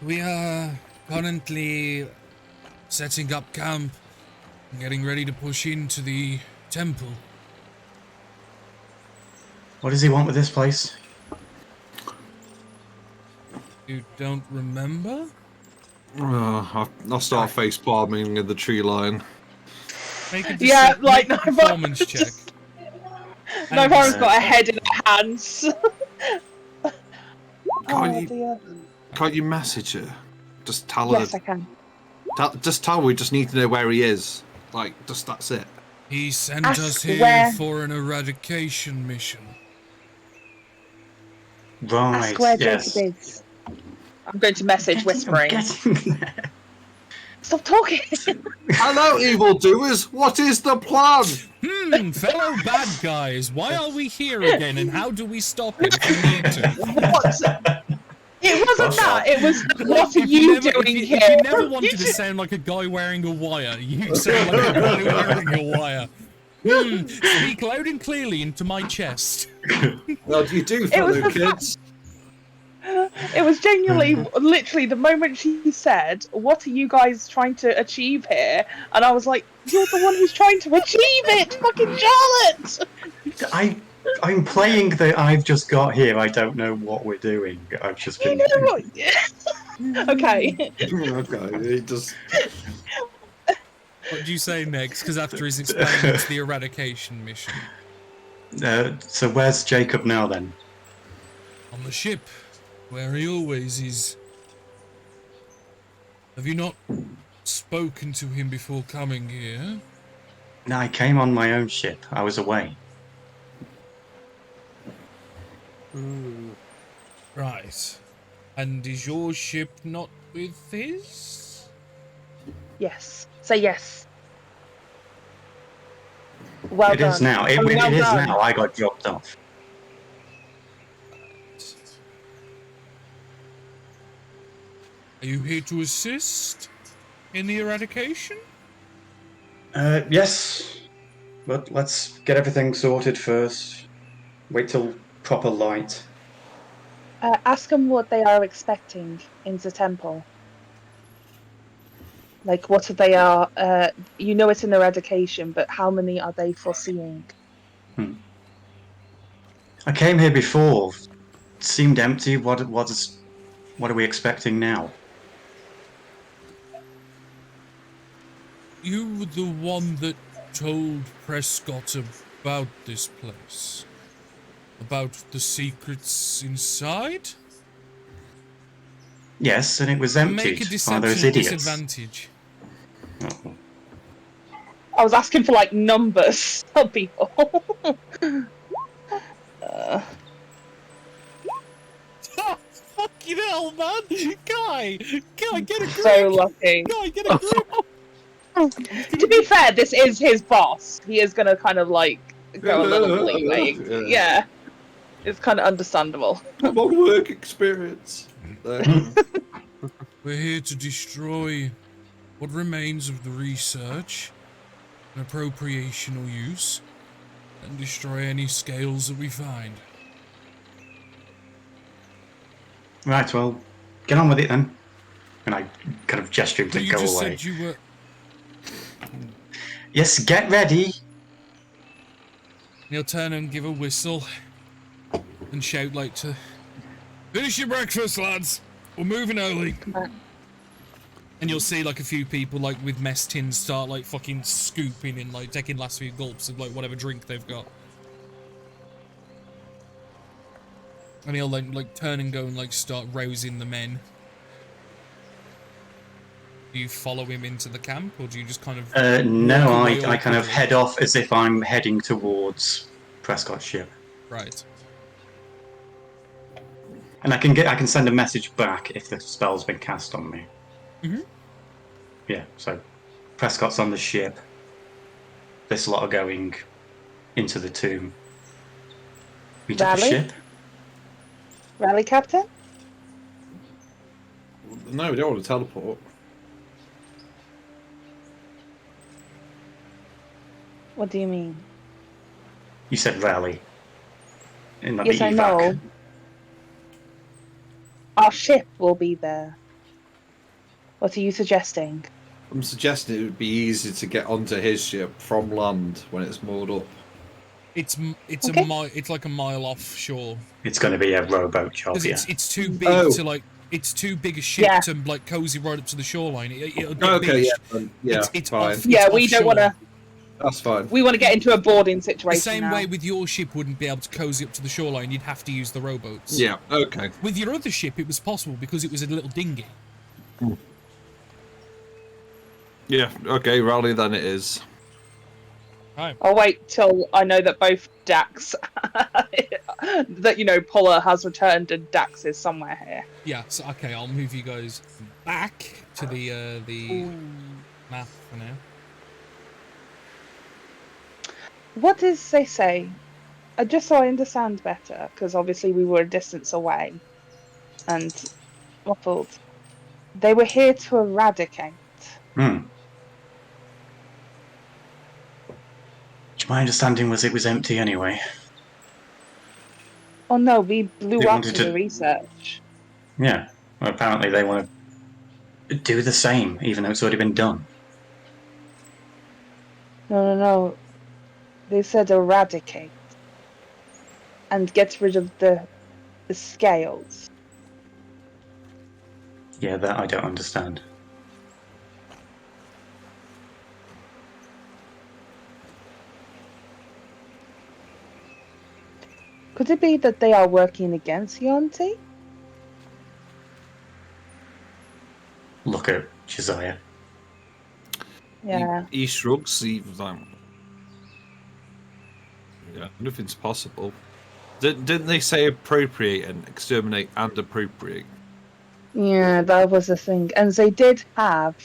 We are currently setting up camp, getting ready to push into the temple. What does he want with this place? You don't remember? I'll start face palming in the tree line. Make a Yeah, like, make a no, performance but check. just- Naivaro's got a head in her hands. Oh dear. Can't you message her? Just tell Yes, her. I can. Just tell her we just need to know where he is. Like, just that's it. He sent Ask us here where- for an eradication mission. Right. Ask where yes. Jacob is. I'm going to message whispering. Getting there. Stop talking. Hello, evildoers. What is the plan? Fellow bad guys, why are we here again and how do we stop it if we need to? What? It wasn't Fuck that. It was what are If you never- doing if here? If you never wanted to sound like a guy wearing a wire, you sound like a guy wearing a wire. Speak loud and clearly into my chest. Well, you do, was fellow the kids. It was genuinely, literally, the moment she said, "What are you guys trying to achieve here?" And I was like, "You're the one who's trying to achieve it, fucking Charlotte." I'm playing the I've just got here. I don't know what we're doing. I've just You been. know what? Okay. Okay, he just. What do you say next? Because after he's explaining it's the eradication mission. So where's Jacob now then? On the ship, where he always is. Have you not spoken to him before coming here? No, I came on my own ship. I was away. Right. And is your ship not with his? Yes. Say yes. Well It done. is now. It Well is done. now. I got dropped off. Are you here to assist in the eradication? Yes, but let's get everything sorted first. Wait till proper light. Ask them what they are expecting in the temple. Like, what they are. You know it's an eradication, but how many are they foreseeing? I came here before. It seemed empty. What are we expecting now? You were the one that told Prescott about this place? About the secrets inside? Yes, and it was Make a emptied by deception those at idiots. disadvantage. Oh. I was asking for like numbers of people. Fucking hell, man! Guy, get a grip! So lucky. Guy, get a grip! To be fair, this is his boss. He is gonna kind of like go a little leeway. Yeah, it's kind of understandable. I'm on work experience. We're here to destroy what remains of the research and appropriation or use, and destroy any scales that we find. Right, well, get on with it then. And I kind of gesture him to But you go just away. said you were... Yes, get ready. He'll turn and give a whistle and shout like to... Finish your breakfast, lads! We're moving early. And you'll see like a few people like with mess tins start like fucking scooping and like taking last few gulps of like whatever drink they've got. And he'll like turn and go and like start rousing the men. Do you follow him into the camp, or do you just kind of... No, walk away I kind of awkwardly? head off as if I'm heading towards Prescott's ship. Right. And I can send a message back if the spell's been cast on me. Mhm. Yeah, so Prescott's on the ship. This lot are going into the tomb. Meet at the Rally? ship. Rally, Captain? No, we don't want to teleport. What do you mean? You said rally. In the Yes, I evac. know. Our ship will be there. What are you suggesting? I'm suggesting it would be easy to get onto his ship from land when it's moored up. It's Okay. it's like a mile offshore It's going to be a rowboat job, because yeah. it's too big Oh. to like. It's too big a ship Yeah. to like cozy right up to the shoreline. It'll get Okay, big. yeah, It's fine. off. Yeah, it's we don't want offshore. to. That's fine. We want to get into a boarding The situation same now. way with your ship wouldn't be able to cozy up to the shoreline. You'd have to use the rowboats. Yeah, okay. With your other ship, it was possible because it was a little dinghy. Yeah, okay, rally then it is. Right. I'll wait till I know that both Dax, that Polar has returned and Dax is somewhere here. Yeah. So okay, I'll move you guys back to the map for now. What does they say? Just so I understand better, because obviously we were a distance away, and muffled. They were here to eradicate. My understanding was it was empty anyway. Oh no, we blew They up wanted the to- research. Yeah. Well, apparently they want to do the same, even though it's already been done. No. They said eradicate. And get rid of the scales. Yeah, that I don't understand. Could it be that they are working against Yonti? Look at Josiah. Yeah. He shrugs, he's like... Yeah, nothing's possible. Didn't they say appropriate and exterminate and appropriate? Yeah, that was the thing. And they did have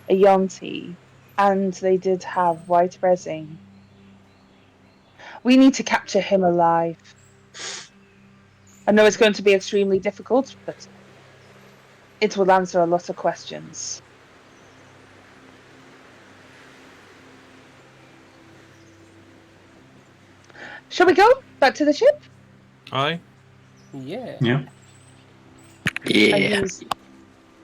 a Yonti, and they did have White Resin. We need to capture him alive. I know it's going to be extremely difficult, but it will answer a lot of questions. Shall we go back to the ship? Aye? Yeah. Yeah. And use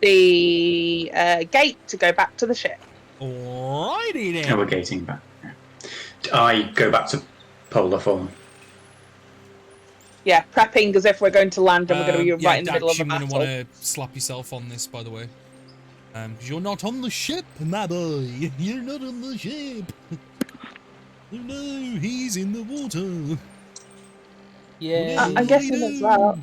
the gate to go back to the ship. Alrighty then. Oh, we're gating back. Yeah. I go back to polar form. Yeah, prepping as if we're going to land and we're going to be Yeah, right in the middle Dax, of a you're battle. gonna want to slap yourself on this, by the way. Because you're not on the ship, my boy. You're not on the ship. Oh no, he's in the water. Yeah. I'm guessing as well.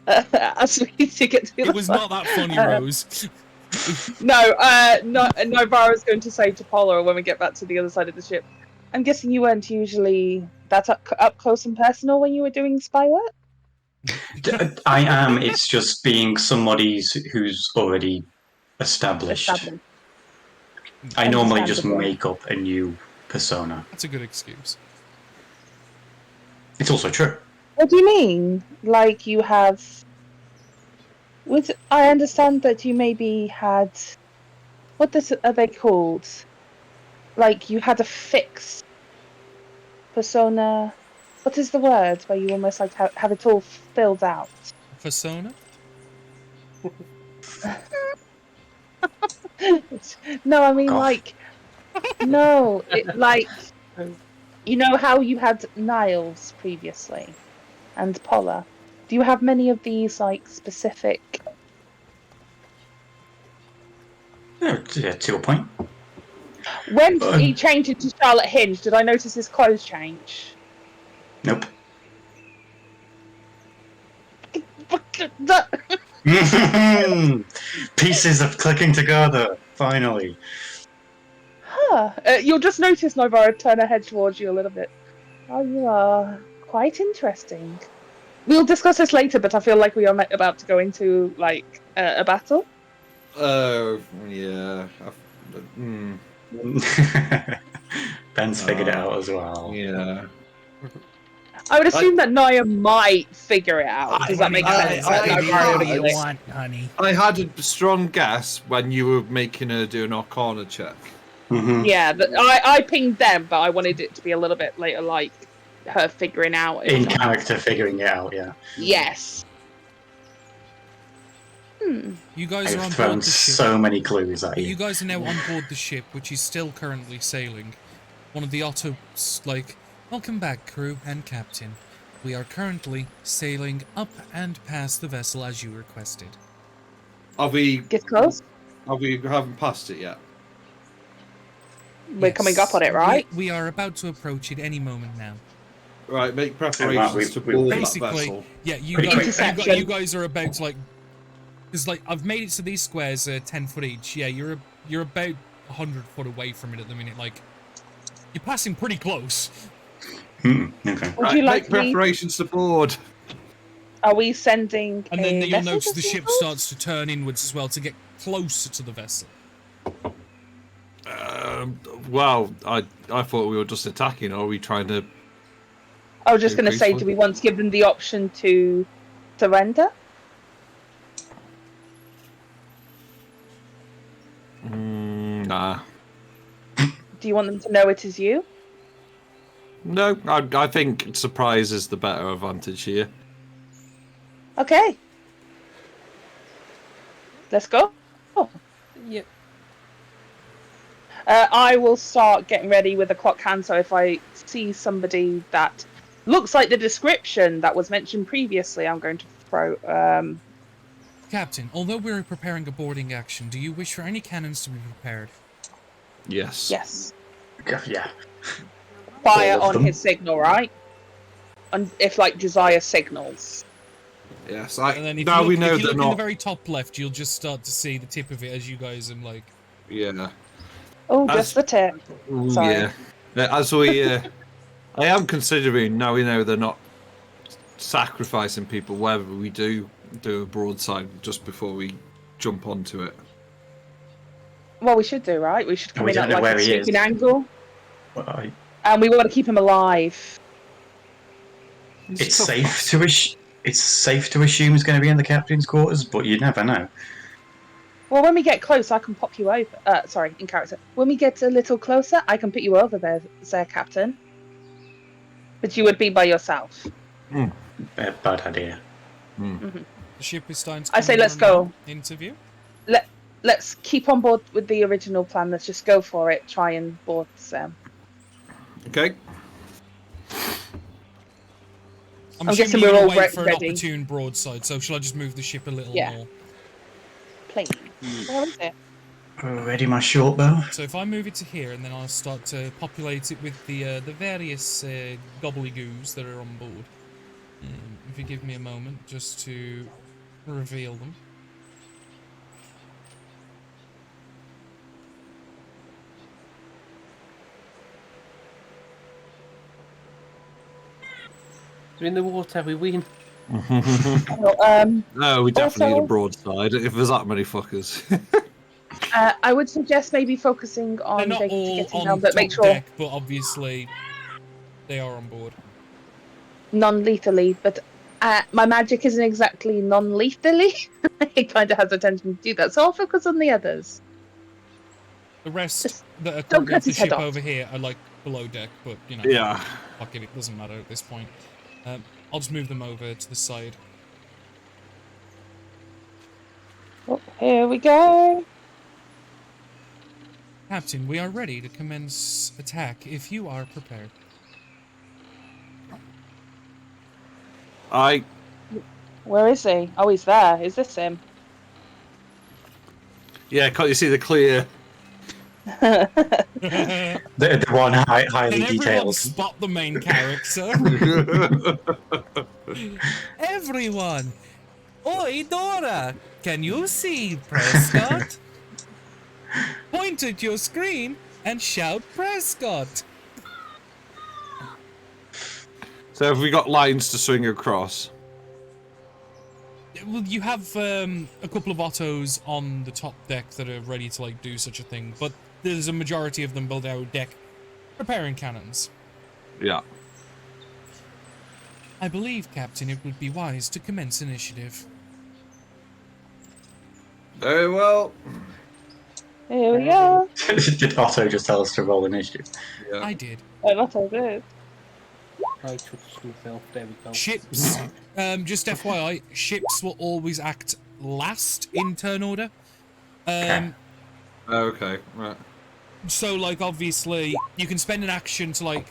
As we need to get to It the was not that funny, Rose. No, Vara's going to say to Polar when we get back to the other side of the ship. I'm guessing you weren't usually that up close and personal when you were doing spy work? I am. It's just being somebody who's already established. I normally just Understandable. make up a new persona. That's a good excuse. It's also true. What do you mean? Like you have... I understand that you maybe had... What are they called? Like you had a fixed persona... What is the word where you almost like have it all filled out? Persona? No, I mean Gosh. like... No, like... You know how you had Niles previously? And Polar? Do you have many of these, like, specific... Yeah, to a point. When he changed into Charlotte Hinge, did I notice his clothes change? Nope. Pieces of clicking together. Finally. Huh. You'll just notice Novara turn her head towards you a little bit. Oh, you are quite interesting. We'll discuss this later, but I feel like we are about to go into, like, a battle. Oh, yeah. Ben's figured it out as well. Yeah. I would assume that Naya might figure it out. Does that make sense? honey? I had a strong guess when you were making her do an Arcana check. Mm-hmm. Yeah, I pinged them, but I wanted it to be a little bit later, like her figuring out. In character, figuring it out, yeah. Yes. You guys are on I've board thrown the ship. so many clues at You you. guys are now on board the ship, which is still currently sailing. one of the Otto's like, "Welcome back, crew and captain. We are currently sailing up and past the vessel as you requested." Are we? Get close. Haven't passed it yet? We're coming up on it, right? We are about to approach it any moment now. Right, make preparations to we- board that Basically, vessel. yeah, you Pretty quick. Interception. you guys are about to like, because like I've made it so these squares are 10 foot each. Yeah, you're about 100 foot away from it at the minute. Like, you're passing pretty close. Okay. Would Right, you like make preparations to board. Are we sending? And then a you'll vessel notice to the ship board? starts to turn inwards as well to get closer to the vessel. Well, I thought we were just attacking. Or are we trying to? I was just going to Increase say, one. do we want to give them the option to surrender? Nah. Do you want them to know it is you? No, I think surprise is the better advantage here. Okay. Let's go. Yep. I will start getting ready with the clock hand, so if I see somebody that looks like the description that was mentioned previously, I'm going to throw... Captain, although we're preparing a boarding action, do you wish for any cannons to be prepared? Yes. Yes. Yeah. Fire All of on them? his signal, right? And if, like, Josiah signals. Yes. And then if Now you we look, know if you they're look in the not. very top left, you'll just start to see the tip of it as you guys are like. Yeah. Oh, As- just the tip. Ooh, Sorry. Yeah. As we, I am considering now we know they're not sacrificing people. Whether we do a broadside just before we jump onto it. Well, we should do, right? We should come We in don't at know like where a he is. sweeping angle, Well, and we want to keep him alive. it's safe to assume he's going to be in the captain's quarters, but you never know. Well, when we get close, I can pop you over. Sorry, in character. When we get a little closer, I can put you over there, Sir Captain. But you would be by yourself. Bad idea. The ship is starting to I come say more let's and go. more into view. Let's keep on board with the original plan. Let's just go for it. Try and board Sam. Okay. I'm I'm assuming guessing you're we're gonna all wait for an ready. opportune broadside. So shall I just move the ship a little Yeah. more? Please. Where is it? Ready my short bow? So if I move it to here, and then I'll start to populate it with the various gobbledygoos that are on board. If you give me a moment, just to reveal them. We're in the water, we win. Well, No, we definitely need Also- a broadside if there's that many fuckers. I would suggest maybe focusing They're on not Jacob to all get him on down, but top make sure deck, but obviously they are on board. non-lethally. But my magic isn't exactly non-lethally. It kind of has a tendency to do that, so I'll focus on the others. The rest Just that are don't currently cut off the his head ship off. over here are like below deck, but you know, Yeah. fuck it, it doesn't matter at this point. I'll just move them over to the side. Oh, here we go. Captain, we are ready to commence attack if you are prepared. Where is he? Oh, he's there. Is this him? Yeah, can't you see the clear? The one highly Can everyone detailed. spot the main character? Everyone! Oi, Dora! Can you see Prescott? Point at your screen and shout Prescott! So have we got lines to swing across? Well, you have a couple of Ottos on the top deck that are ready to like do such a thing, but there's a majority of them below deck preparing cannons. Yeah. I believe, Captain, it would be wise to commence initiative. Very well. Here we go. Did Otto just tell us to roll initiative? Yeah. I did. Oh, not all good. I touched myself, there we go. Ships, just FYI, ships will always act last in turn order. Okay. Right. So, like, obviously, you can spend an action to, like,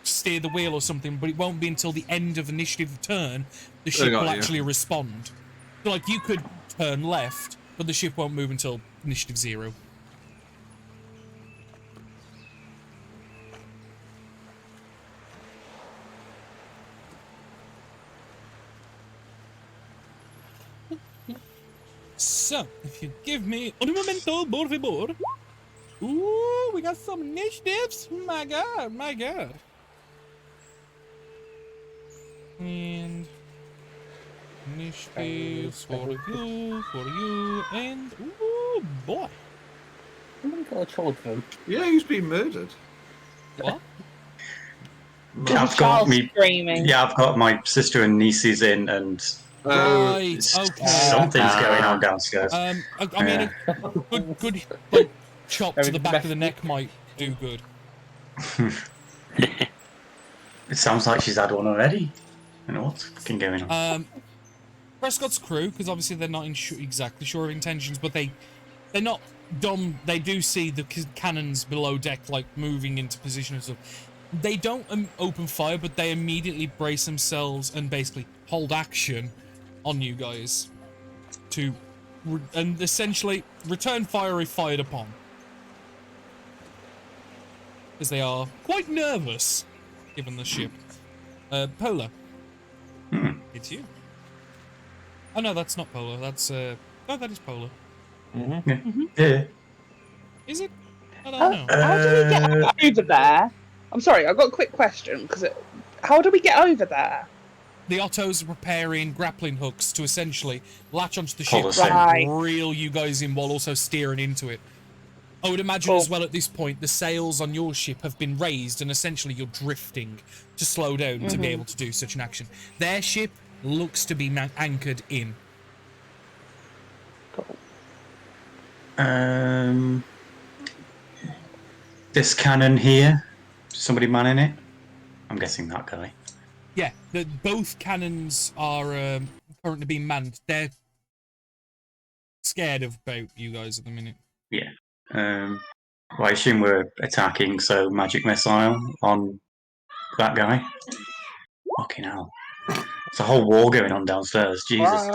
steer the wheel or something, but it won't be until the end of initiative turn the ship got will you. actually respond. So, like, you could turn left, but the ship won't move until initiative 0. So, if you give me un momento, por favor. Ooh, we got some initiatives. My god, my god. And initiatives for you, and ooh, boy. Somebody got a child phone. Yeah, who's been murdered? What? I've got Child me. screaming. Yeah, I've got my sister and nieces in, and Right, okay. something's going on downstairs. I mean, a good like, chop to the back of the neck might do good. It sounds like she's had one already. I don't know what's fucking going on. Prescott's crew, because obviously they're not exactly sure of intentions, but they're not dumb. They do see the cannons below deck, like, moving into position and stuff. They don't open fire, but they immediately brace themselves and basically hold action on you guys to, and essentially return fire if fired upon. Because they are quite nervous, given the ship. Polar. It's you. Oh no, that's not Polar. That's no, that is Polar. Yeah. Is it? I don't know. How do we get over there? I'm sorry, I've got a quick question. How do we get over there? The Ottos are preparing grappling hooks to essentially latch onto the ship Colosseum. Right. and reel you guys in while also steering into it. I would imagine Cool. as well at this point, the sails on your ship have been raised and essentially you're drifting to slow down to be able to do such an action. Their ship looks to be anchored in. This cannon here. Somebody manning it? I'm guessing that guy. Yeah, both cannons are currently being manned. They're scared about you guys at the minute. Yeah. Well, I assume we're attacking, so magic missile on that guy. Fucking hell. There's a whole war going on downstairs. Jesus.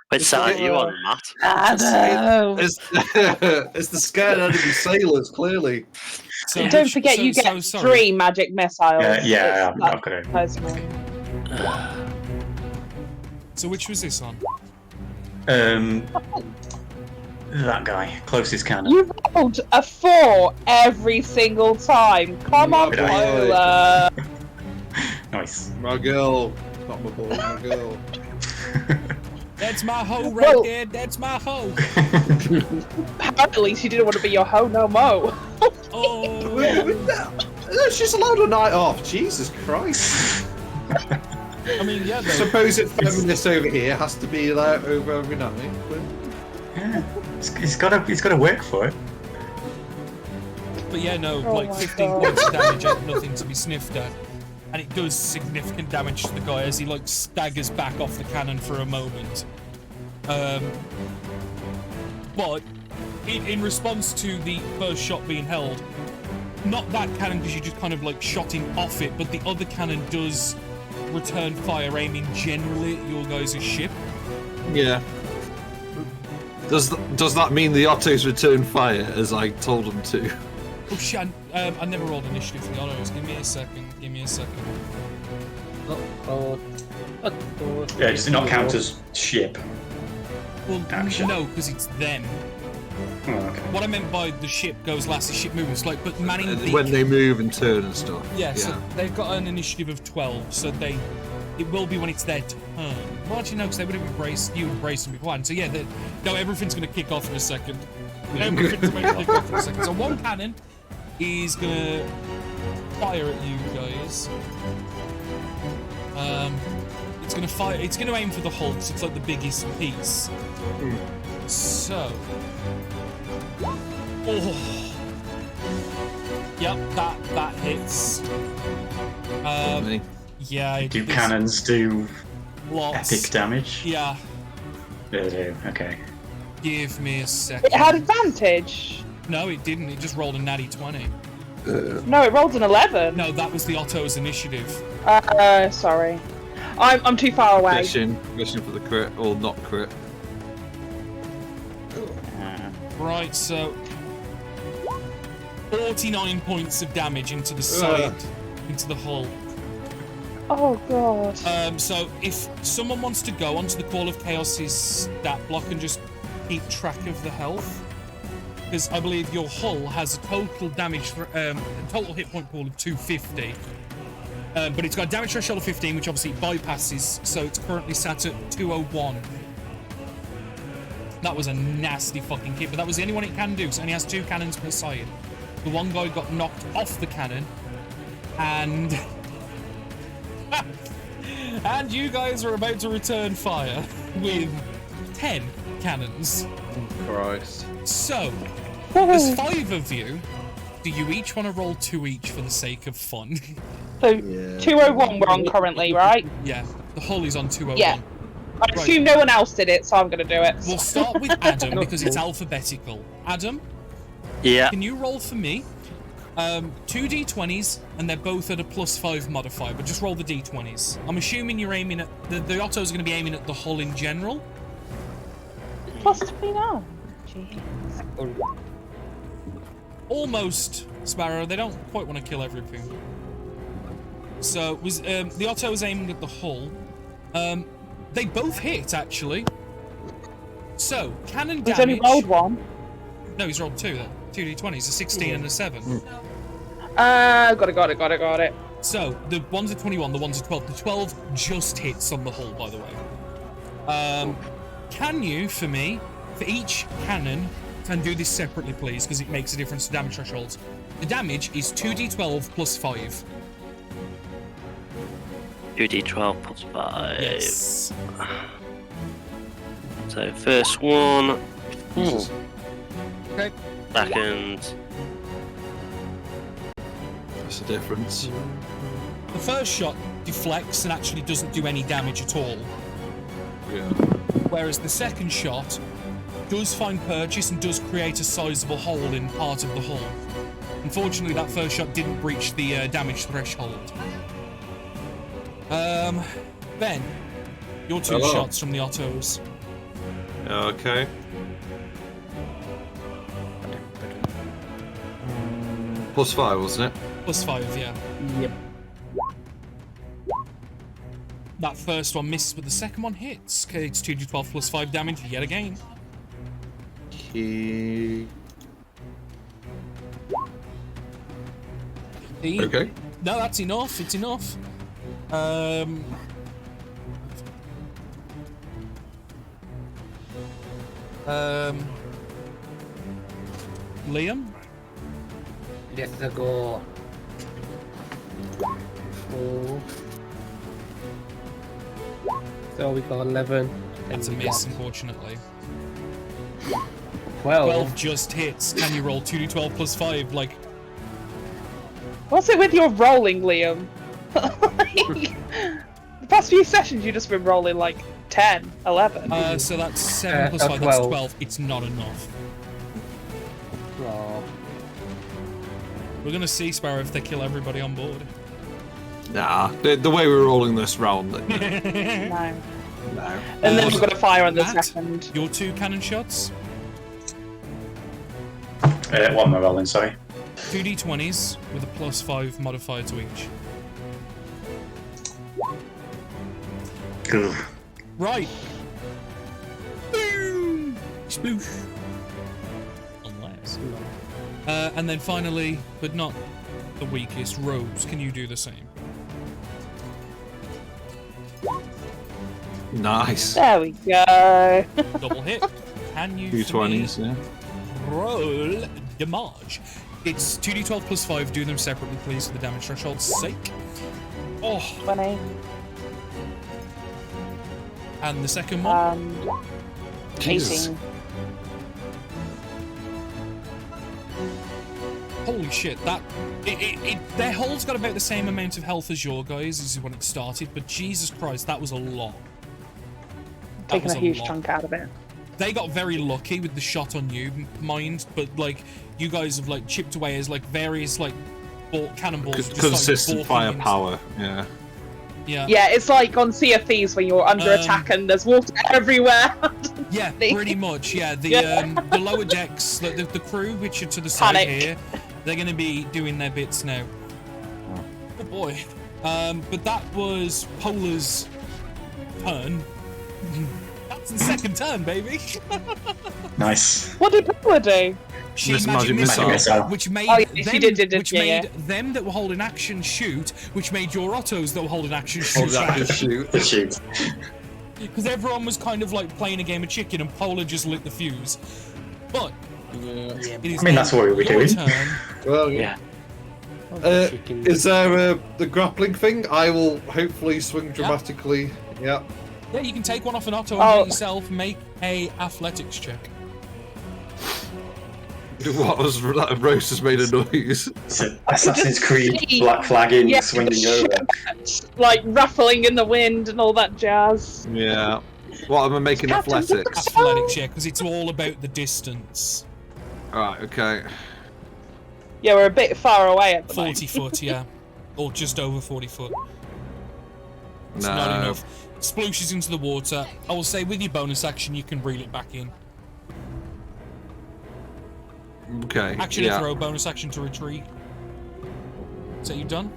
Which side are you on, Matt? It's the scared enemy sailors, clearly. So Don't forget, you get sorry. 3 magic missiles. Yeah, It's I've got it. personal. So which was this on? That guy. Closest cannon. You rolled a 4 every single time. Come on, Good idea. Lola. Nice. My girl. Not my boy, my girl. That's my hoe right Whoa. there. That's my hoe. Apparently, she didn't want to be your ho no mo. Oh, She's allowed a night off. Jesus Christ. I mean, yeah, though. Supposed feminist over here has to be there over every night. Yeah. He's got to work for it. But yeah, no, Oh like my 15 God. points of damage ain't nothing to be sniffed at. And it does significant damage to the guy as he, like, staggers back off the cannon for a moment. But in response to the first shot being held, not that cannon because you just kind of, like, shot him off it, but the other cannon does return fire aiming generally at your guys' ship. Yeah. Does that mean the Ottos return fire as I told them to? Oh shit, I never rolled initiative for the Ottos. Give me a second. Yeah, does it not count as ship? Well, Action. no, because it's them. Oh, okay. What I meant by the ship goes last, the ship moves, like, but manning the... When they move and turn and stuff. Yeah, so they've got an initiative of 12, so it will be when it's their turn. Well, actually, no, because they would have embraced, you embraced them beforehand. So yeah, no, everything's going to kick off in a second. Everything's going to kick off in a second. So one cannon is going to fire at you guys. It's going to fire, it's going to aim for the hull, because it's like the biggest piece. So... Oh. Yep, that hits. Yeah, it Do is cannons do lots. epic damage? Yeah, They do, okay. Give me a second. It had advantage. No, it didn't. It just rolled a natty 20. No, it rolled an 11. No, that was the Otto's initiative. Sorry. I'm too far away. Wishing for the crit or not crit. Right, so 49 points of damage into the side, into the hull. Oh god. So if someone wants to go onto the Call of Chaos's stat block and just keep track of the health, because I believe your hull has a total damage, total hit point pool of 250. But it's got a damage threshold of 15, which obviously bypasses, so it's currently sat at 201. That was a nasty fucking hit, but that was the only one it can do, so it only has 2 cannons per side. The one guy got knocked off the cannon, and... and you guys are about to return fire with 10 cannons. Christ. So, there's 5 of you. Do you each want to roll 2 each for the sake of fun? So 201 we're on currently, right? Yeah, the hull is on 201. Yeah. I assume no one else did it, so I'm going to do it. We'll start with Adam because it's alphabetical. Adam, Yeah. can you roll for me? 2 d20s, and they're both at a +5 modifier, but just roll the d20s. I'm assuming you're aiming at... The Otto's going to be aiming at the hull in general. +29. Jeez. Almost, Sparrow. They don't quite want to kill everything. So, was the Otto was aiming at the hull. They both hit, actually. So, cannon damage... He's only rolled one. No, he's rolled 2. 2 d20s, a 16 and a 7. Got it. So, the one's a 21, the one's a 12. The 12 just hits on the hull, by the way. Can you, for me, for each cannon, and do this separately, please, because it makes a difference to damage thresholds. The damage is 2d12 plus 5. 2d12 plus 5. Yes. So, first one. Okay. Second. That's the difference. The first shot deflects and actually doesn't do any damage at all. Yeah. Whereas the second shot does find purchase and does create a sizable hole in part of the hull. Unfortunately, that first shot didn't breach the damage threshold. Ben, your 2 Hello. shots from the Ottos. Okay. +5, wasn't it? +5, yeah. Yep. That first one misses, but the second one hits. Okay, it's 2d12 plus 5 damage yet again. Okay. No, that's enough. It's enough. Liam? Let's go. 4. So we got 11. That's a miss, unfortunately. 12. 12 just hits. Can you roll 2d12 plus 5? Like, What's it with your rolling, Liam? The past few sessions you've just been rolling like 10, 11. so that's 7 plus 5, 12. that's 12. It's not enough. Oh. We're gonna see, Sparrow, if they kill everybody on board. Nah, the way we're rolling this round. No. No. And then we're going to fire on the Matt, second. Your 2 cannon shots, What am I rolling, sorry? 2d20s with a plus 5 modifier to each. Ugh. Right. Boom! Sploosh. Unless. And then finally, but not the weakest, Rose, can you do the same? Nice. There we go. Double hit. Can you 2 for me 20s, yeah. roll damage? It's 2d12 plus 5. Do them separately, please, for the damage threshold's sake. Oh, 20. and the second one? Jesus. 18. Holy shit, that... their hull's got about the same amount of health as your guys, as when it started, but Jesus Christ, that was a lot. That Taking was a huge lot. chunk out of it. they got very lucky with the shot on you, mind, but like you guys have like chipped away as like various like cannonballs. Just started Consistent walking into- firepower. Yeah. Yeah. Yeah, it's like on Sea of Thieves when you're under attack and there's water everywhere. Yeah, pretty much. Yeah, the the lower decks, the crew which are to the side Panic. here, they're going to be doing their bits now. Oh boy. But that was Polar's turn. That's the second turn, baby. Nice. What did Polar do? She Miss magic Magic missile, Missile. which made Oh, yeah, them, she did, which yeah, made yeah. them that were holding action shoot, which made your Ottos that were holding action Hold shoot. that to shoot. The shoot. Because everyone was kind of like playing a game of chicken, and Polar just lit the fuse. But it is I mean, that's what we were your doing. turn. Well, Yeah. Chicken. is there the grappling thing? I will hopefully swing dramatically. Yeah. Yeah, you can take one off an Otto and Oh. do it yourself. Make a athletics check. What was that? Rose has made a noise. So Assassin's Creed, see- black flagging, Yeah, swinging over. Like ruffling in the wind and all that jazz. Yeah. What am I making? Captain Athletics. Athletics, yeah, because it's all about the distance. Right. Okay. Yeah, we're a bit far away at the 40 moment. foot, yeah. Or just over 40 foot. It's not No. enough. Splooshes into the water. I will say with your bonus action, you can reel it back in. Okay. Action yeah. to throw, bonus action to retreat. Is that you done?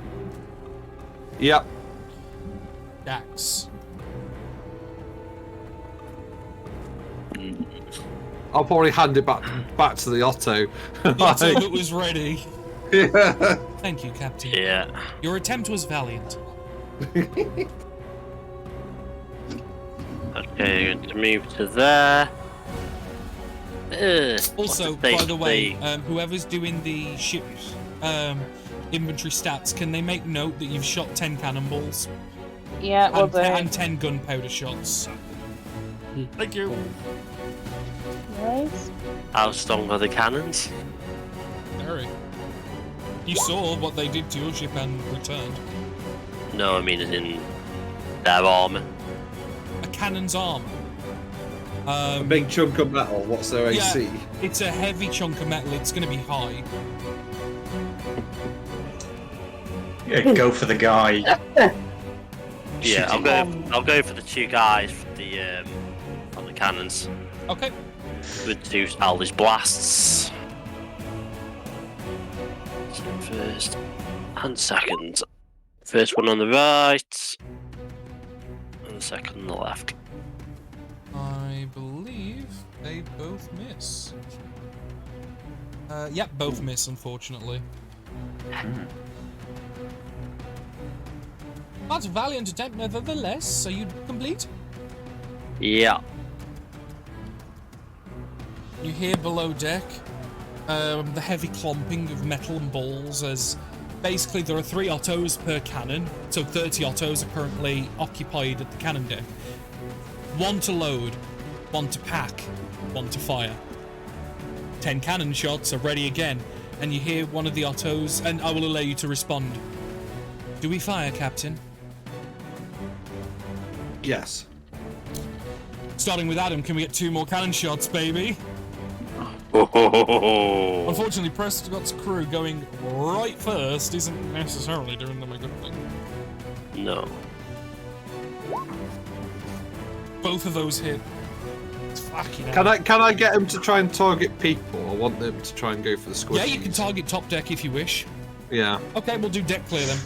Yep. Dax. I'll probably hand it back to the Otto. The Otto Like, that was ready. yeah. Thank you, Captain. Yeah. Your attempt was valiant. Okay, going to move to there. Also, by the way, whoever's doing the ship's inventory stats, can they make note that you've shot 10 cannonballs Yeah, well done. and 10 gunpowder shots? Thank you. Nice. how strong are the cannons? Very. You saw what they did to your ship and returned. No, I mean as in their armor. A cannon's arm. A big chunk of metal. What's their Yeah. AC? It's a heavy chunk of metal. It's going to be high. Yeah, go for the guy. Yeah, I'll go for the two guys on the cannons Okay. with two stylish blasts. So first and second. First one on the right, and the second on the left. I believe they both miss. Yep, both miss, unfortunately. That's a valiant attempt, nevertheless. Are you complete? Yeah. You hear below deck the heavy clomping of metal and balls as basically there are 3 Ottos per cannon, so 30 Ottos are currently occupied at the cannon deck. 1 to load, 1 to pack, 1 to fire. 10 cannon shots are ready again, and you hear one of the Ottos, and I will allow you to respond. Do we fire, Captain? Yes. Starting with Adam, can we get 2 more cannon shots, baby? Oh. Unfortunately, Prescott's crew going right first isn't necessarily doing them a good thing. No. Both of those hit. It's fucking Can I get him to try and target people? I want them to try and go for the squishies. Yeah, you can target top deck if you wish. Yeah. Okay, we'll do deck clear then.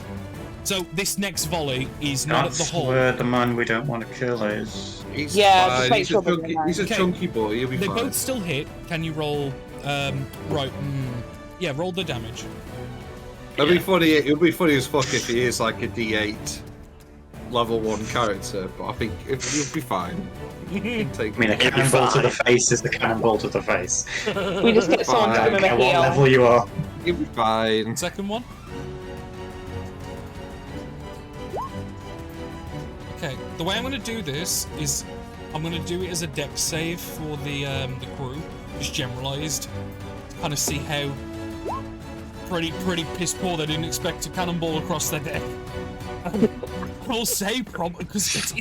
So this next volley is not at the That's hull. where the man we don't want to kill is. He's Yeah, fine. just make He's sure a they're chunky, fine. he's a Okay. chunky boy. He'll be They fine. both still hit. Can you roll? Yeah, roll the damage. It'll be funny. It'll be funny as fuck if he is like a D8 level 1 character, but I think you'll be fine. You can take I mean, a It'd be cannonball to the fine. face is the cannonball to the face. We just get someone to Fine. give him At a what heal. level you are. You'll be fine. Second one. Okay, the way I'm going to do this is I'm going to do it as a deck save for the crew, just generalized, to kind of see how pretty piss poor they didn't expect to cannonball across their deck. I will say probably because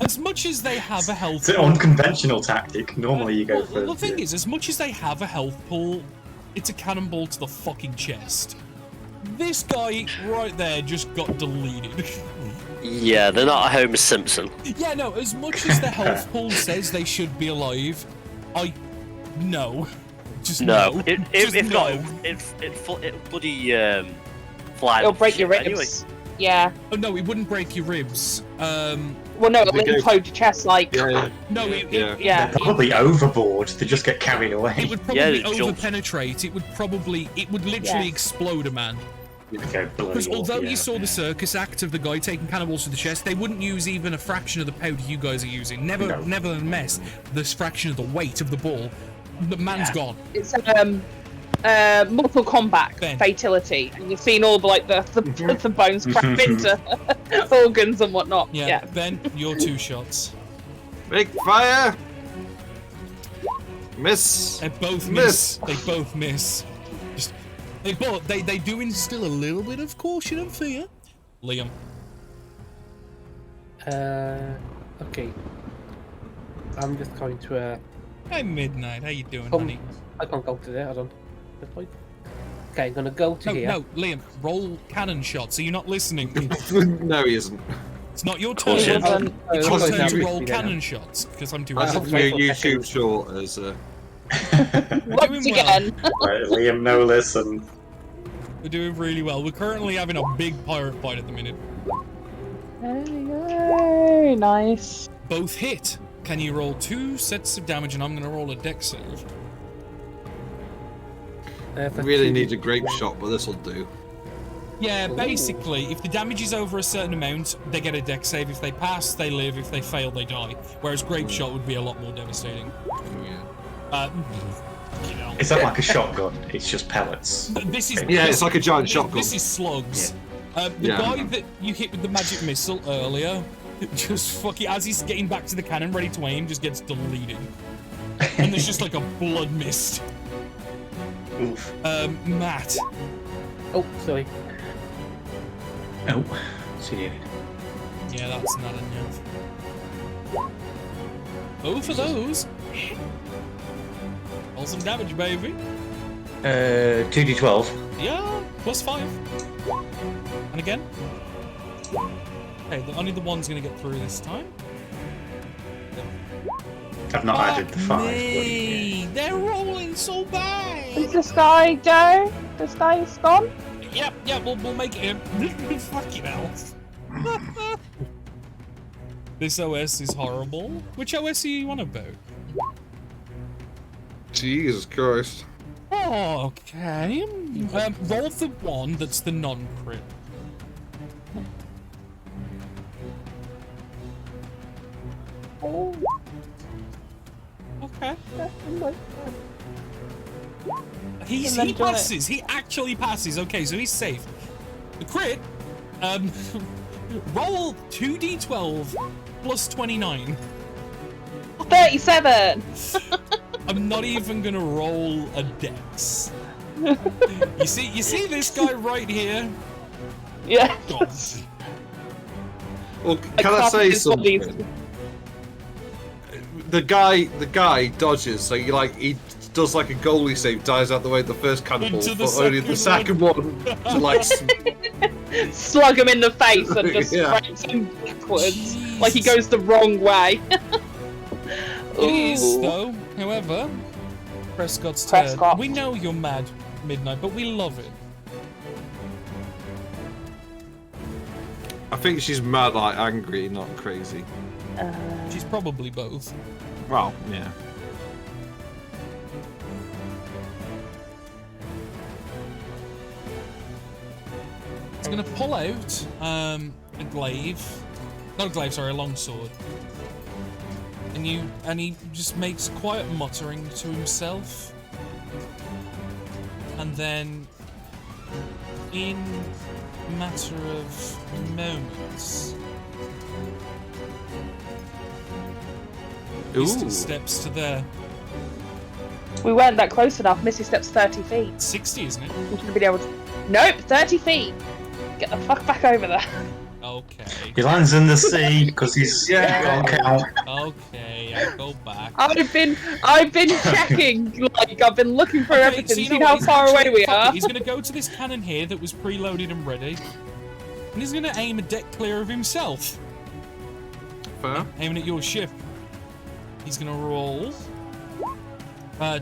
as much as they have a health It's an pool, unconventional tactic. Normally you go well, for. the thing is, as much as they have a health pool, it's a cannonball to the fucking chest. This guy right there just got deleted. Yeah, they're not a Homer Simpson. Yeah, no, as much as the health pool says they should be alive, no. Just no. If not, it bloody fly. It'll with break your shit ribs. Anyway. Yeah. Oh, no, it wouldn't break your ribs. Well, no, it'll They go- implode your chest like. Yeah, No, Yeah. Probably overboard. They just get carried it away. would probably Yeah, it jumps. over-penetrate. It would literally Yeah. explode a man. Okay, Because bloody although yeah. you saw the circus act of the guy taking cannibals to the chest, they wouldn't use even a fraction of the powder you guys are using. Nevertheless, this fraction of the weight of the ball, the man's gone. It's Mortal Kombat Ben. fatality, and you've seen all the bones crack into organs and whatnot. Yeah, Ben, your 2 shots. Big fire. Miss. They both Miss. miss. They both miss. They do instill a little bit of caution and fear. Liam. Okay. I'm just going to. Hey, Midnight. How you doing, Come- honey? I can't go to there. I don't. Okay, I'm gonna go to here. No, Liam. Roll cannon shots. Are you not listening? No, he isn't. It's not your turn. Caution. It's your Caution. turn to Caution. roll cannon shots because I'm too I rusty. have Right, your for YouTube seconds. short as Once doing again. Right, Liam, no listen. We're doing really well. We're currently having a big pirate fight at the minute. Very nice. Both hit. Can you roll 2 sets of damage? And I'm going to roll a dex save. For really two- need a grape shot, but this will do. Yeah, basically, if the damage is over a certain amount, they get a dex save. If they pass, they live. If they fail, they die. Whereas grape shot would be a lot more devastating. You know. Is that like a shotgun? It's just pellets. This is Yeah, it's like a giant shotgun. This is slugs. The Yeah. guy that you hit with the magic missile earlier, just fucking as he's getting back to the cannon, ready to aim, just gets deleted. And there's just like a blood mist. Oof. Matt. Oh, sorry. Oh, see you. Yeah, that's not enough. Both of those. Roll some damage, baby. 2d12. Yeah, +5. And again. Okay, only the one's gonna get through this time. I've not added the 5. bloody Me. They're rolling so bad. Is this guy go? This guy's gone? Yep, we'll make it him. Fucking hell. This OS is horrible. Which OS are you on about? Jesus Christ. Oh, okay. Roll the one that's the non-crit. Oh, Okay. And He then do it. passes. He actually passes. Okay, so he's safe. The crit, roll 2d12 plus 29. 37! I'm not even gonna roll a dex. You see this guy right here? Yeah. God. Well, can I say something? The guy dodges, so he does like a goalie save, dies out the way of the first cannonball, Into the but only the second second one to like. Slug him in the face and just Yeah. strikes him backwards. Like he goes the wrong way. It is, Ooh. though. However, Prescott's turn. Prescott. We know you're mad, Midnight, but we love it. I think she's mad, like angry, not crazy. She's probably both. Well, yeah. It's gonna pull out a glaive. Not a glaive, sorry, a longsword. And he just makes quiet muttering to himself. And then in a matter of moments, Mr. Ooh. steps to there. We weren't that close enough. Missy steps 30 feet. 60, isn't it? We should have been able to. Nope, 30 feet! Get the fuck back over there. Okay. He lands in the sea because he's got a count. Okay, I go back. I've been checking, like I've been looking for Okay, everything, so you know seeing what, how he's far away actually- we fuck it, are. He's gonna go to this cannon here that was preloaded and ready. And he's gonna aim a deck clear of himself. Fair. Aiming at your ship. He's gonna roll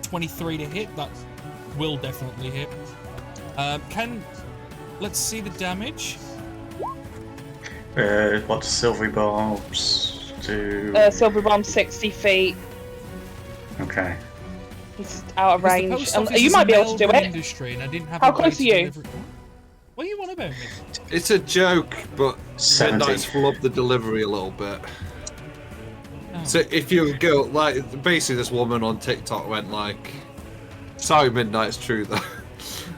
23 to hit. That will definitely hit. Let's see the damage. What's silvery barbs do? Silver bomb 60 feet. Okay. He's out of Because the range. post office You is might a be able to do mail-run it. Industry, and I didn't have How a way close to are you? deliver it. What do you want about me? It's a joke, but 70. Midnight's flubbed the delivery a little bit. Oh. So if you go, like, basically this woman on TikTok went like, sorry Midnight's true though.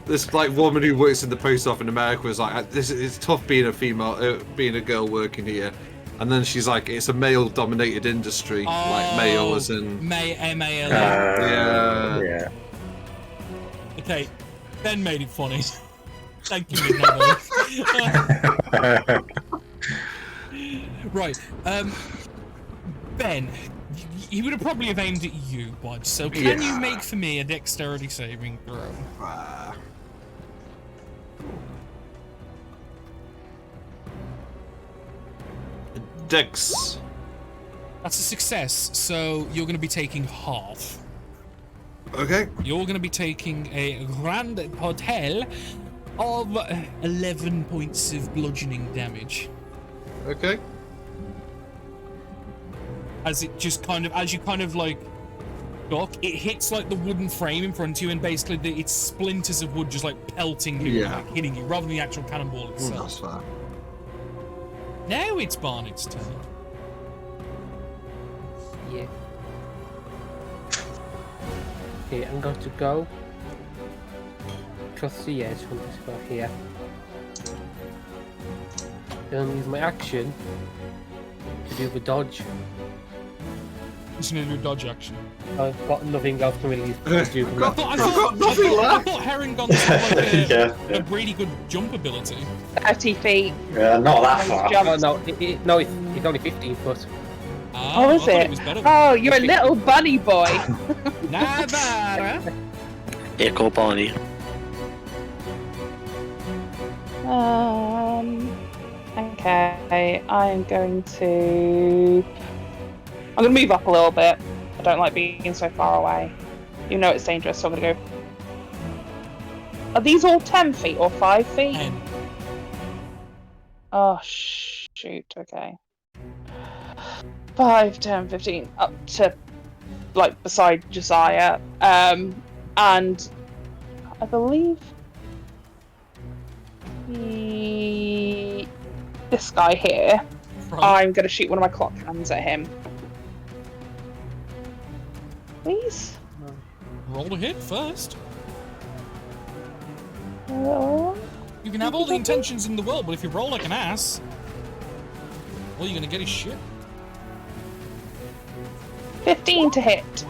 This like woman who works in the post office in America was like, this it's tough being a female, being a girl working here. And then she's like, it's a male-dominated industry, like male as in. M-A-L-E. Yeah. Okay, Ben made it funny. Thank you, Midnight. Right, Ben, he would have probably have aimed at you, bud. So can you make for me a dexterity saving throw? Dex. That's a success, so you're going to be taking half. Okay. You're going to be taking a grand total of 11 points of bludgeoning damage. Okay. As it just kind of, as you kind of like duck, it hits like the wooden frame in front of you, and basically it's splinters of wood just like pelting you, Yeah. like, hitting you, rather than the actual cannonball itself. That's fair. Now it's Barnett's turn. Yeah. Okay, I'm going to go across the edge from this spot here. Then I'll use my action to do the dodge. Just gonna do a dodge action. I've got nothing else to really do. I thought Herringon's had like a really good jump ability. 30 feet. Yeah, not that far. Jump. No, it's only 15 foot. Oh, is I thought it? was better than Oh, you're a little bunny boy. Navara. Here go Barney. Okay, I'm going to move up a little bit. I don't like being so far away. You know it's dangerous, so I'm gonna go. Are these all 10 feet or 5 feet? 10. Oh, shoot, okay. 5, 10, 15, up to, like, beside Josiah. And I believe this guy here, Right. I'm going to shoot one of my clock hands at him. Please? Roll to hit first. Oh. You can have all the intentions in the world, but if you roll like an ass, all you're gonna get is shit. 15 to hit.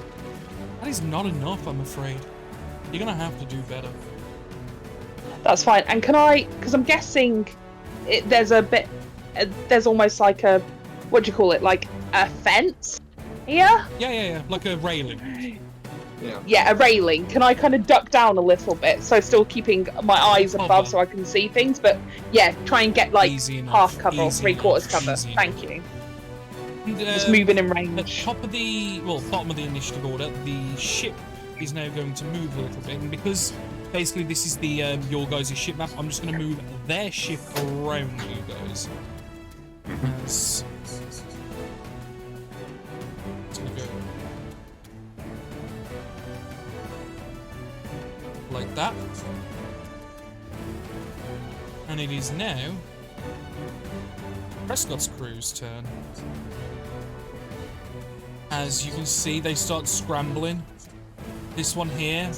That is not enough, I'm afraid. You're gonna have to do better. That's fine. And can I, because I'm guessing there's a bit, there's almost like a, what do you call it, like a fence here? Yeah, like a railing. Yeah, a railing. Can I kind of duck down a little bit, so still keeping my eyes above so I can see things, but yeah, try and get like Easy enough, half cover or easy 3/4 enough, cover. easy Thank you. And, Just moving in At the range. top of the, well, bottom of the initiative order, the ship is now going to move a little bit, and because basically this is the your guys' ship map, I'm just going to move their ship around you guys. It's going to go like that, and it is now Prescott's crew's turn. As you can see, they start scrambling. This one here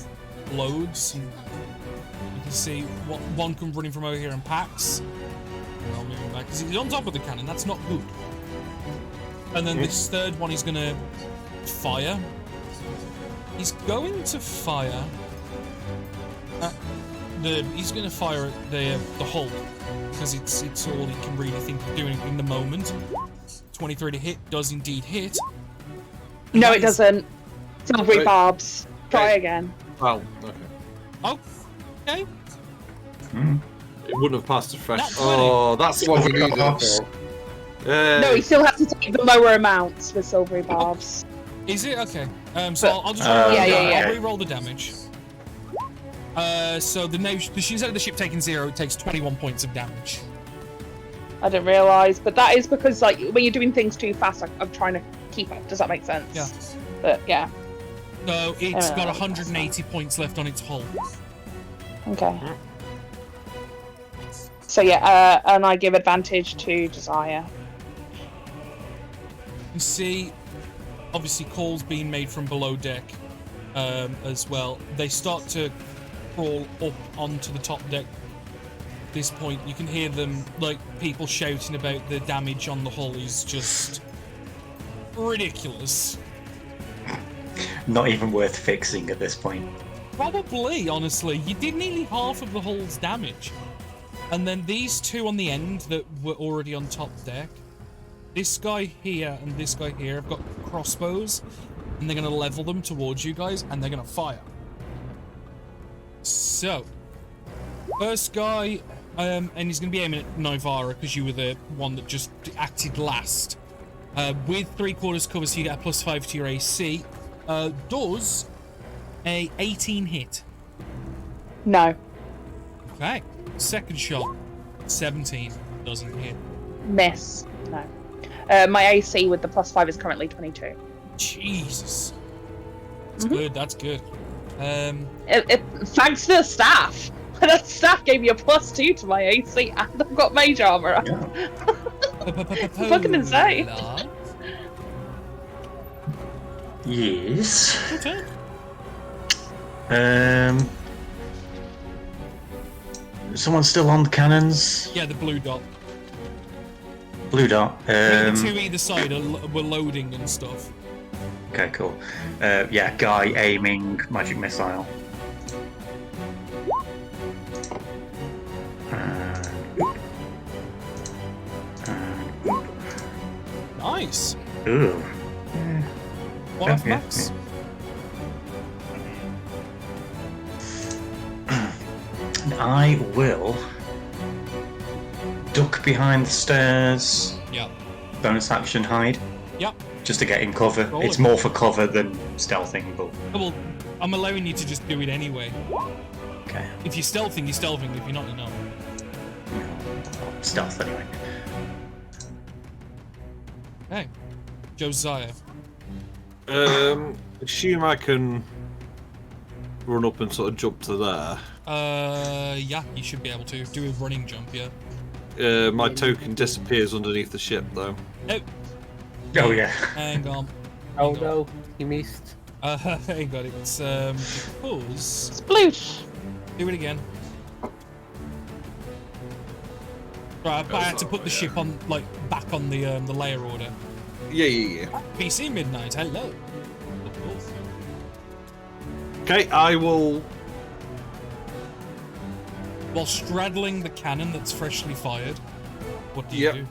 loads. You can see one come running from over here in packs. And I'll move him back because he's on top of the cannon. That's not good. And then this third one is going to fire. He's going to fire at he's gonna fire at the hull because it's all he can really think of doing in the moment. 23 to hit does indeed hit. No, That it is- doesn't. Silvery Right. barbs. Try Right. again. Well, okay. Oh, okay. It wouldn't have passed the fresh. That's 20. Oh, that's what we Silvery needed barbs. for. Yeah. No, he still has to take the lower amounts with silvery barbs. Is it okay? So But- I'll just yeah, yeah. I'll re-roll the damage. So instead of the ship taking 0, it takes 21 points of damage. I didn't realise, but that is because like when you're doing things too fast, I'm trying to keep up. Does that make sense? Yeah. But yeah. So it's got Oh, 180 points left on its hull. Okay. So yeah, and I give advantage to Desire. You see, obviously calls being made from below deck as well. They start to crawl up onto the top deck. At this point, you can hear them, like, people shouting about the damage on the hull is just ridiculous. Not even worth fixing at this point. Probably, honestly. You did nearly half of the hull's damage. And then these two on the end that were already on top deck, this guy here and this guy here have got crossbows, and they're going to level them towards you guys, and they're going to fire. So, first guy, and he's going to be aiming at Nivara because you were the one that just acted last. With 3/4 cover, so you get a +5 to your AC. Does a 18 hit. No. Okay. Second shot, 17. Doesn't hit. Miss. No. My AC with the +5 is currently 22. Jesus. That's Mhm. good, that's good. Thanks to the staff. The staff gave me a +2 to my AC, and I've got mage armor. Fucking insane. Pola. Yes. Your turn. Someone's still on the cannons. Yeah, the blue dot. Blue dot. The two either side were loading and stuff. Okay, cool. Yeah, guy aiming magic missile. Nice. Ooh. One off Yeah, max. And I will duck behind the stairs. Yeah. Bonus action hide. Yep. Just to get in cover. Roll It's it. more for cover than stealthing, but Well, I'm allowing you to just do it anyway. okay. If you're stealthing, you're stealthing. If you're not, you're not. Stealth anyway. Hey, Josiah. Assume I can run up and sort of jump to there. Yeah, you should be able to do a running jump. Yeah. My token disappears underneath the ship, though. Oh, Oh yeah. hang on. Oh no, you missed. Hang on. It's because Sploosh. do it again. Right, I had to put the ship on, like, back on the layer order. Yeah. PC Midnight, hello. Okay, I will. While straddling the cannon that's freshly fired, what do you Yep. do?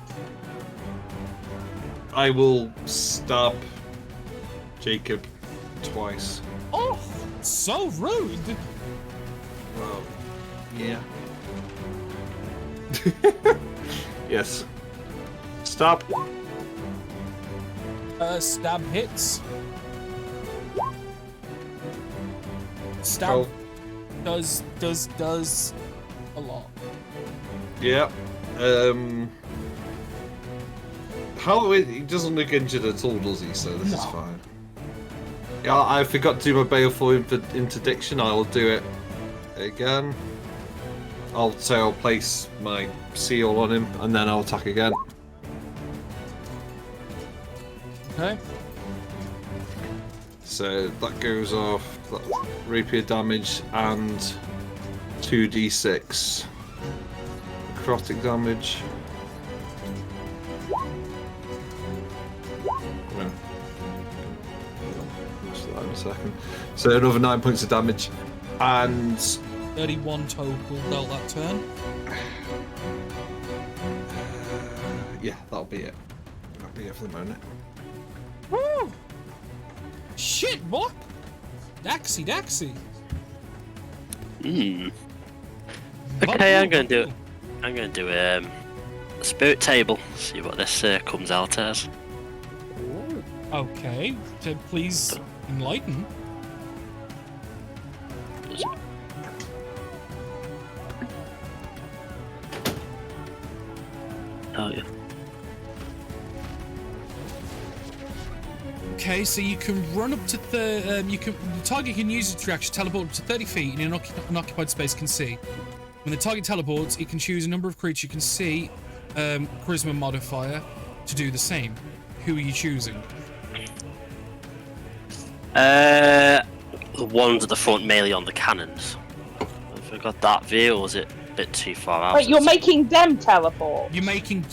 I will stab Jacob twice. Oh, so rude. Well, yeah. Yes. Stab. Stab hits. Stab Oh. does a lot. Yeah. How he doesn't look injured at all, does he? So this is fine. Yeah, I forgot to do my baleful interdiction. I'll do it again. I'll place my seal on him, and then I'll attack again. Okay. So that goes off that rapier damage and 2d6 necrotic damage. No. Watch that in a second. So another 9 points of damage, and 31 total dealt that turn. Yeah, that'll be it. That'll be it for the moment. Woo! Shit, boy! Daxy. Okay, I'm gonna do a spirit table. See what this comes out as. Okay, so please enlighten. Oh yeah. Okay, so you can run up to the target can use its reaction to teleport up to 30 feet in an unoccupied space can see. When the target teleports, it can choose a number of creatures you can see, charisma modifier, to do the same. Who are you choosing? The ones at the front mainly on the cannons. Have I got that view, or was it a bit too far out? Wait, you're making them teleport. You're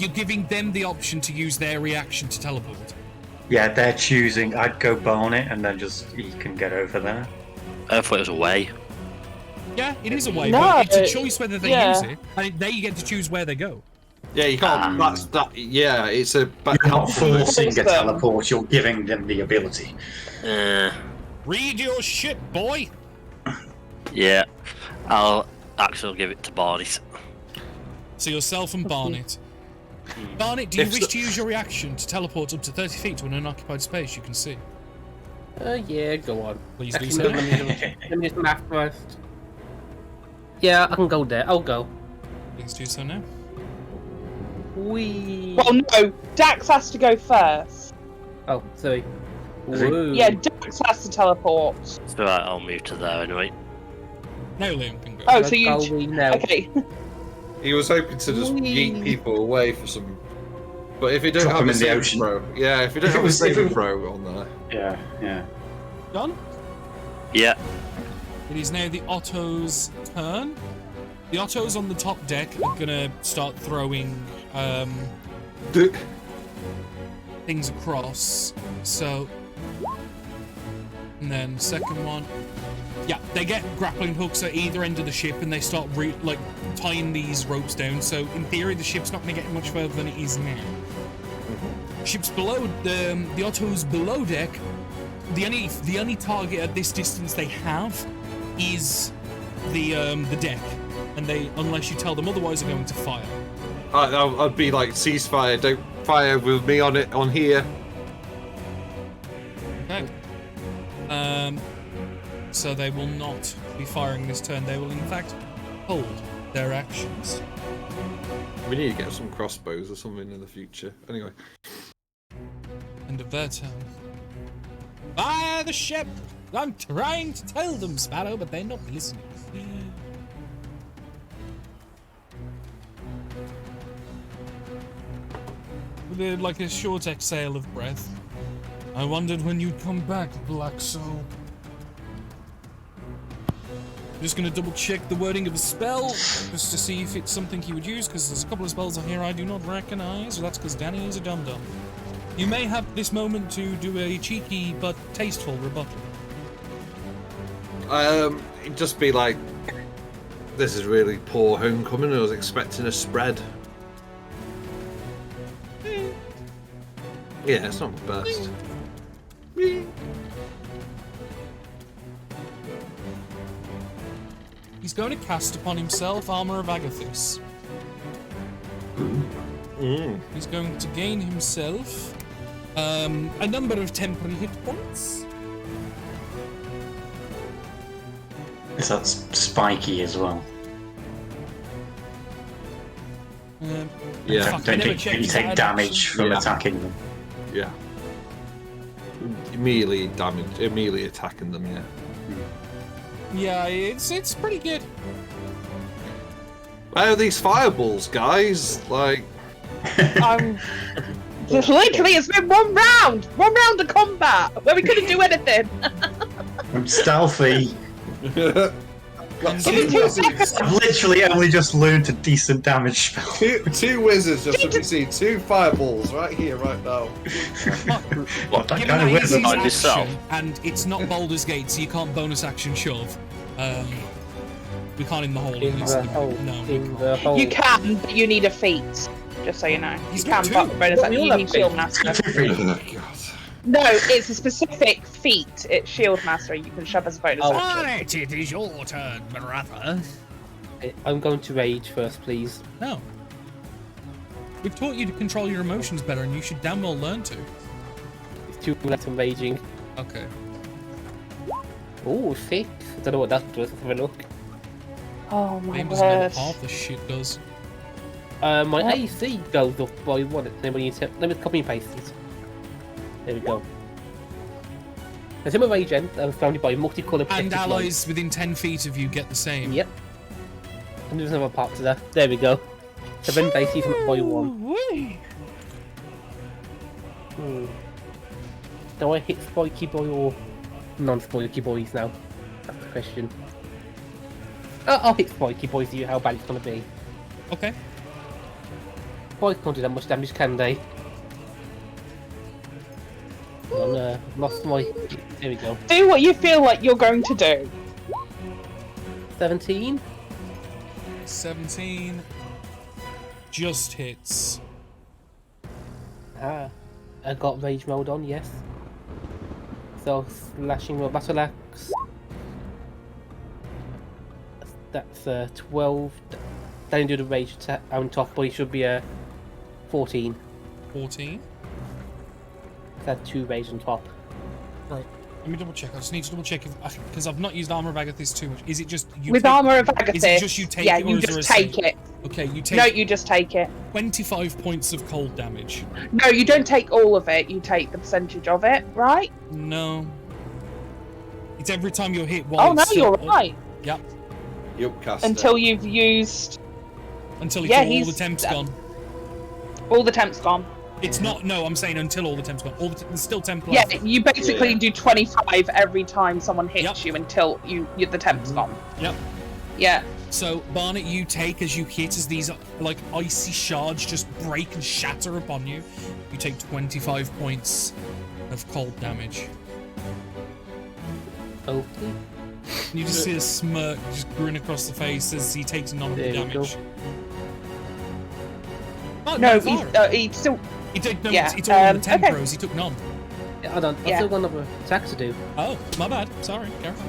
giving them the option to use their reaction to teleport. Yeah, they're choosing. I'd go Barnet, and then just he can get over there. I thought it was away. Yeah, it is a way, No, but it's a choice whether they yeah. use it, and they get to choose where they go. Yeah, you can't. That's that. Yeah, it's a. You're not forcing a them. teleport. You're giving them the ability. Read your shit, boy. Yeah, I'll actually give it to Barney's. So yourself and Barnet. Barnet, do you wish to use your reaction to teleport up to 30 feet to an unoccupied space you can see? Yeah, go on. Please do Actually, so. let me just math first. Yeah, I can go there. I'll go. Please do so now. Wee. Well, no, Dax has to go first. Oh, sorry. Is he? Woo. Yeah, Dax has to teleport. It's alright, I'll move to there anyway. No, Liam can go. Oh, Let's so you. go wee now. Okay. He was hoping to just yeet people away for some. But if you don't Drop have them a in the saving ocean. throw, yeah, if you don't If it have was- a if saving it- throw on there, Yeah. Done? Yeah, It is now the Otto's turn. The Ottos on the top deck are gonna start throwing things across. So, and then second one, yeah, they get grappling hooks at either end of the ship, and they start tying these ropes down. So in theory, the ship's not gonna get much further than it is now. Ships below the Ottos below deck. The only target at this distance they have is the deck, and they, unless you tell them otherwise, are going to fire. I'd be like, ceasefire, don't fire with me on it on here. Okay. So they will not be firing this turn. They will, in fact, hold their actions. We need to get some crossbows or something in the future. Anyway, End of their turn. Fire the ship! I'm trying to tell them, Sparrow, but they're not listening. With like a short exhale of breath. I wondered when you'd come back, Black Soul. Just gonna double check the wording of the spell, just to see if it's something he would use, because there's a couple of spells on here I do not recognize. That's because Danny is a dum-dum. You may have this moment to do a cheeky but tasteful rebuttal. it'd just be like, this is really poor homecoming. I was expecting a spread. Yeah, it's not the best. He's going to cast upon himself Armor of Agathis. He's going to gain himself a number of temporary hit points. Is that spiky as well? Yeah. Fuck, I Don't never you, checked you his take side damage action. from Yeah. attacking them? Yeah. Immediately attacking them, yeah. Yeah, it's pretty good. Where are these fireballs, guys? Like, Just literally, it's been one round of combat where we couldn't do anything. I'm stealthy. Give me 2 seconds. I've literally only just learned a decent damage spell. two wizards just to be seen. 2 fireballs right here, right now. What that Given kind of that wizard? he's Mind in yourself. action, and it's not Baldur's Gate, so you can't bonus action shove. We can't in the hole. In the hole. No, we In can't. the hole. You can, but you need a feat. Just so you know. He's You got can, two. but bonus But action. we all You have need Shield feats. Master. Oh, God. No, it's a specific feat. It's Shield Master. You can shove as a bonus Oh. action. Right, it is your turn, brother. I'm going to rage first, please. No. We've taught you to control your emotions better, and you should damn well learn to. It's 2 left and raging. Okay. Oh, 6. I don't know what that does. Let's have a look. Oh my Game doesn't know word. what half the shit does. My What? AC goes up by 1. Then when you let me copy and paste it. There we go. The Sim of Rage End, I'm surrounded by multicolored And protective light. allies within 10 feet of you get the same. Yep. And there's another part to that. There we go. So then AC from by 1. Whee! Do I hit Spiky Boy or non-Spiky Boys now? That's the question. I'll hit Spiky Boys to see how bad it's gonna be. Okay. Boys can't do that much damage, can they? Oh no, lost my... There we go. Do what you feel like you're going to do. 17? 17. Just hits. Ah. I got Rage mode on, yes. So, slashing my battle axe. That's 12. That didn't do the rage attack on top, but it should be 14. 14. That's 2 rage on top. Right. Let me double check. I just need to double check because I've not used Armor of Agathis too much. Is it just you With take, Armor of Is it Agathis, just you take yeah, it, or you is there just a take save? it. Okay, you take No, you just take it. 25 points of cold damage. No, you don't take all of it. You take the percentage of it, right? No. It's every time you're hit while Oh no, it's still you're up. right. Yep. Yup, cast Until you've used Until Yeah, all the he's- temp's gone. all the temps gone. It's not. No, I'm saying until all the temp's gone. There's still temp Yeah, left. you basically Yeah. do 25 every time someone hits Yep. you until the temp's gone. Yep. Yeah. So Barnet, you take as you hit as these like icy shards just break and shatter upon you. You take 25 points of cold damage. Okay. And you just see a smirk just grin across the face as he takes none of the There you damage. Oh, No, fire. he's still. He did no. yeah, It's all in the temp okay. rows. He took none. Hold on, I've Yeah. still got another attack to do. Oh, my bad. Sorry. Careful.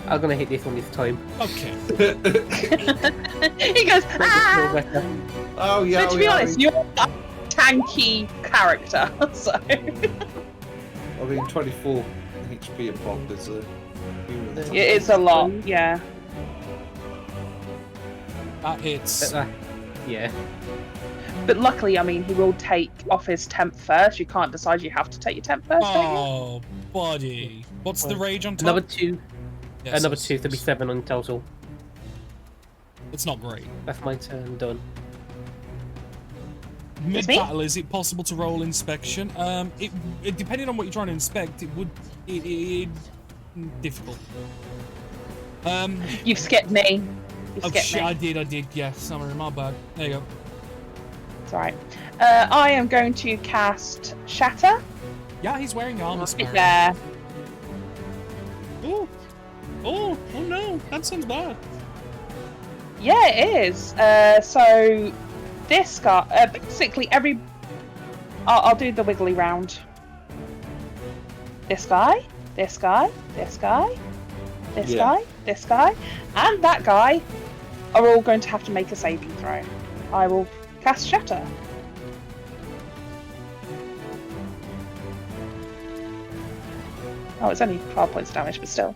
I'm gonna hit this one this time. Okay. He goes, Feel ah! better. Oh, yeah. But to be honest, you're a tanky character, so. I mean, 24 HP a pop is a human. Yeah, It is a lot, yeah. That hits. Yeah. But luckily, I mean, he will take off his temp first. You can't decide you have to take your temp first, don't you? Oh, buddy. What's the rage on top? Another 2. Yes, Another yes, 2, so it'll be yes. 7 on total. It's not great. That's my turn done. Mid me? battle, is it possible to roll inspection? It depending on what you're trying to inspect, it would difficult. You've skipped me. You've Oh skipped shit! me. I did. Yeah, sorry, my bad. There you go. It's alright. I am going to cast Shatter. Yeah, he's wearing armor. Right Sparrow. there. Oh no, that sounds bad. Yeah, it is. So this guy, basically I'll do the wiggly round. This guy, this guy, this guy, this Yeah. guy, this guy, and that guy are all going to have to make a saving throw. I will cast Shatter. Oh, it's only 12 points of damage, but still.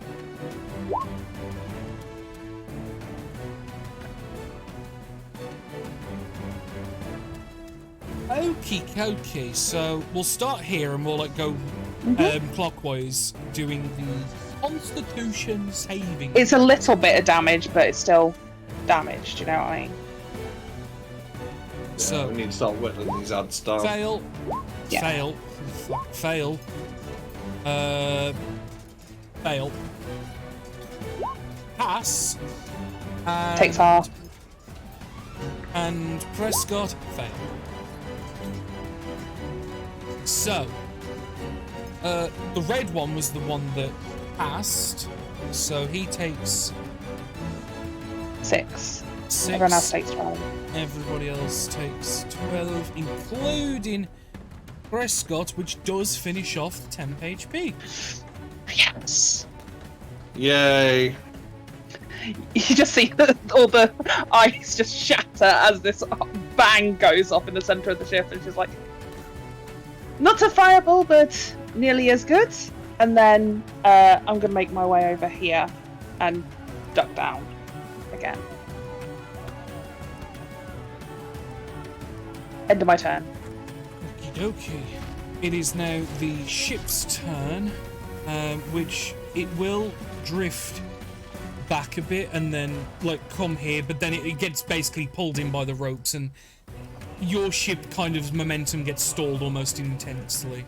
Okay. So we'll start here and we'll like go clockwise, doing the Constitution saving. It's a little bit of damage, but it's still damage. Do you know what I mean? So- we need to start whittling these ads down. Fail. Yeah. Fail. Fail. Fail. Pass. And, Takes half. And Prescott fail. So, the red one was the one that passed, so he takes 6. 6. Everyone else takes 12. Everybody else takes 12, including Prescott, which does finish off the temp HP. Yes. Yay! You just see all the ice just shatter as this bang goes off in the center of the ship, and she's like, not a fireball, but nearly as good. And then I'm gonna make my way over here and duck down again. End of my turn. Okie dokie. It is now the ship's turn, which it will drift back a bit and then like come here, but then it gets basically pulled in by the ropes, and your ship kind of momentum gets stalled almost intensely.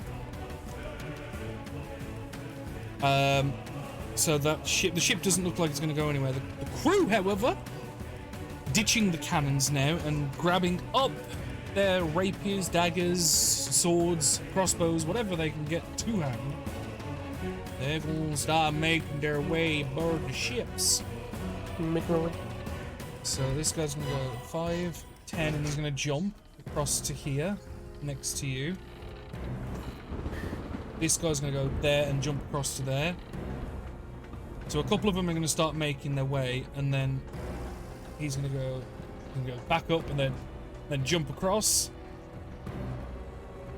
So the ship doesn't look like it's going to go anywhere. The crew, however, ditching the cannons now and grabbing up their rapiers, daggers, swords, crossbows, whatever they can get to hand. They're gonna start making their way aboard the ships. So this guy's gonna go 5, 10, and he's gonna jump across to here, next to you. This guy's gonna go there and jump across to there. So a couple of them are gonna start making their way, and then he's gonna go back up and then jump across.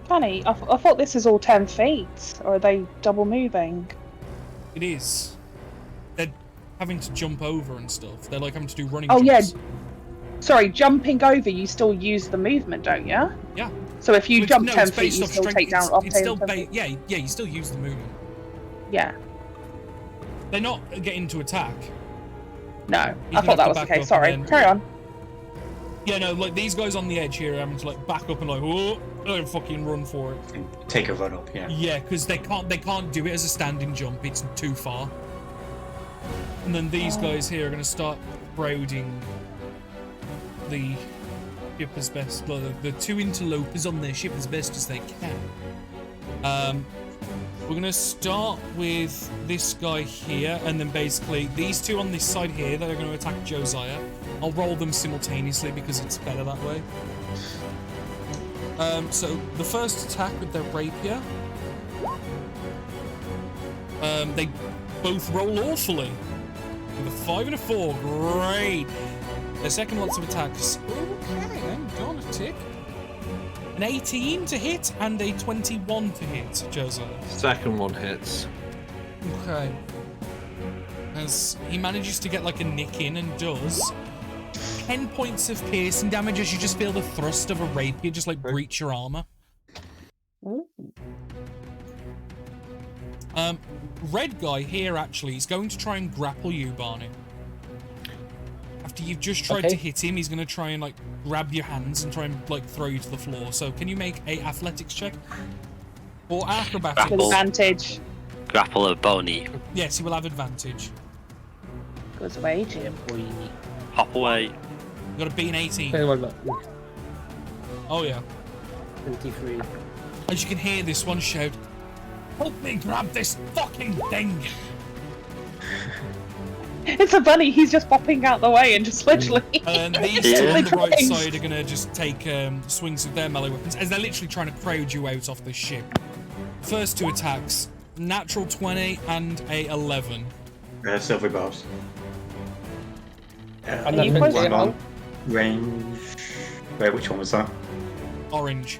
Funny, I thought this is all 10 feet, or are they double moving? It is. They're having to jump over and stuff. They're like having to do running Oh, jumps. yeah. Sorry, jumping over, you still use the movement, don't you? Yeah. So if you Well, jump no, 10 it's feet, based you off still strength. take down It's still yeah, you still use the movement. Yeah. They're not getting to attack. No, He's I gonna thought that have was to the back case. up Sorry, and then- carry on. Yeah, no, like these guys on the edge here are having to like back up and like, whoa, and fucking run for it. Take a run up, yeah. Yeah, because they can't do it as a standing jump. It's too far. And then these guys here are going to start crowding the ship as best, well, the two interlopers on their ship as best as they can. We're going to start with this guy here, and then basically these two on this side here that are going to attack Josiah. I'll roll them simultaneously because it's better that way. So the first attack with their rapier, they both roll awfully. With a 5 and a 4, great. Their second lots of attacks, okay, hang on a tick. An 18 to hit and a 21 to hit, Josiah. Second one hits. Okay. As he manages to get like a nick in and does 10 points of piercing damage as you just feel the thrust of a rapier just like breach your armor. Red guy here actually is going to try and grapple you, Barney. After you've just tried to hit him, he's going to try and like grab your hands and try and like throw you to the floor. So can you make a athletics check? Or acrobatics? Grapple. Advantage. Grapple a bony. Yes, he will have advantage. Goes away, Jim. Hop away. You got to beat an 18. Oh yeah. 23. As you can hear this one shout, "Help me grab this fucking thing!" It's a bunny, he's just popping out the way and just literally... And these Yeah. two on the right Thanks. side are gonna just take swings with their melee weapons as they're literally trying to crowd you out off this ship. First two attacks, natural 20 and a 11. Silvery barbs. I'm Are you not close going enough? on. Range. Wait, which one was that? Orange.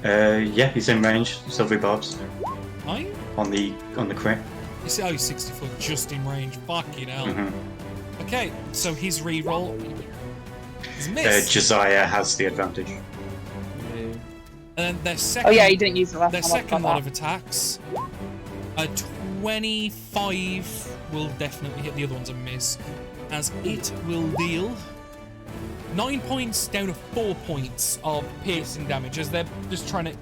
Yeah, he's in range. Silvery barbs Are you? on the crit. You see, oh, he's 60 foot, just in range. Fucking hell. Okay, so his reroll is missed. Josiah has the advantage. And then their Oh second, yeah, he didn't use the last their one. second lot of attacks, a 25 will definitely hit. The other one's a miss, as it will deal 9 points down to 4 points of piercing damage as they're just trying to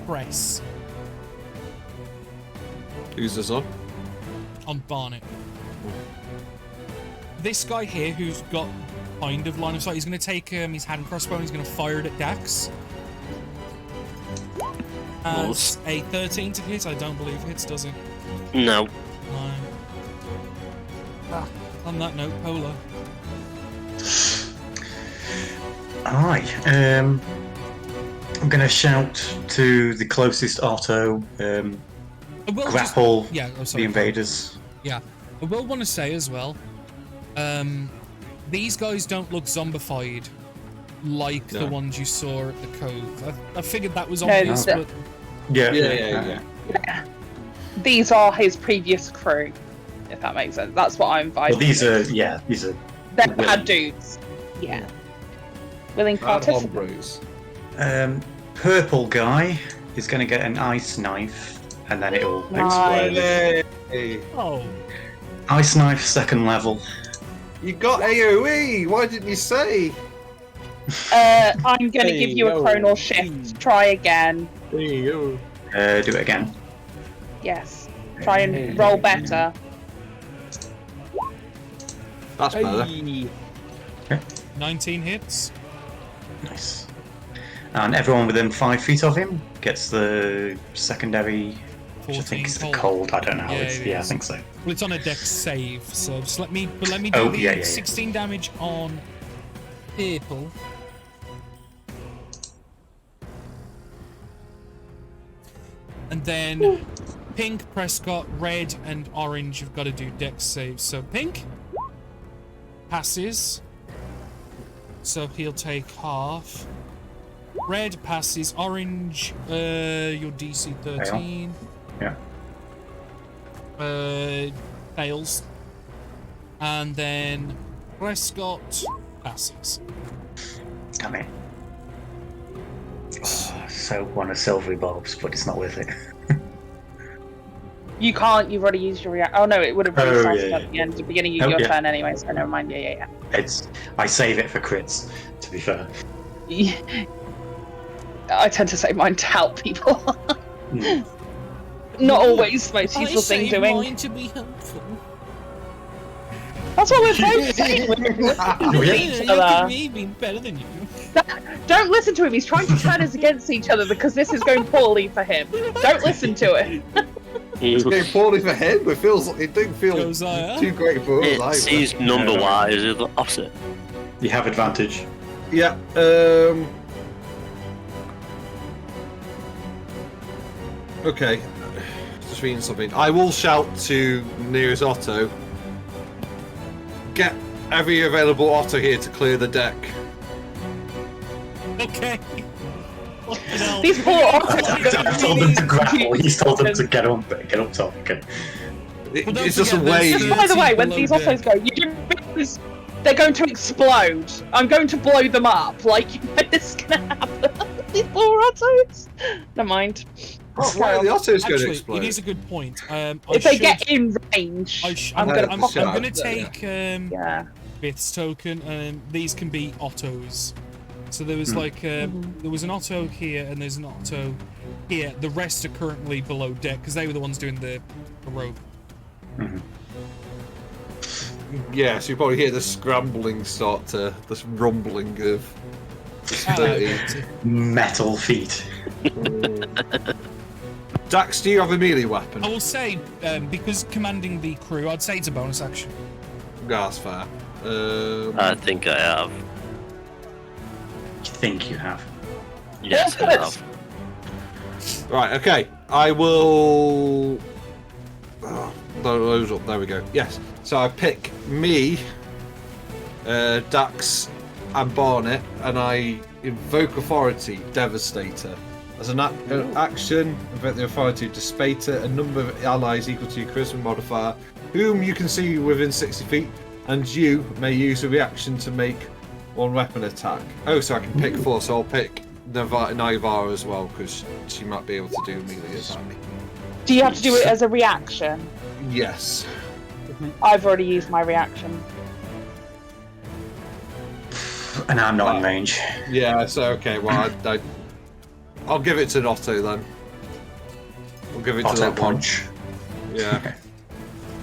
press Who's this on? on Barnet. This guy here, who's got kind of line of sight, he's going to take his hand crossbow and he's going to fire it at Dax. As a 13 to hit, I don't believe hits, does it? No. No. on that note, Polo. Aye. I'm going to shout to the closest Otto, I will grapple yeah, oh, the sorry. invaders. Yeah, I will want to say as well, these guys don't look zombified like the ones you saw at the cove. I figured that was No, obvious, the- but Yeah. These are his previous crew, if that makes sense. That's what I'm Well, vibing. these are They're willing. bad dudes. Yeah. Willing Bad participants. homebrews. Purple guy is going to get an ice knife, and then it'll Nice. explode. Hey, oh, Ice knife, second level. you got AOE. Why didn't you say? I'm going to give you a chronal shift. Try again. Do it again. Yes. Try and roll better. That's better. 19 hits. Nice. And everyone within 5 feet of him gets the secondary, which I 14 think is the cold. cold. I don't know. Yeah, It's, it yeah, I is. think so. Well, it's on a dex save, so just let me do Oh, the yeah, yeah, yeah. 16 damage on purple. And then pink, Prescott, red, and orange have got to do dex saves. So pink passes, so he'll take half. Red passes, orange, your DC 13. Yeah. Fails. And then Prescott passes. Damn it. Oh, so one of silvery bulbs, but it's not worth it. You can't. You've already used your react. Oh no, it would have really Oh, started yeah, at the end, the beginning of Oh, your yeah. turn anyway. So never mind. Yeah. I save it for crits, to be fair. I tend to say mine to help people. Hmm. Not always the most useful thing doing. to be helpful. That's what we're both saying. Oh, yeah. Each other. me being better than you. Don't listen to him. He's trying to turn us against each other because this is going poorly for him. Don't listen to it. It's going poorly for him. It feels. It didn't feel Josiah? too great for us. It either. sees number wise is the opposite. You have advantage. Yeah. Okay. Just reading something. I will shout to nearest Otto. Get every available Otto here to clear the deck. Okay. Fucking hell. These poor Ottos are I gonna told be them to grapple. He's told them to and- get up top. Okay. Well, don't It's just a forget way. there's Just by the way, when below these deck. Ottos go, you do realize they're going to explode. I'm going to blow them up. Like, you know this is gonna happen. These poor Ottos. Never mind. Why are the Otto's going to Actually, explode? it is a good point. If they get in range, I'm gonna gonna pop them. take Yeah. Bith's token, and these can be Ottos. So there was like there was an Otto here, and there's an Otto here. The rest are currently below deck because they were the ones doing the rope. Yeah, so you probably hear the scrambling start to this rumbling of this dirty. Metal feet. Dax, do you have a melee weapon? I will say because commanding the crew, I'd say it's a bonus action. Yeah, that's fair. I think I have. You think you have? Yes, I have. Right, okay. I will. Oh, those up. There we go. Yes. So I pick me, Dax, and Barnet, and I invoke authority, Devastator. As an action, invoke the authority of Despater, a number of allies equal to your charisma modifier, whom you can see within 60 feet, and you may use a reaction to make one weapon attack. Oh, so I can pick 4, so I'll pick Naivara as well, because she might be able to do melee attack. Do you have to do it as a reaction? Yes. I've already used my reaction. And I'm not in range. Yeah, so okay, well, I'll give it to Otto then. I'll give it to Auto that one. punch. Yeah.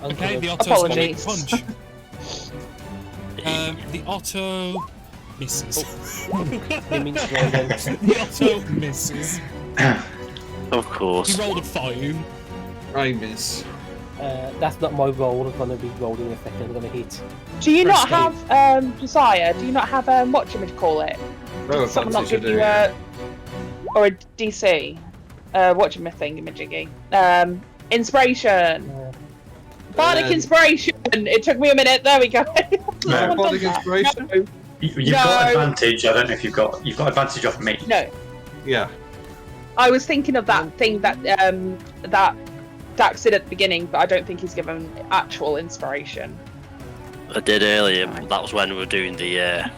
Okay, the Otto's gonna make Apologies. punch. The Otto misses. It means roll once. The Otto misses. Of course. He rolled a 5. I miss. That's not my roll. I'm gonna be rolling in a second. I'm gonna hit. Do you Press not have Josiah? Do you not have what call it? No Did someone not advantage, give you a or a DC? Thingamajiggy. Inspiration. Bardic inspiration. It took me a minute. There we go. Someone Bardic done that. inspiration? No. You've got No. advantage. I don't know if you've got advantage off me. No. Yeah. I was thinking of that thing that that Dax did at the beginning, but I don't think he's given actual inspiration. I did earlier. But that was when we were doing the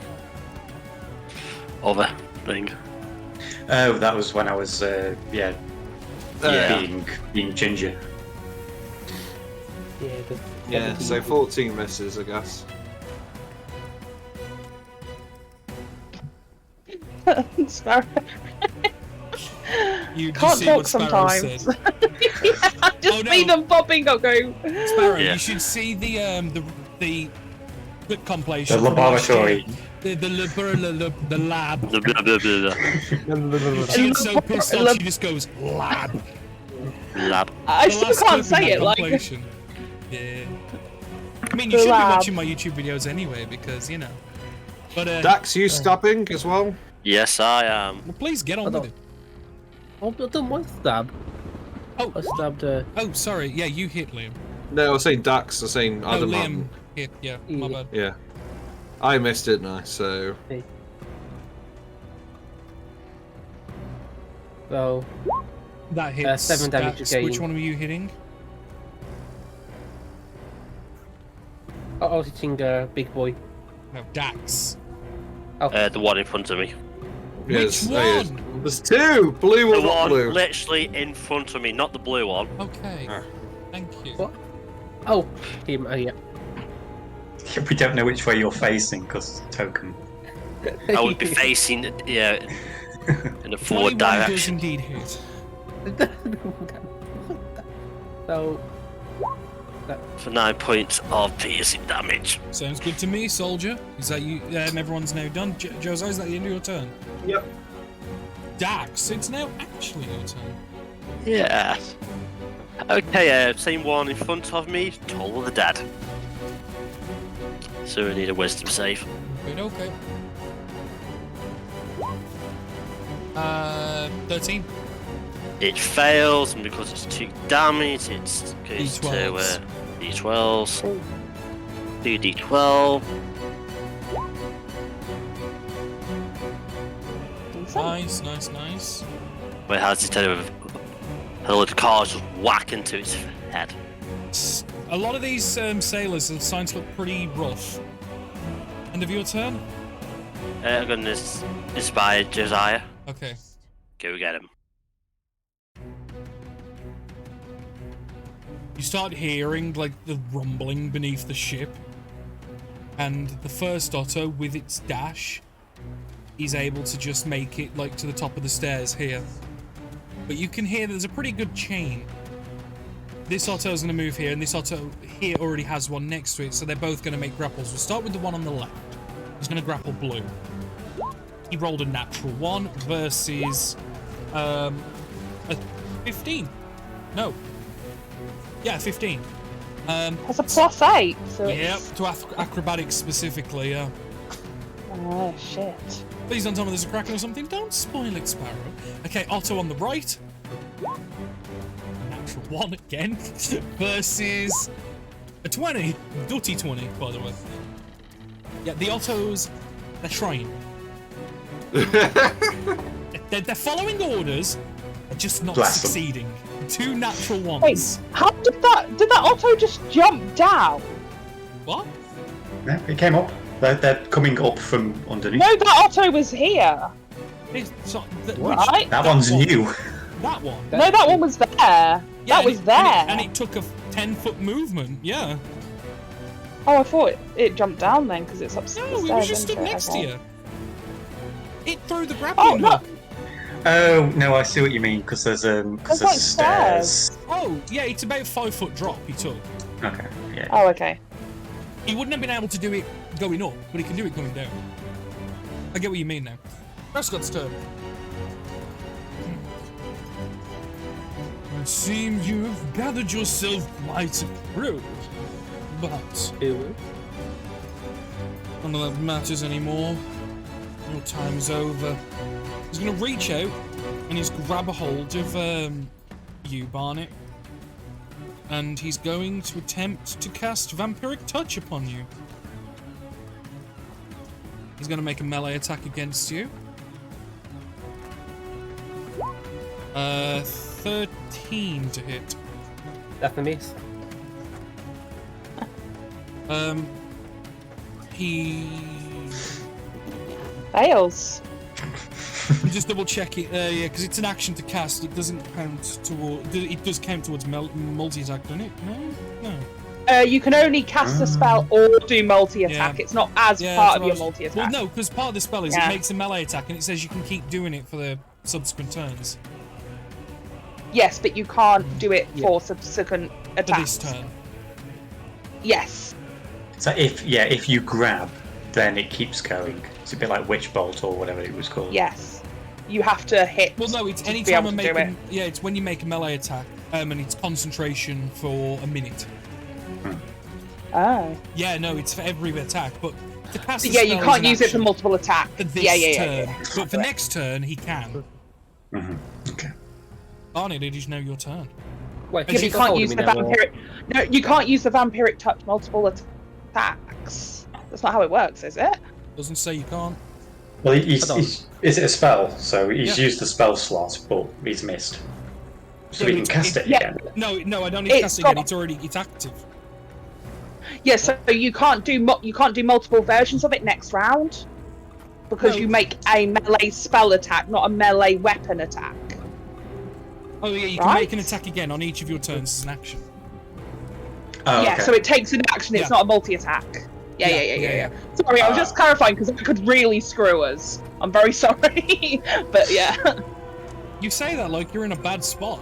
other thing. Oh, that was when I was Yeah. being ginger. Yeah. Yeah, so 14 misses, I guess. Sparrow. You Can't see talk what Sparrow sometimes. said. I just Oh, no. see them popping up, go. Sparrow, Yeah. you should see the clip compilation. The from last laboratory. year. The lab. Blah, blah, blah, blah. She's so pissed off, she just goes, lab. Lab. I The still last can't clip in say that it like. compilation. Yeah. I mean, you The should lab. be watching my YouTube videos anyway, because, you know. But, Dax, you stabbing as well? Yes, I am. well, please get on with it. I've done one stab. Oh, I stabbed. oh, sorry. Yeah, you hit Liam. No, I was saying Dax, I was saying No, Adam. Liam hit. Yeah, my Yeah. bad. Yeah. I missed it now, so. So That hits. 7 damage Dax. again. Which one were you hitting? I was hitting big boy. No, Dax. The one in front of me. Yes, Which there is. one? There's two! Blue The or not one blue? literally in front of me, not the blue one. Okay. Ah. Thank you. What? Oh, him. Oh yeah. We don't know which way you're facing because token. I would be facing, yeah, in the forward 21 does direction. indeed hit. So For 9 points of piercing damage. Sounds good to me, soldier. Is that you? Everyone's now done. Josiah, is that the end of your turn? Yep. Dax, it's now actually your turn. Yeah. Okay, same one in front of me, Toll of the Dead. So we need a wisdom save. Good, okay. 13. It fails, and because it's 2 damage, it goes to D12s. D12s. 2d12. Nice, nice, nice. Where it has instead of a load of cars just whack into its head. A lot of these sailors, the signs look pretty rough. End of your turn? I'm gonna inspire Josiah. Okay. Go get him. You start hearing, like, the rumbling beneath the ship. And the first Otto, with its dash, is able to just make it, like, to the top of the stairs here. But you can hear there's a pretty good chain. This Otto's going to move here, and this Otto here already has one next to it, so they're both going to make grapples. We'll start with the one on the left. He's going to grapple blue. He rolled a natural 1 versus a 15. No. Yeah, 15. That's a +8. So Yep, it's... to acrobatics specifically, yeah. Oh shit. Please don't tell me there's a kraken or something. Don't spoil it, Sparrow. Okay, Otto on the right. Natural 1 again. Versus a 20. Dirty 20, by the way. Yeah, the Ottos, they're trying. They're following orders, they're just not Bless them. succeeding. 2 natural 1s. Wait, how did that Otto just jump down? What? Yeah, it came up. They're coming up from underneath. No, that Otto was here. It's not, Right? That one's one. new. That one. No, that one was there. Yeah, that and was it- there. And it took a 10-foot movement, yeah. Oh, I thought it jumped down then because it's upstairs. No, it was just stood isn't it? next Okay. to you. It threw the Oh, grappling look. hook. Oh no, I see what you mean. Because there's There's like stairs. Oh, yeah, it's about a 5-foot drop he took. Okay, yeah. Oh, okay. He wouldn't have been able to do it going up, but he can do it going down. I get what you mean now. Prescott's turn. It seems you have gathered yourself quite a crew, but Who? none of that matters anymore. Your time is over. He's gonna reach out and he's grab a hold of you, Barnet, and he's going to attempt to cast Vampiric Touch upon you. He's gonna make a melee attack against you. 13 to hit. That's a miss. He Fails. just double check it. Yeah, because it's an action to cast. It doesn't count toward. It does count towards multi attack, doesn't it? No. You can only cast a spell or do multi-attack. Yeah. It's not as Yeah, part that's of what your I was- multi-attack. Well, no, because part of the spell is Yeah. it makes a melee attack, and it says you can keep doing it for the subsequent turns. Yes, but you can't do it for subsequent For attacks. this turn. Yes. So if you grab, then it keeps going. It's a bit like Witch Bolt or whatever it was called. Yes. You have to hit. Well, no, it's to any be time able I to do make. it. Yeah, it's when you make a melee attack, and it's concentration for a minute. Oh. Yeah, no, it's for every attack, but to cast. So a yeah, you spell is can't an use it for action multiple attack. for this Yeah. turn. But for next turn, he can. Okay. Barney, it is now your turn. Wait, Because you can't use the vampire. vampiric. No, you can't use the vampiric touch multiple attacks. That's not how it works, is it? Doesn't say you can't. Well, Hold on. is it a spell? So he's Yeah. used the spell slot, but he's missed. So Yeah, he can but cast it yeah. again. No, I don't need to It's cast it again. got- It's active. Yeah, so you can't do multiple versions of it next round because No. you make a melee spell attack, not a melee weapon attack. Oh yeah, you can Right? make an attack again on each of your turns as an action. Oh, Yeah, okay. so it takes an action. It's Yeah. not a multi-attack. Yeah. Yeah. Sorry, I was just clarifying because it could really screw us. I'm very sorry, but yeah. You say that like you're in a bad spot.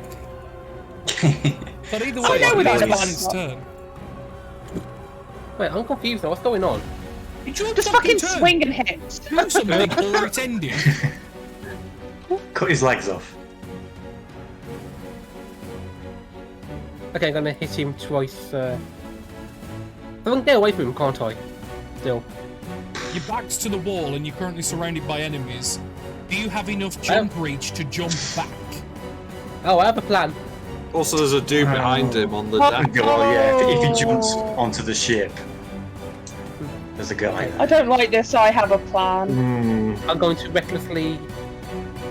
But either I way, know we're not it's in a bad Barney's spot. turn. Wait, I'm confused now. What's going on? It's your Just fucking fucking turn. swing and hit. Do something or it's ending. Cut his legs off. Okay, I'm gonna hit him twice. I can get away from him, can't I? Still. Your back's to the wall and you're currently surrounded by enemies. Do you have enough jump reach to jump back? Oh, I have a plan. Also, there's a dude behind him on the Oh. deck. Oh yeah, if he jumps onto the ship, there's a guy. I don't like this. I have a plan. I'm going to recklessly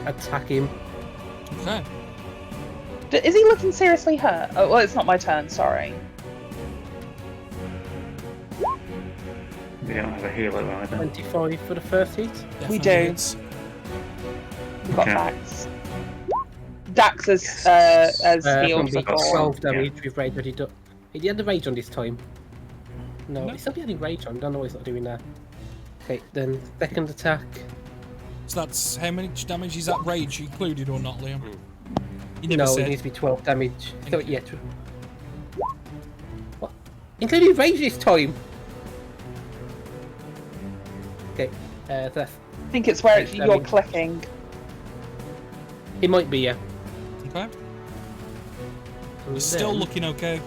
attack him. Okay. Is he looking seriously hurt? Oh, well, it's not my turn. Sorry. We don't have a healer either. 25 for the first hit. We Definitely do. hits. We've got Okay. Dax. Dax as healed From the before. 12 damage with rage already done. He had the rage on this time. No, No. he's still getting rage on. Don't know why he's not doing that. Okay, then second attack. So that's how much damage is that rage included or not, Liam? You never No, it said. needs to be 12 damage. So, yeah. What? Including rage this time! Okay, so that's. I think it's where Eight you're damage. clicking. It might be, yeah. Okay. And It's still then- looking okay.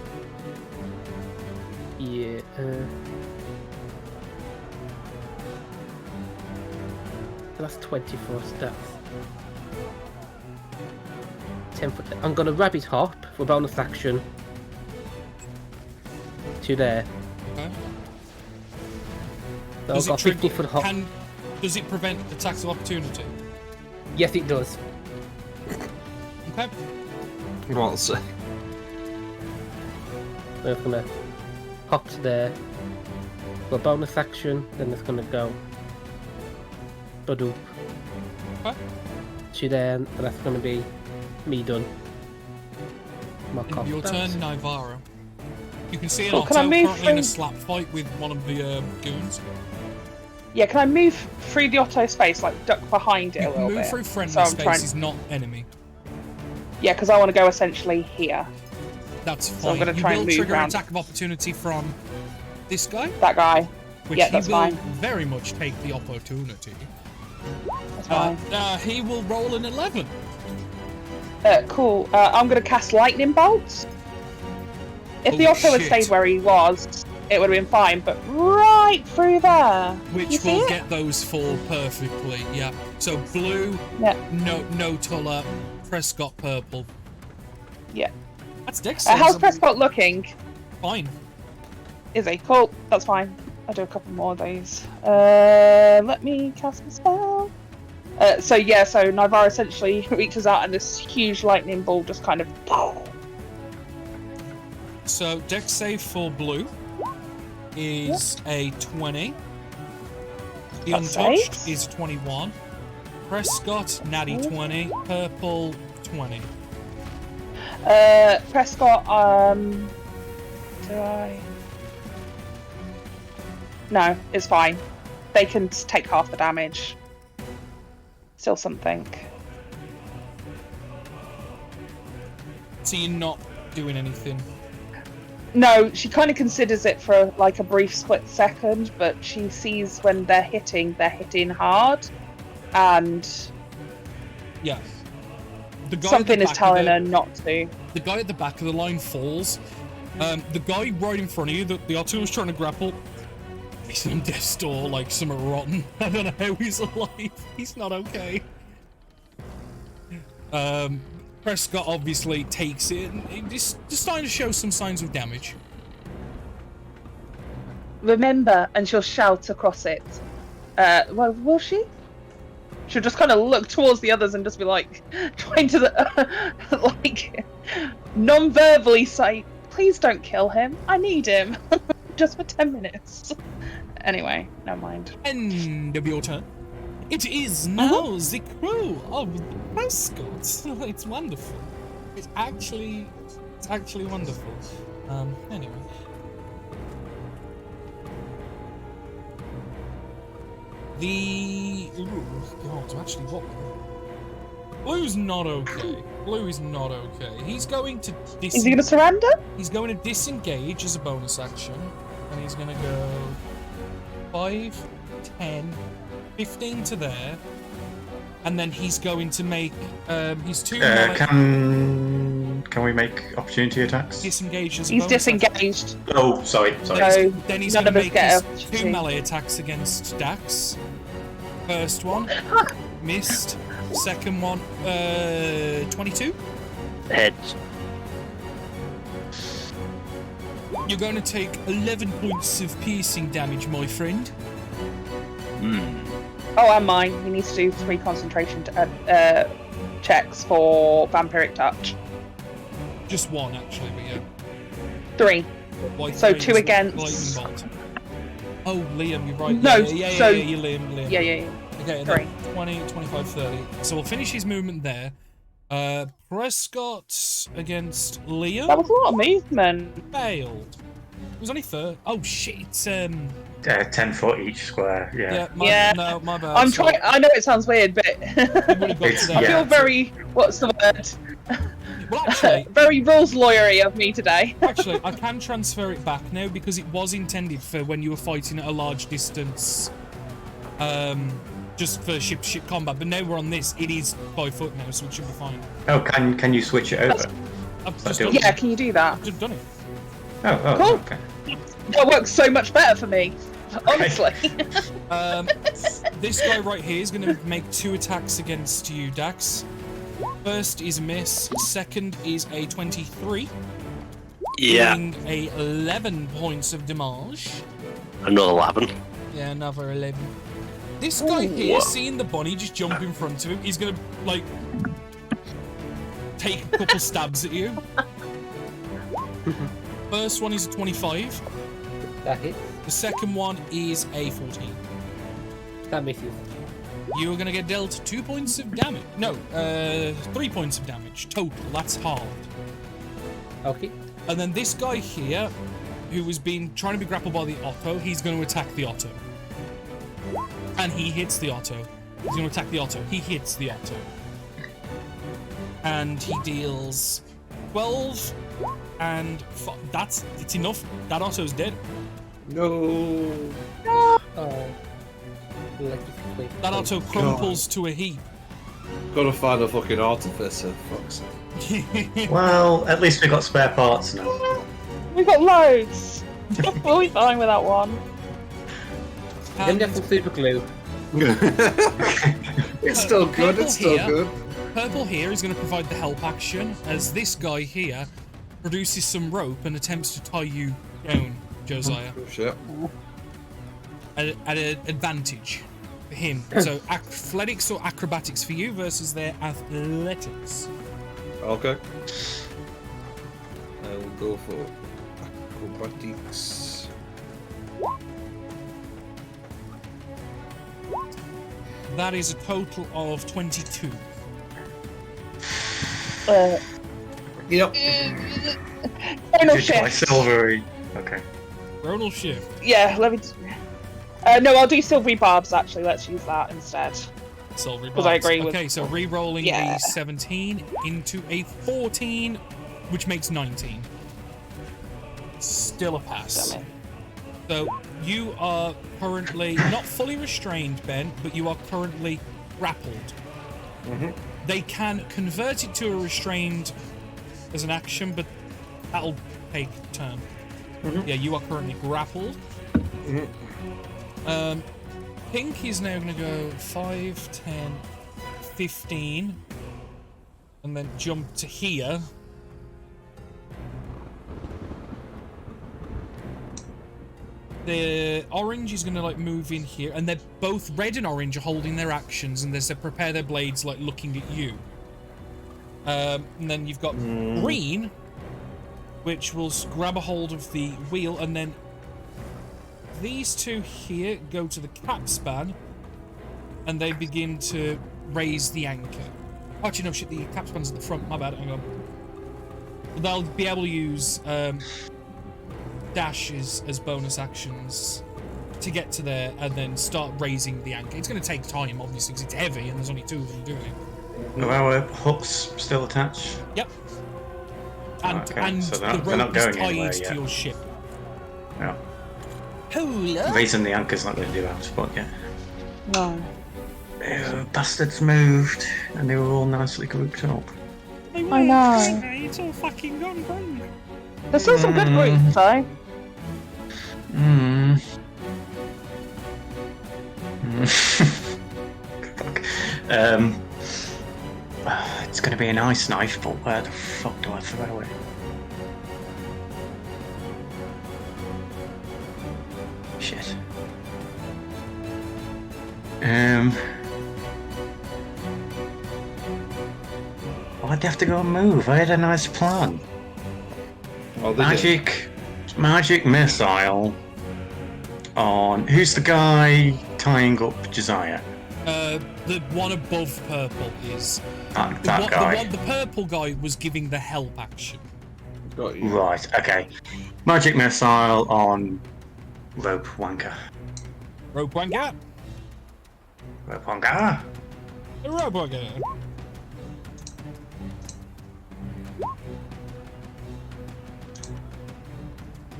Yeah. So that's 24 stats. 10 foot. I'm gonna rabbit hop for bonus action to there. Okay. So Does I've it got trigger- 50 foot hop. Does it prevent attacks of opportunity? Yes, it does. Okay. What's So it's gonna hop to there for bonus action. Then it's gonna go. Badoop. Okay. To there, and that's gonna be me done. Mark off Your that. turn, Naivara. You can see an Cool, Otto can I move currently in a through- slap fight with one of the goons. Yeah, can I move through the Otto space, like duck behind it You a can little move bit? through friendly So I'm spaces, not enemy. Yeah, because I want to go essentially here. That's fine. So I'm gonna you try will and move trigger an round. attack of opportunity from this guy, That guy. which Yeah, he that's will fine. very much take the opportunity. That's fine. He will roll an 11. Cool. I'm going to cast Lightning Bolt. If the Oh, Otto had shit. stayed where he was, it would have been fine, but right through there. You Which see will it? get those fall perfectly. Yeah. So blue, Yeah. no Tuller, Prescott purple. Yeah. That's Dex. How's Prescott looking? Fine. Is he? Cool. That's fine. I'll do a couple more of those. Let me cast a spell. So Nivara essentially reaches out and this huge lightning ball just kind of... So Dex save for blue is a 20. The That untouched saves. is 21. Prescott, natty 20. Purple, 20. Prescott, do I... No, it's fine. They can take half the damage. Still something. So you're not doing anything. No, she kind of considers it for like a brief split second, but she sees when they're hitting hard, and Yeah. The guy at the something is back of telling the- her not to. The guy at the back of the line falls. The guy right in front of you, the Otto was trying to grapple. He's on death's door like something rotten. I don't know how he's alive. He's not okay. Prescott obviously takes it and just starting to show some signs of damage. Remember, and she'll shout across it. Well, will she? She'll just kind of look towards the others and just be like, trying to, like, non-verbally say, please don't kill him. I need him. Just for 10 minutes. Anyway, never mind. End of your turn. It is now the crew of Prescott. It's wonderful. It's actually wonderful. Anyway. God, actually, what? Blue's not okay. Blue is not okay. He's going to Is he going to surrender? He's going to disengage as a bonus action, and he's going to go 5, 10, 15 to there, and then he's going to make he's two Can we make opportunity attacks? disengage as a He's bonus action. disengaged. Oh, sorry. So Then he's none going to of us make get his a 2 opportunity. melee attacks against Dax. First one missed. Second one 22. Heads. You're going to take 11 points of piercing damage, my friend. Oh, and mine. He needs to do 3 concentration checks for vampiric touch. Just one, actually, but yeah. 3. White So Raven's 2 against. Lightning Bolt. Oh, Liam, you're right. No, yeah, so- you're Liam. Yeah. Okay, 3. then 20, 25, 30. So we'll finish his movement there. Prescott against Liam. That was a lot of movement. Failed. It was only 30. Oh, shit. 10 foot each square. Yeah. Yeah, no, my bad. I'm sorry. trying. I know it sounds weird, but You would've got to It's- there. I yeah. feel very. What's the word? Well, actually, Very rules lawyery of me today. Actually, I can transfer it back now because it was intended for when you were fighting at a large distance, just for ship combat. But now we're on this. It is 5 foot now, so it should be fine. Oh, can you switch it over? I've That's just it. done, Yeah, can you do that? just done it. Oh, Cool. okay. That works so much better for me. Honestly. This guy right here is going to make 2 attacks against you, Dax. First is a miss. Second is a 23. Yeah, Doing a 11 points of damage. another 11. Yeah, another 11. This guy here, seeing the bunny just jump in front of him, he's gonna, like, take a couple stabs at you. First one is a 25. That hits. The second one is a 14. That misses. You're gonna get dealt 2 points of damage. No, 3 points of damage total. That's halved. Okay. And then this guy here, who was trying to be grappled by the Otto, he's going to attack the Otto. And he hits the Otto. He's going to attack the Otto. He hits the Otto. And he deals 12 and it's enough. That Otto's dead. No. Oh. Lucky. That Otto crumples to a heap. Gotta find a fucking artificer, fuck's sake. Well, at least we got spare parts now. We've got loads. We'll be fine with that one. Give me some super glue. It's still good, it's still good. Purple here is going to provide the help action as this guy here produces some rope and attempts to tie you down, Josiah. Oh, shit. At an advantage for him. So athletics or acrobatics for you versus their athletics. Okay. I will go for acrobatics. That is a total of 22. Yep. Final Did try shift. silvery. Okay. Ronal shift. Yeah, let me. No, I'll do silvery barbs actually. Let's use that instead. Silvery 'Cause I barbs. agree with- Okay, so re-rolling Yeah. a 17 into a 14, which makes 19. Still a pass. Damn it. So you are currently not fully restrained, Ben, but you are currently grappled. They can convert it to a restrained as an action, but that'll take a turn. Yeah, you are currently grappled. Pink is now going to go 5, 10, 15, and then jump to here. The orange is going to like move in here, and they're both red and orange are holding their actions, and they prepare their blades like looking at you. And then you've got green, which will grab a hold of the wheel, and then these two here go to the capspan, and they begin to raise the anchor. Actually, no shit, the capspan's at the front. My bad. Hang on. They'll be able to use dashes as bonus actions to get to there and then start raising the anchor. It's going to take time, obviously, because it's heavy and there's only two of them doing it. Are our hooks still attached? Yep. And, Okay, and so the they're not rope is going tied anywhere to yet. your ship. Yeah. Hola. Raising the anchor's not going to do that, but yeah. No. Bastards moved, and they were all nicely grouped up. I know. It's all fucking gone wrong. There's still some good groups though. Fuck. It's going to be an ice knife, but where the fuck do I throw it? Shit. Why'd they have to go and move? I had a nice plan. Oh, they did. Magic missile on who's the guy tying up Josiah? The one above purple is That the guy. the purple guy was giving the help action. Got you. Right. Okay. Magic missile on rope wanker. Rope wanker. Rope wanker. Rope wanker.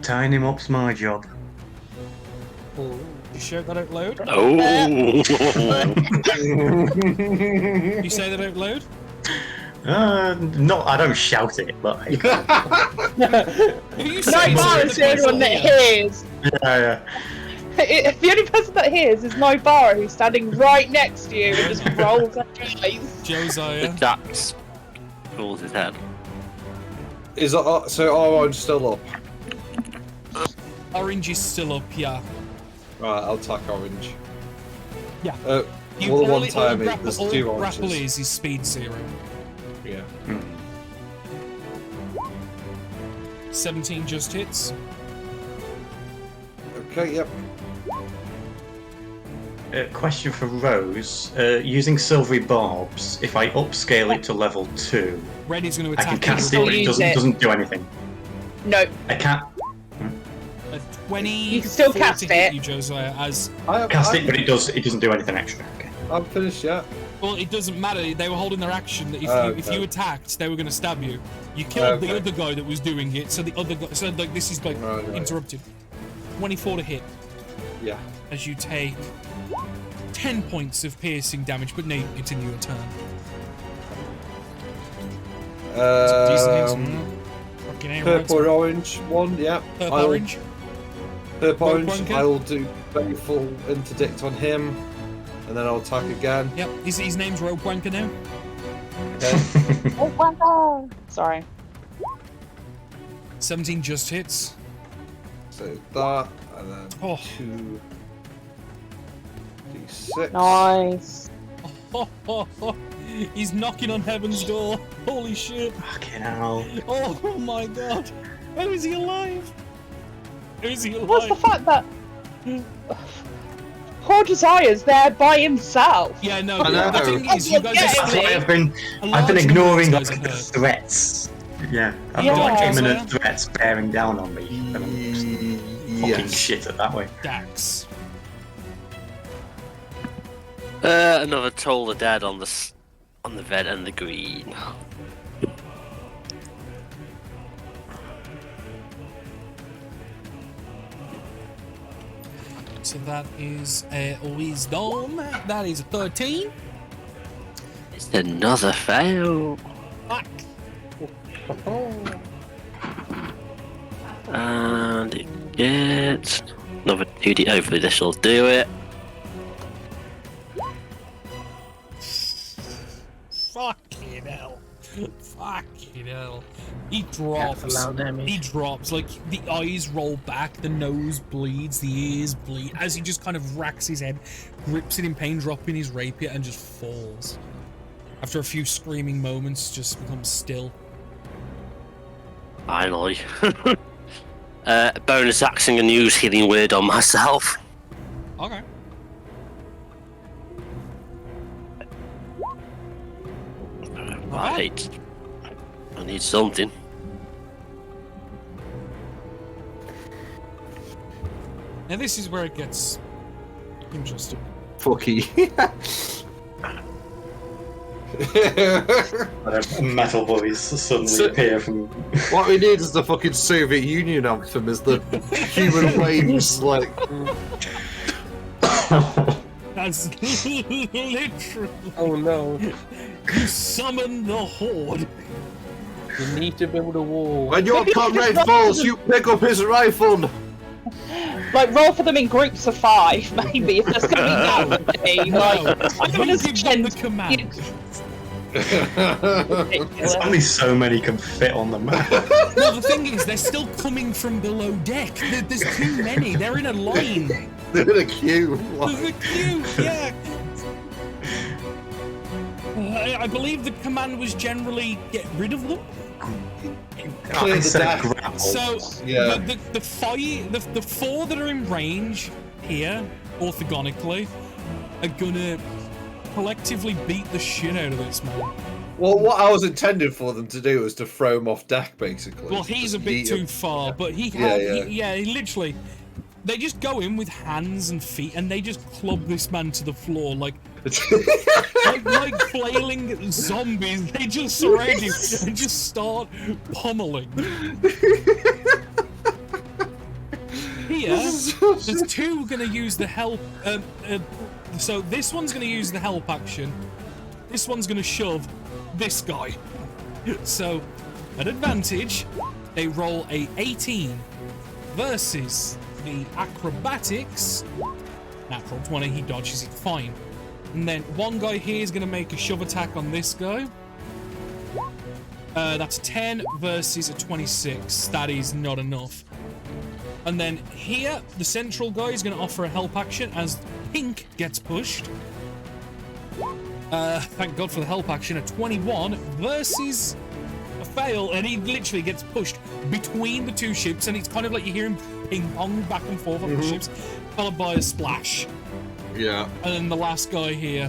Tying him up's my job. You shout that out loud? Oh. You say that out loud? Not. I don't shout it, but Who you No, say Barra's the only one that hears. yeah. The only person that hears is no Barra, who's standing right next to you and just rolls her eyes. The Josiah. Dax rolls his head. Is so orange still up? Orange is still up, yeah. Right, I'll attack orange. Yeah. Well, one time there's two all oranges. grapple is speed 0. Yeah. 17 just hits. Okay, yep. Question for Rose. Using silvery barbs, if I upscale it to level 2, Red is going to I can attack cast you. it, but it doesn't do anything. No. I can't A 20. You can still cast to hit it. You, Josiah, as cast it, but it doesn't do anything extra. Okay. I'm finished yet. well, it doesn't matter. They were holding their action. That if you attacked, they were going to stab you. You killed the other guy that was doing it. So the other guy. So like this is like Right. interrupted. 24 to hit Yeah. as you take 10 points of piercing damage, but no, you continue your turn. Purple or orange one, yeah. Purple orange. Purple Rogue orange. Wanker. I'll do Faithful Interdict on him, and then I'll attack again. Yep, his name's Rogue Wanker now. Okay. Oh, wow. Sorry. 17 just hits. So that, and then Oh. 2d6. Nice. He's knocking on heaven's door. Holy shit. Fucking hell. Oh my god. How is he alive? How is he What's the alive? fact that poor Josiah's there by himself? Yeah, no, I know. the thing is, you guys Yeah, are That's why split. I've been A large ignoring number of like, these the guys are hurt. threats. Yeah, I've Yeah. got Josiah? imminent threats bearing down on me. And I'm just fucking Yes. shit at that way. Dax. Another Toll the Dead on the red and the green. So that is a wisdom. That is a 13. It's another fail. Fuck. And it gets another 2D. Hopefully this will do it. Fucking hell. Fucking hell. He drops. That's a loud damage. He drops. Like, the eyes roll back, the nose bleeds, the ears bleed, as he just kind of racks his head, grips it in pain, dropping his rapier, and just falls. After a few screaming moments, just becomes still. Finally. Bonus axing and use healing word on myself. Okay. Right. I need something. Now this is where it gets interesting. Fucky. Metal boys suddenly So- appear from. What we need is the fucking Soviet Union anthem as the human waves, like. That's literally. Oh no. You summon the horde. You need to build a wall. When your comrade falls, you pick up his rifle. Like, roll for them in groups of 5, maybe, if there's going to be that many. Like, I'm You going to give them the command. There's only so many can fit on the map. Well, the thing is, they're still coming from below deck. There's too many. They're in a line. They're in a queue. There's a queue, yeah. I believe the command was generally get rid of them. Clear I the said deck. grapple. So Yeah. the 4 that are in range here, orthogonically, are gonna collectively beat the shit out of this man. Well, what I was intended for them to do was to throw him off deck, basically. Well, he's a Just bit yeet too him. far, but he Yeah, had, yeah. he literally, they just go in with hands and feet, and they just club this man to the floor like flailing zombies. They just surround him and just start pummeling. Here, there's 2 gonna use the help. So this one's gonna use the help action. This one's gonna shove this guy. So, at advantage, they roll a 18 versus the acrobatics. Natural 20, he dodges it fine. And then one guy here is going to make a shove attack on this guy. That's 10 versus a 26. That is not enough. And then here, the central guy is going to offer a help action as Pink gets pushed. Thank God for the help action. A 21 versus a fail, and he literally gets pushed between the 2 ships, and it's kind of like you hear him ping pong back and forth on the ships, followed by a splash. Yeah. And then the last guy here,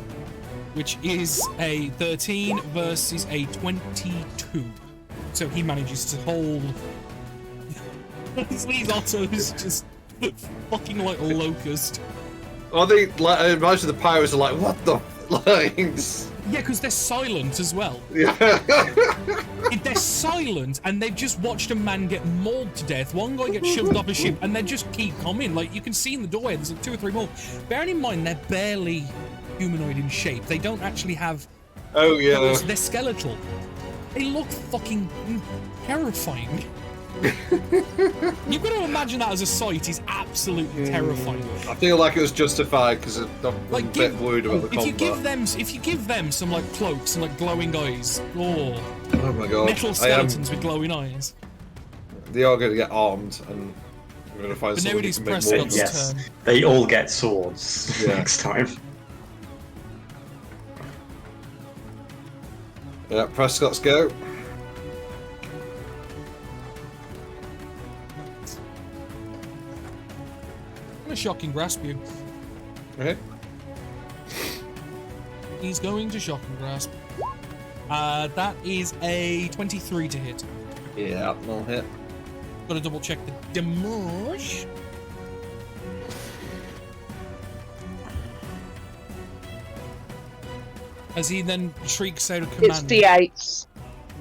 which is a 13 versus a 22. So he manages to hold. These Ottos just fucking like a locust. I think, like, I imagine the pirates are like, what the lines? Yeah, because they're silent as well. Yeah. They're silent, and they've just watched a man get mauled to death. One guy gets shoved off a ship, and they just keep coming. Like, you can see in the doorway, there's like 2 or 3 more. Bearing in mind, they're barely humanoid in shape. They don't actually have... Oh, yeah. They're skeletal. They look fucking terrifying. You've got to imagine that as a sight is absolutely terrifying. I feel like it was justified because I'm Like, a bit worried about the if you combat. give them some like cloaks and like glowing eyes, oh my god. metal skeletons with glowing eyes. They are going to get armed and we're going to find But someone who nobody's can make Prescott's more. Yes, turn. they all get swords Yeah. next time. Yeah, Prescott's go. I'm gonna shocking grasp you. Okay. He's going to shocking grasp. That is a 23 to hit. Yeah, no hit. Got to double check the damage. As he then shrieks out a It's command. D8s.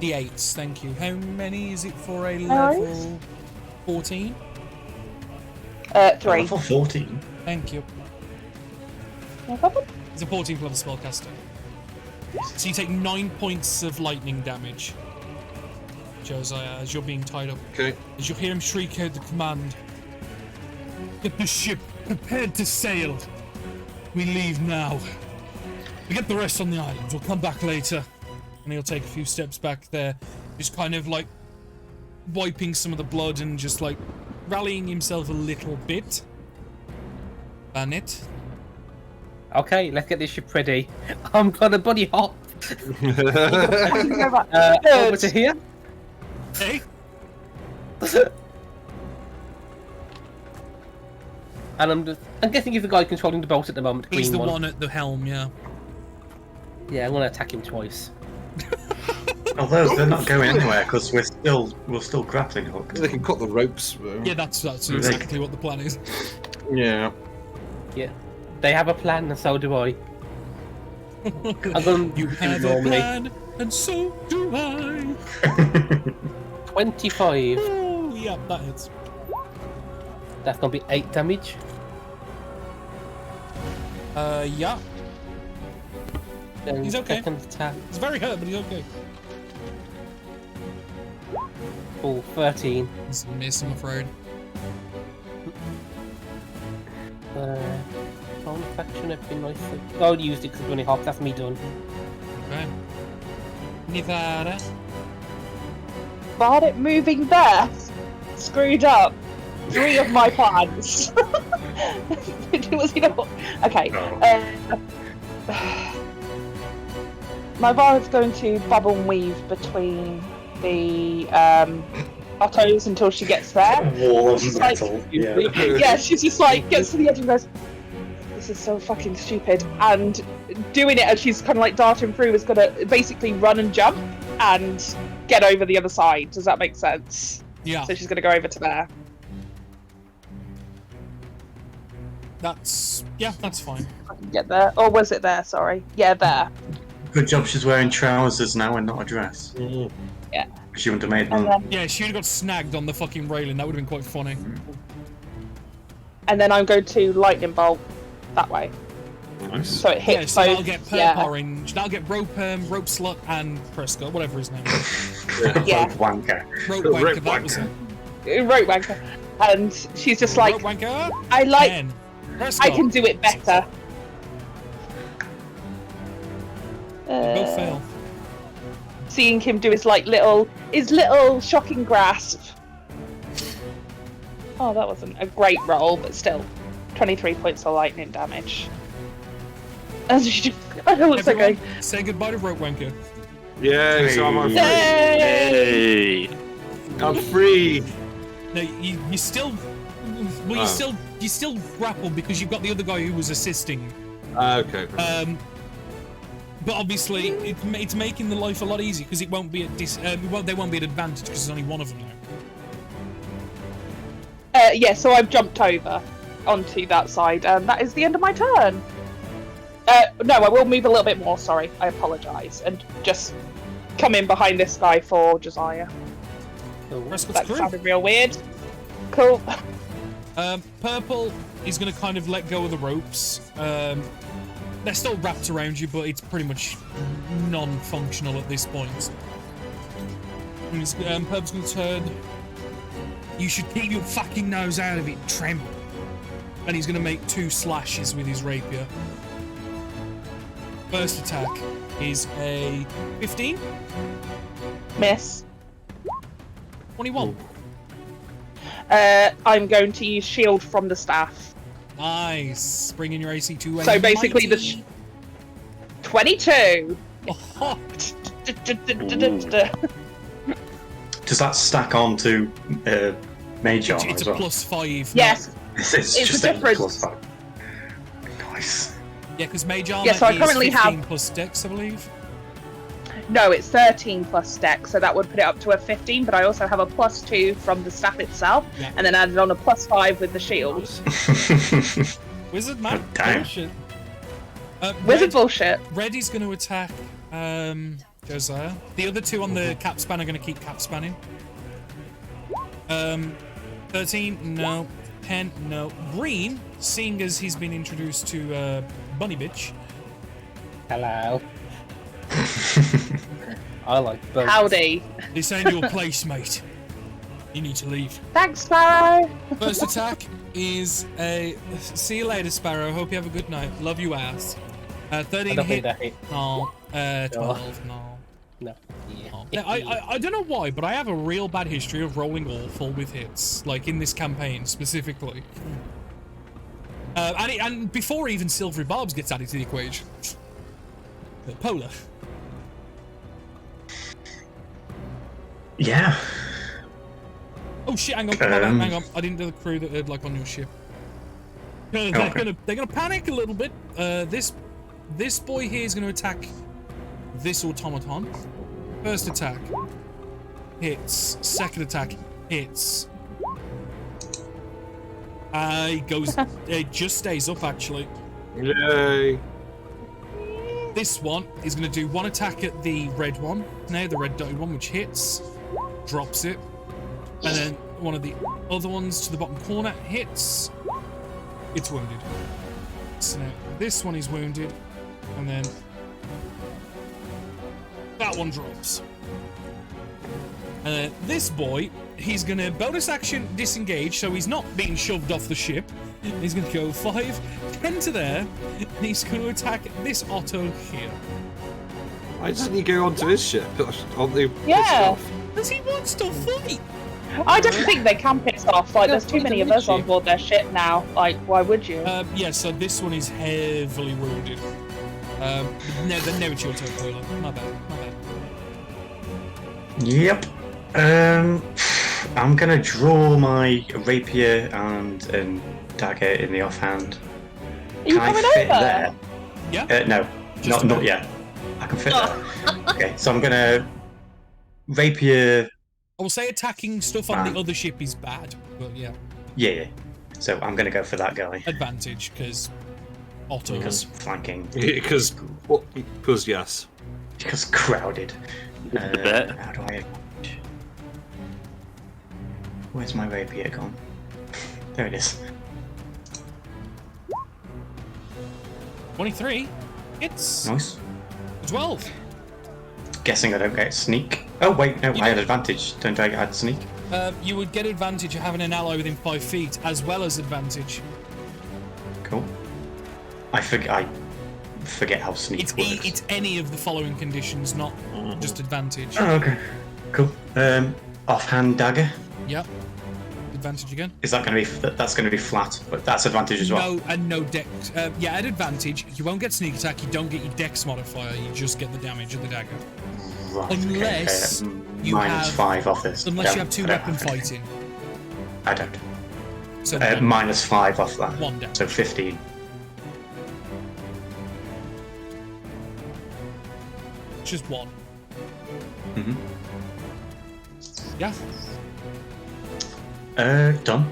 D8s, thank you. How many is it for a Nice. level 14? 3. Level 14. Thank you. No problem. He's a 14th level spellcaster. So you take 9 points of lightning damage, Josiah, as you're being tied up. Okay. As you hear him shriek out the command. Get the ship prepared to sail. We leave now. We get the rest on the island. We'll come back later. And he'll take a few steps back there, just kind of like wiping some of the blood and just like rallying himself a little bit. Bannett. Okay, let's get this ship ready. I'm gonna buddy hop Go back. over to here. Hey. And I'm guessing he's the guy controlling the boat at the moment. He's green the one at the helm, yeah. Yeah, I'm gonna attack him twice. Although they're not going anywhere because we're still grappling hooked. They can cut the ropes. Yeah, that's Really? exactly what the plan is. Yeah. Yeah, they have a plan, and so do I. I'm gonna You do have a normally. plan, and so do I. 25. Oh, yeah, that hits. That's gonna be 8 damage. Yeah. Then He's okay. Second attack, He's very hurt, but he's okay. full 13. He's a miss, I'm afraid. Bonus action, everything nice. I'll use it because it's only half. That's me done. Okay. Nivara. Barnet moving there screwed up 3 of my plans. Was, you know what? Okay. My Barnet's going to bubble and weave between the Ottos until she gets there. Wall of She's like- metal. Yeah. Yeah, she's just like gets to the edge and goes, "This is so fucking stupid." And doing it as she's kind of like darting through is gonna basically run and jump and get over the other side. Does that make sense? Yeah, So she's gonna go over to there. that's fine. I can get there. Or was it there? Sorry. Yeah, there. Good job she's wearing trousers now and not a dress. Yeah. She wouldn't have made And them. then, Yeah, she would have got snagged on the fucking railing. That would have been quite funny. and then I'm going to lightning bolt that way. Nice. So it Yeah, hits so that'll both. get Yeah. Orange. That'll get Rope Slut and Prescott, whatever his name is. Yeah. Wanker. Rope Rope Wanker, that was Wanker. it. Rope wanker. And she's just like, Rope Wanker. I like, 10. I Prescott. can do it better. Both fail. Seeing him do his little shocking grasp. Oh, that wasn't a great roll, but still, 23 points of lightning damage. As she just, I know it's Everyone, okay. say goodbye to Rope Wanker. Yeah, so I'm on free. Yay! Hey. I'm free. No, you still. Well, Oh. you still grappled because you've got the other guy who was assisting. Okay. But obviously, it's making the life a lot easier because it won't be at they won't be at advantage because there's only one of them now. Yeah, so I've jumped over onto that side, and that is the end of my turn. No, I will move a little bit more, sorry. I apologise. And just come in behind this guy for Josiah. Prescott's That crew. sounded real weird. Cool. Purple is going to kind of let go of the ropes. They're still wrapped around you, but it's pretty much non-functional at this point. Purple's gonna turn. You should keep your fucking nose out of it, tramp. And he's gonna make 2 slashes with his rapier. First attack is a 15. Miss. 21. I'm going to use shield from the staff. Nice. Bringing your AC to a So basically the 90. 22. Oh, Does that stack on to mage armor it's as a well? +5. Yes. It's It's just a a difference. +5. Nice. Yeah, because mage armor Yeah, so I is currently 15 have- plus dex, I believe. No, it's 13 plus dex, so that would put it up to a 15. But I also have a +2 from the staff itself, Yeah. and then added on a +5 with the shield. Wizard man. Damn. Bullshit. Wizard bullshit. Reddy's going to attack Josiah. The other 2 on the cap span are going to keep cap spanning. 13, no. 10, no. Green, seeing as he's been introduced to Bunny Bitch. Hello. I like both. Howdy. This ain't your place, mate. You need to leave. Thanks, Sparrow. First attack is a. See you later, Sparrow. Hope you have a good night. Love you, ass. I 13 don't hit. think that hit. No. 12. No. No. No. Yeah, I don't know why, but I have a real bad history of rolling awful with hits, like in this campaign specifically. And before even Silvery Barbs gets added to the equation. Polar. Yeah. Oh shit! Hang on, hang on. I didn't do the crew that are like on your ship. They're gonna panic a little bit. This boy here is gonna attack this automaton. First attack hits. Second attack hits. It just stays up actually. Yay! This one is going to do 1 attack at the red one. Now the red dotted one, which hits, drops it, and then one of the other ones to the bottom corner hits. It's wounded. So now this one is wounded, and then that one drops. And then this boy, he's going to bonus action disengage, so he's not being shoved off the ship. He's going to go 5, 10 to there, and he's going to attack this Otto here. Why doesn't he go onto his ship? Aren't they pissed Yeah. off? Because he wants to fight! I don't think they can piss off. Like, there's too many of us on board their ship now. Like, why would you? Yeah, so this one is heavily wounded. No, it's your turn, Polar. My bad. Yep. I'm gonna draw my rapier and dagger in the offhand. Are you Can coming I fit over? there? Yeah? No, Just not about. yet. I can fit there. Okay, so I'm gonna rapier. I will say attacking stuff on Man. the other ship is bad, but yeah. Yeah. So I'm gonna go for that guy Advantage, because Otto. because flanking. Because yes. Because crowded. bet. How do I? Where's my rapier gone? There it is. 23. It's Nice. 12. Guessing I don't get sneak. Oh wait, no, I had advantage. Don't I add sneak? You would get advantage of having an ally within 5 feet, as well as advantage. Cool. I forget how sneak It's works. it's any of the following conditions, not just advantage. Oh, okay. Cool. Offhand dagger. Yep. Advantage again. Is that going to be? That's going to be flat, but that's advantage as well. No, and no dex. Yeah, at advantage, you won't get sneak attack. You don't get your dex modifier. You just get the damage of the dagger. Right, Unless okay. you Minus have- 5 off this. Unless No, you have 2 I don't weapon have it. fighting. I don't. So Minus 5 off that. 1 down. So 15. Just 1. Mhm. Yeah. Done.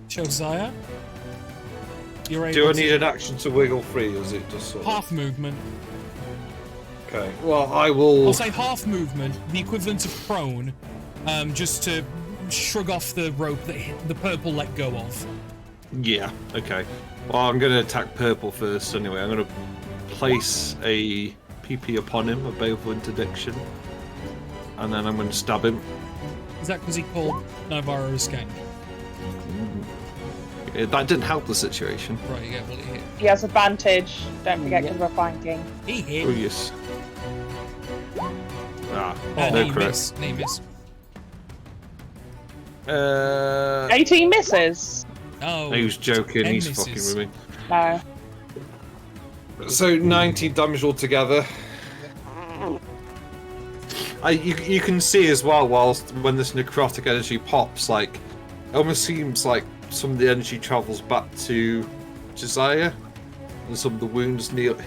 Josiah. You're able Do I to need an action to wiggle free, or is it just sort of... half movement. Okay. Well, I will... I'll say half movement, the equivalent of prone, just to shrug off the rope that the purple let go of. Yeah, okay. Well, I'm going to attack purple first anyway. I'm going to place a PP upon him, a baleful interdiction. and then I'm going to stab him. Is that because he called Navarro a skank? That didn't help the situation. Right, yeah, well, he hit. He has advantage. Don't forget, because we're flanking. He hit. Oh, yes. Ah, No, no you correct. miss. No, you miss. 18 misses. Oh. He was joking, 10 he's misses. fucking with me. No. So 90 damage altogether. You can see as well, whilst when this necrotic energy pops, like, it almost seems like some of the energy travels back to Josiah, and some of the wounds knit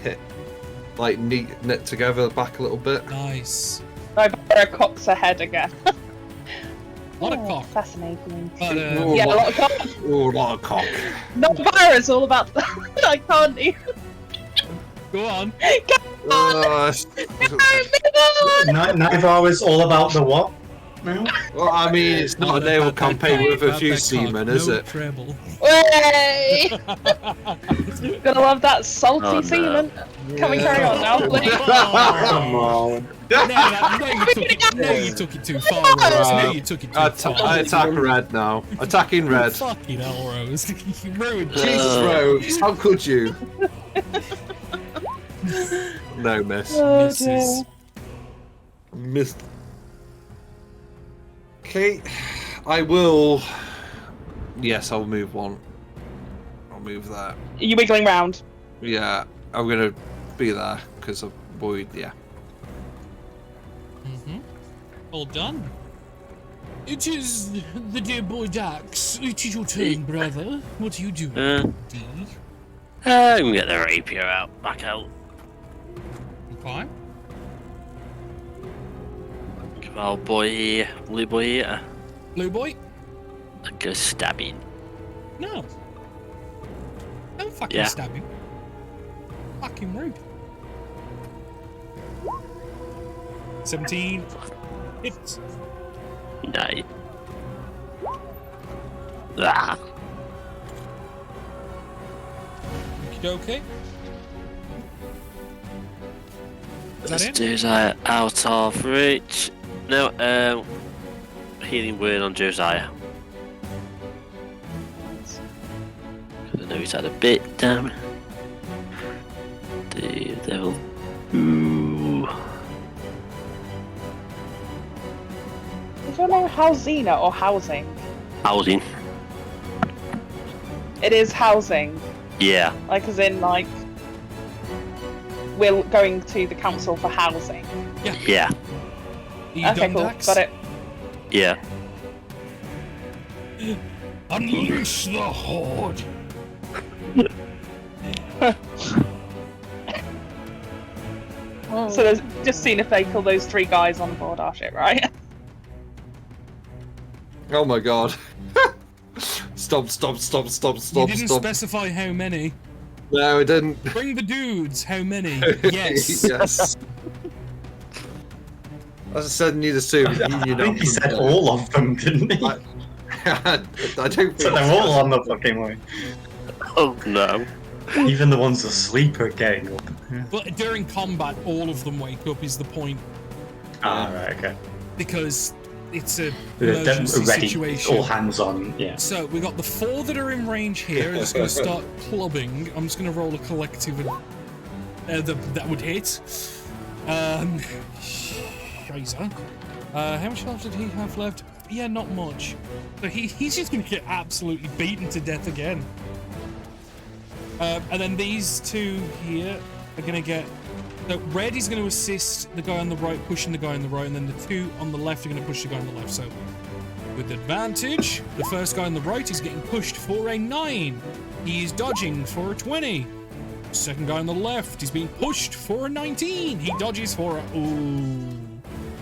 together back a little bit. Nice. Navarro cocks her head again. A lot of cock. Fascinating. But, Oh, Yeah, a lot of cock. Oh, a lot of cock. Navarro's all about I can't even. go on. Navarre is all about the what? now? Well, I mean, it's not a naval campaign with a few seamen, is it? Treble. Way! Gonna love that salty Oh, no. semen. Can we carry on now, please? Come on. No, you took it too far, Rose. No, you took it too far. I attack red now. Attacking red. Fucking hell, Rose. You ruined Jesus, Rose, how could you? No, miss. misses. Missed. Okay, I will. Yes, I'll move one. I'll move that. Are you wiggling round? Yeah, I'm gonna be there because of Boyd. Yeah. All done. It is the dear boy Dax. It is your turn, brother. What are you doing? D? I'm gonna get the rapier out, back out. Okay. Give our boy here, blue boy here, Blue boy? a good stabbing. No. Don't fucking Yeah. stab him. Fucking rude. 17. Hits. Nice. Ah, Okay. Is that let's it? do that out of reach. No, healing word on Josiah. 'Cause I know he's had a bit down. The devil. Ooh. Is your name Housina or Housing? Housing. It is housing. Yeah. Like, as in, like, we're going to the council for housing. Yeah. Are you Okay, done, cool. Dax? Got it. Yeah. Unleash the horde. So there's just seeing if they kill those 3 guys on board our ship, right? Oh my god. Stop! You didn't Stop! specify how many. No, I didn't. Bring the dudes. How many? Yes. Yes. As I said, neither two. I think he said all of them, didn't he? I don't think So they're all on the fucking way. Oh no. Even the ones asleep are getting up. But during combat, all of them wake up is the point, Ah, right, okay. because it's a They're emergency ready, situation. all hands on, yeah. So we got the 4 that are in range here. I'm just going to start clubbing. I'm just going to roll a collective that would hit. Scheiße. How much health did he have left? Yeah, not much. So he's just going to get absolutely beaten to death again. And then these 2 here are going to get... So red is going to assist the guy on the right, pushing the guy on the right, and then the 2 on the left are going to push the guy on the left. So with advantage, the first guy on the right is getting pushed for a 9. He is dodging for a 20. Second guy on the left is being pushed for a 19. He dodges for a... Ooh.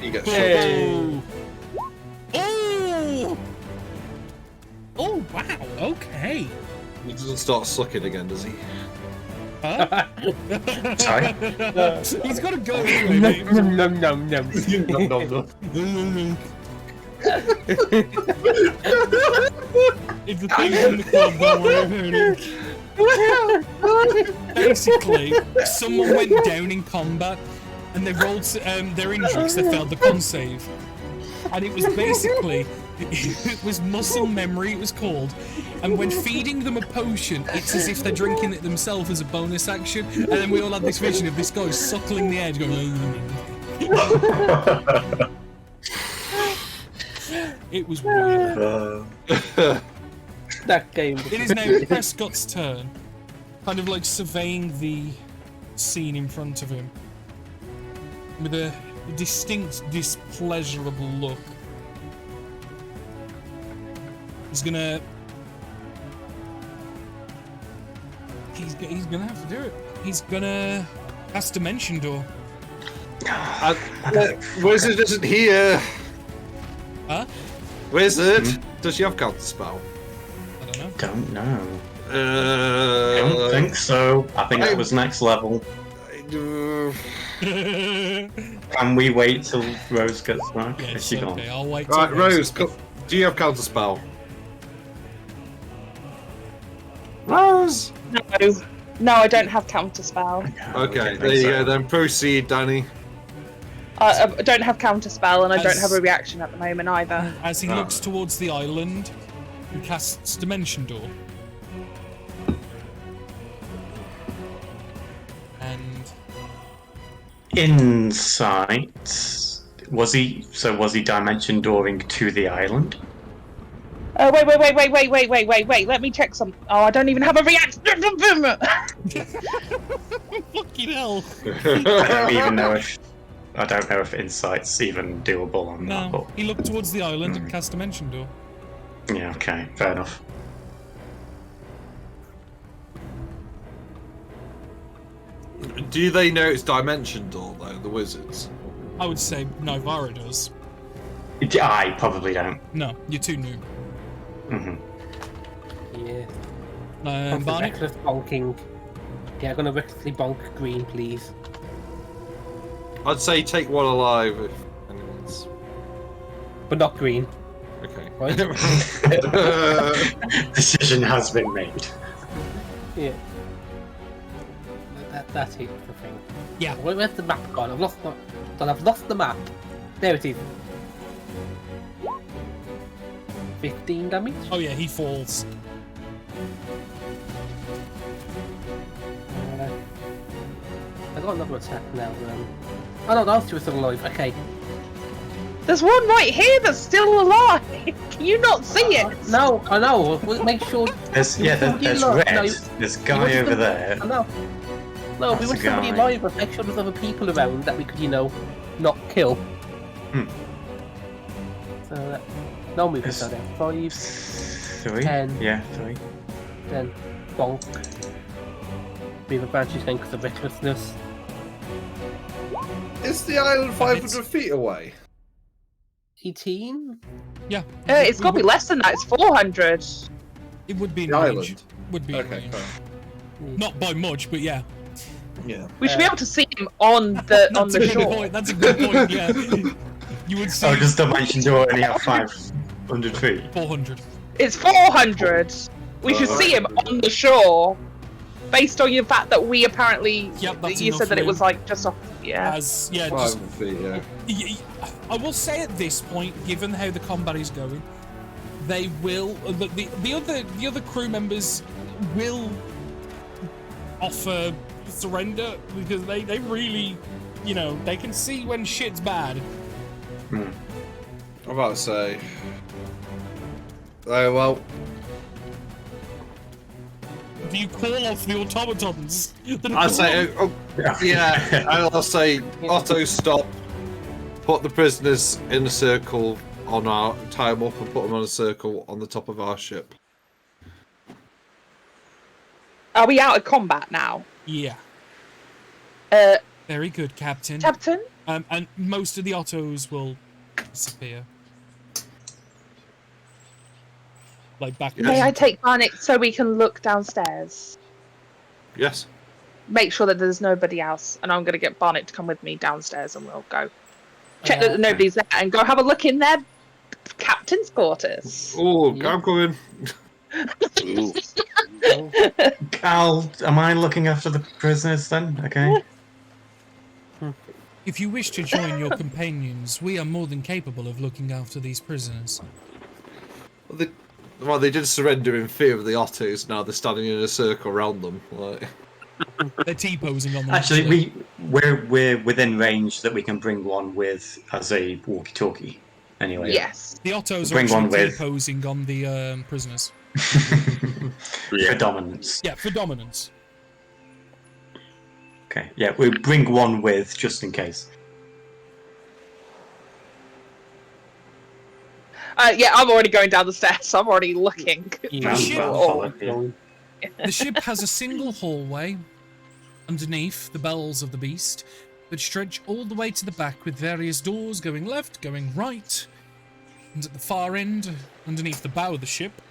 he gets shot. Oh! Oh! Oh, wow, okay. He doesn't start sucking again, does he? Huh? Sorry? He's got to go anyway, mate. It's the thing in the club, don't worry about it. Basically, someone went down in combat, and they rolled their injuries. They failed the con save, and it was basically it was muscle memory. It was called, and when feeding them a potion, it's as if they're drinking it themselves as a bonus action. And then we all had this vision of this guy suckling the edge, going. It was weird. That game. It is now Prescott's turn, kind of like surveying the scene in front of him with a distinct, displeasurable look. He's gonna have to do it. He's gonna cast Dimension Door. Wizard isn't here. Huh? Wizard, does she have counter spell? I don't know. Don't know. I don't think so. I think that was next level. Can we wait till Rose gets back? Is Yes, she gone? okay, I'll wait. till Right, Rose, gets do you have counter spell? Rose. No, I don't have counterspell. Okay, there you go. Then proceed, Danny. I don't have counterspell, and I don't As- have a reaction at the moment either. As he looks towards the island, he casts Dimension Door. And Insight. Was he dimension dooring to the island? Wait. Let me check some. Oh, I don't even have a reaction. fucking hell. I don't know if insight's even doable on that. No, he looked towards the island and cast Dimension Door. But yeah, okay, fair enough. Do they know it's Dimension Door though, the wizards? I would say Nivara does. I probably don't. No, you're too new. Yeah. Barney? Reckless bonking. Yeah, I'm gonna recklessly bonk green, please. I'd say take one alive if anyone's. But not green. Okay. Right? Decision has been made. Yeah. That's it, I think. Yeah. Where's the map gone? I've lost the map. There it is. 15 damage? Oh yeah, he falls. I got another attack now. Oh no, those two are still alive. Okay. There's one right here that's still alive. Can you not see it? No, I know. We'll make sure. There's Somebody red. no, There's a guy over there. I know. No, we That's want a somebody guy. alive, but make sure there's other people around that we could, not kill. So that. No movement Yes. there. 5, 3? 10. Yeah, 3. 10. Bonk. Beaver Banshee's going because of recklessness. Is the island 500 feet away? 18? Yeah. It's got to be less than that. It's 400. It would be in The range. island. Would be in Okay. range. Fine. Not by much, but yeah. Yeah. We should be able to see him on the That's a the good shore. point. That's a good point. Yeah. You would see Oh, just dimension door only have 500 feet. 400. It's 400. We should see him on the shore, based on the fact that we apparently. Yep, that's you enough said that it room. was like just off. Yeah. As yeah, just 500 feet, yeah. I will say at this point, given how the combat is going, they will the other crew members will offer surrender because they really, they can see when shit's bad. I'm about to say. Oh well. Do you call off the automatons? I say, yeah. I'll say, Otto, stop. Put the prisoners in a circle on our. Tie them up and put them on a circle on the top of our ship. Are we out of combat now? Yeah. Very good, Captain. Captain? And most of the Ottos will disappear. Like back. May I take Barnett so we can look downstairs? Yes. Make sure that there's nobody else, and I'm going to get Barnett to come with me downstairs, and we'll go check that nobody's there, and go have a look in their captain's quarters. Oh, I'm coming. Cal, am I looking after the prisoners then? Okay. If you wish to join your companions, we are more than capable of looking after these prisoners. Well, they did surrender in fear of the otters. Now they're standing in a circle around them. Like... They're T-posing on them. Actually, we're within range that we can bring one with as a walkie-talkie. Anyway. Yes. The Ottos are Bring one actually with. T-posing on the prisoners. For dominance. Yeah, for dominance. Okay. Yeah, we'll bring one with just in case. Yeah, I'm already going down the stairs. I'm already looking. Yeah, ship- I'll Oh. follow, yeah. The ship has a single hallway underneath the bells of the beast that stretch all the way to the back with various doors going left, going right. And at the far end, underneath the bow of the ship,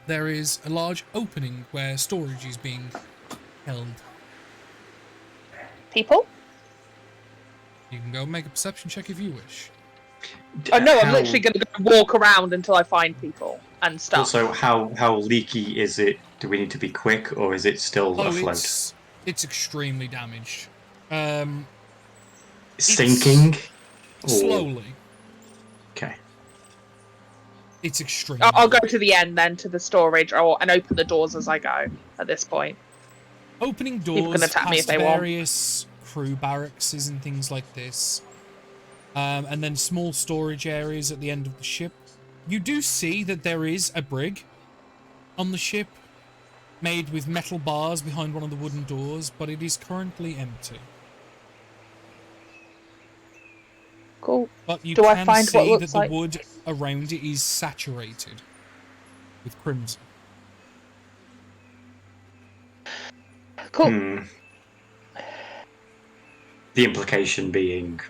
there is a large opening where storage is being held. People? You can go make a perception check if you wish. Oh no, I'm How- literally going to walk around until I find people and stuff. Also, how leaky is it? Do we need to be quick, or is it still Oh, afloat? it's extremely damaged. Sinking? Or- Slowly. Okay. It's extremely. I'll go to the end then, to the storage, and open the doors as I go. At this point, Opening People doors can attack me if past they want. various crew barracks and things like this. And then small storage areas at the end of the ship. You do see that there is a brig on the ship, made with metal bars behind one of the wooden doors, but it is currently empty. cool. But you Do I can find what see looks that the like- wood around it is saturated with crimson. Cool. Hmm. The implication being.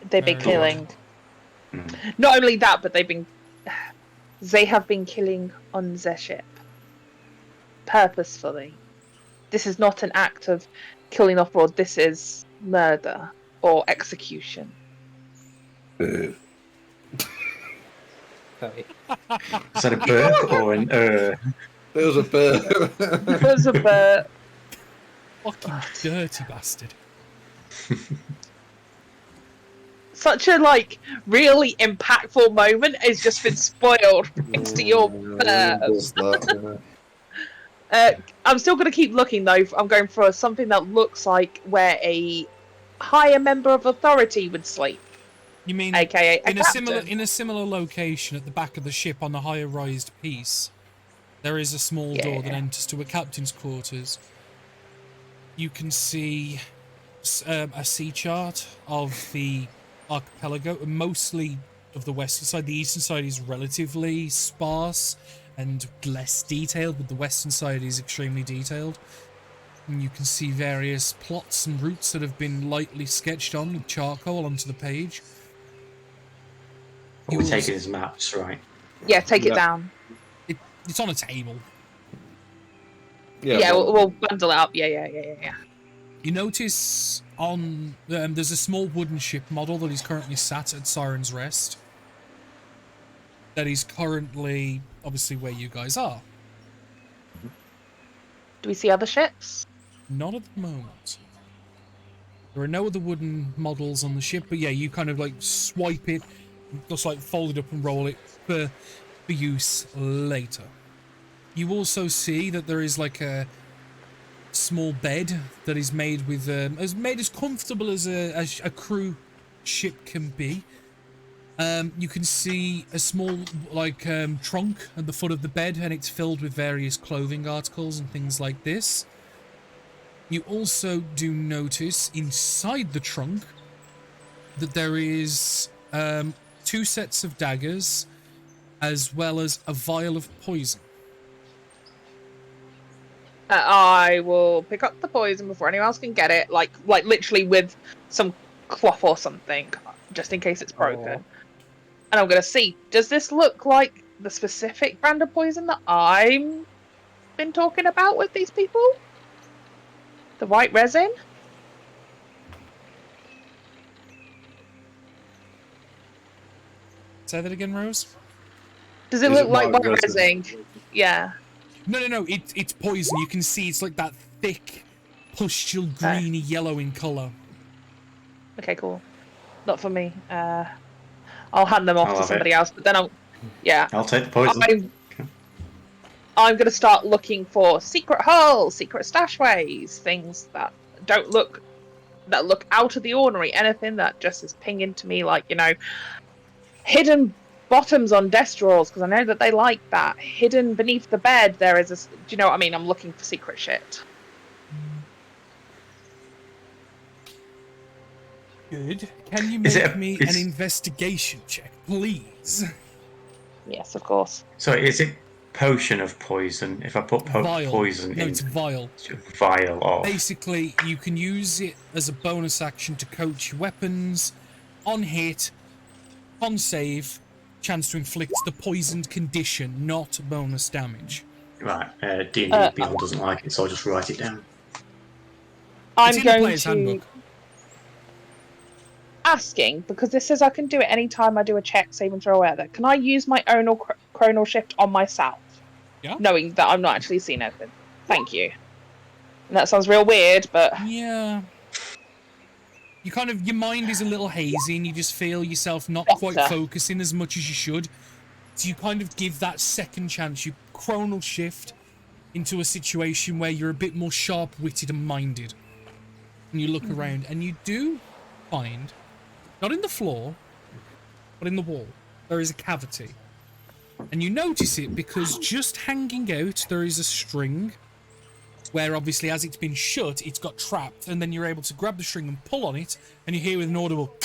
They've been God. killing. Hmm. Not only that, but they have been killing on their ship purposefully. This is not an act of killing off board. This is murder or execution. Sorry. Is that a burp or an There was a bird. It was a bird. Fucking dirty bastard. Such a really impactful moment has just been spoiled thanks to your bird. I'm still going to keep looking though. I'm going for something that looks like where a higher member of authority would sleep, You mean aka in a captain. similar location at the back of the ship on the higher rised piece, there is a small door that Yeah. enters to a captain's quarters. You can see a sea chart of the archipelago, mostly of the western side. The eastern side is relatively sparse and less detailed, but the western side is extremely detailed. And you can see various plots and routes that have been lightly sketched on with charcoal onto the page. What we're taking as maps, right? Yeah, take it Yeah. down. It's on a table. Yeah, we'll bundle it up. Yeah. You notice on there's a small wooden ship model that is currently sat at Siren's Rest. That is currently obviously where you guys are. Do we see other ships? Not at the moment. There are no other wooden models on the ship, but yeah, you kind of swipe it, just fold it up and roll it for use later. You also see that there is a small bed that is made with as comfortable as a crew ship can be. You can see a small trunk at the foot of the bed, and it's filled with various clothing articles and things like this. You also do notice inside the trunk that there is 2 sets of daggers, as well as a vial of poison. I will pick up the poison before anyone else can get it, like literally with some cloth or something, just in case it's broken. And I'm gonna see, does this look like the specific brand of poison that I've been talking about with these people? The white resin? Say that again, Rose? Does it Is look it like white white resin? resin? Yeah. No, it's poison. You can see it's that thick, pustule, greeny yellow in colour. Okay, cool. Not for me. I'll hand them off I'll to have somebody it. else. But then I'll take the poison. I'm going to start looking for secret holes, secret stashways, things that look out of the ordinary. Anything that just is pinging to me, like, you know, hidden bottoms on desk drawers, because I know that they like that. Hidden beneath the bed, there is a. Do you know what I mean? I'm looking for secret shit. Good. Can you Is it make a- me it's- an investigation check, please? Yes, of course. So is it potion of poison? If I put Vial. poison No, in it's vial. vial of. Basically, you can use it as a bonus action to coach your weapons. On hit, con save, chance to inflict the poisoned condition, not bonus damage. Right, D&D Beyond doesn't like it, so I'll just write it down. It's I'm in the going player's to handbook. asking, because this says I can do it anytime I do a check, save and throw whatever. Can I use my own or chronal shift on myself? Yeah. Knowing that I'm not actually seeing anything. Thank you. And that sounds real weird, but Yeah. You kind of, your mind is a little hazy and you just feel yourself not quite Better. focusing as much as you should. So you kind of give that second chance. You chronal shift into a situation where you're a bit more sharp-witted and minded. And you look around and you do find, not in the floor, but in the wall, there is a cavity. And you notice it because just hanging out there is a string where obviously as it's been shut, it's got trapped, and then you're able to grab the string and pull on it, and you hear with an audible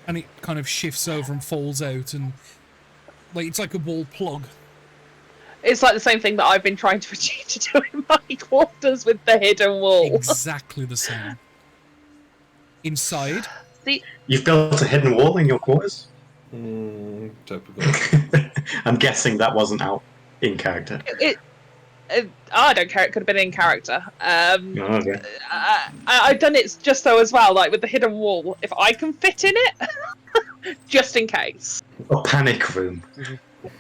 and it kind of shifts over and falls out, and like it's like a wall plug. it's like the same thing that I've been trying to achieve to do in my quarters with the hidden wall. Exactly the same. Inside, You've built a hidden wall in your quarters? Typical. I'm guessing that wasn't out in character. I don't care. It could have been in character. Oh, okay. I've done it just so as well, like with the hidden wall. If I can fit in it, just in case. A panic room.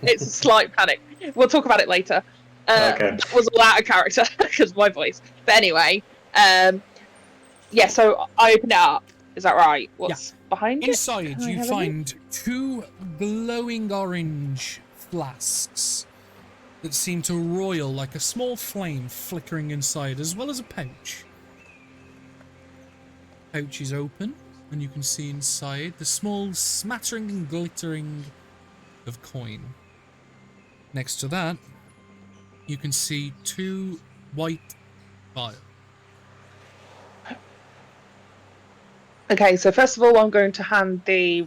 It's a slight panic. We'll talk about it later. Okay. That was all out of character because my voice. But anyway, yeah. So I open it up. Is that right? What's behind it? inside Can I you have a find two glowing orange flasks that seem to roil like a small flame flickering inside, as well as a pouch. Pouch is open, and you can see inside the small smattering and glittering of coin. Next to that, you can see two white vials. Okay, so first of all, I'm going to hand the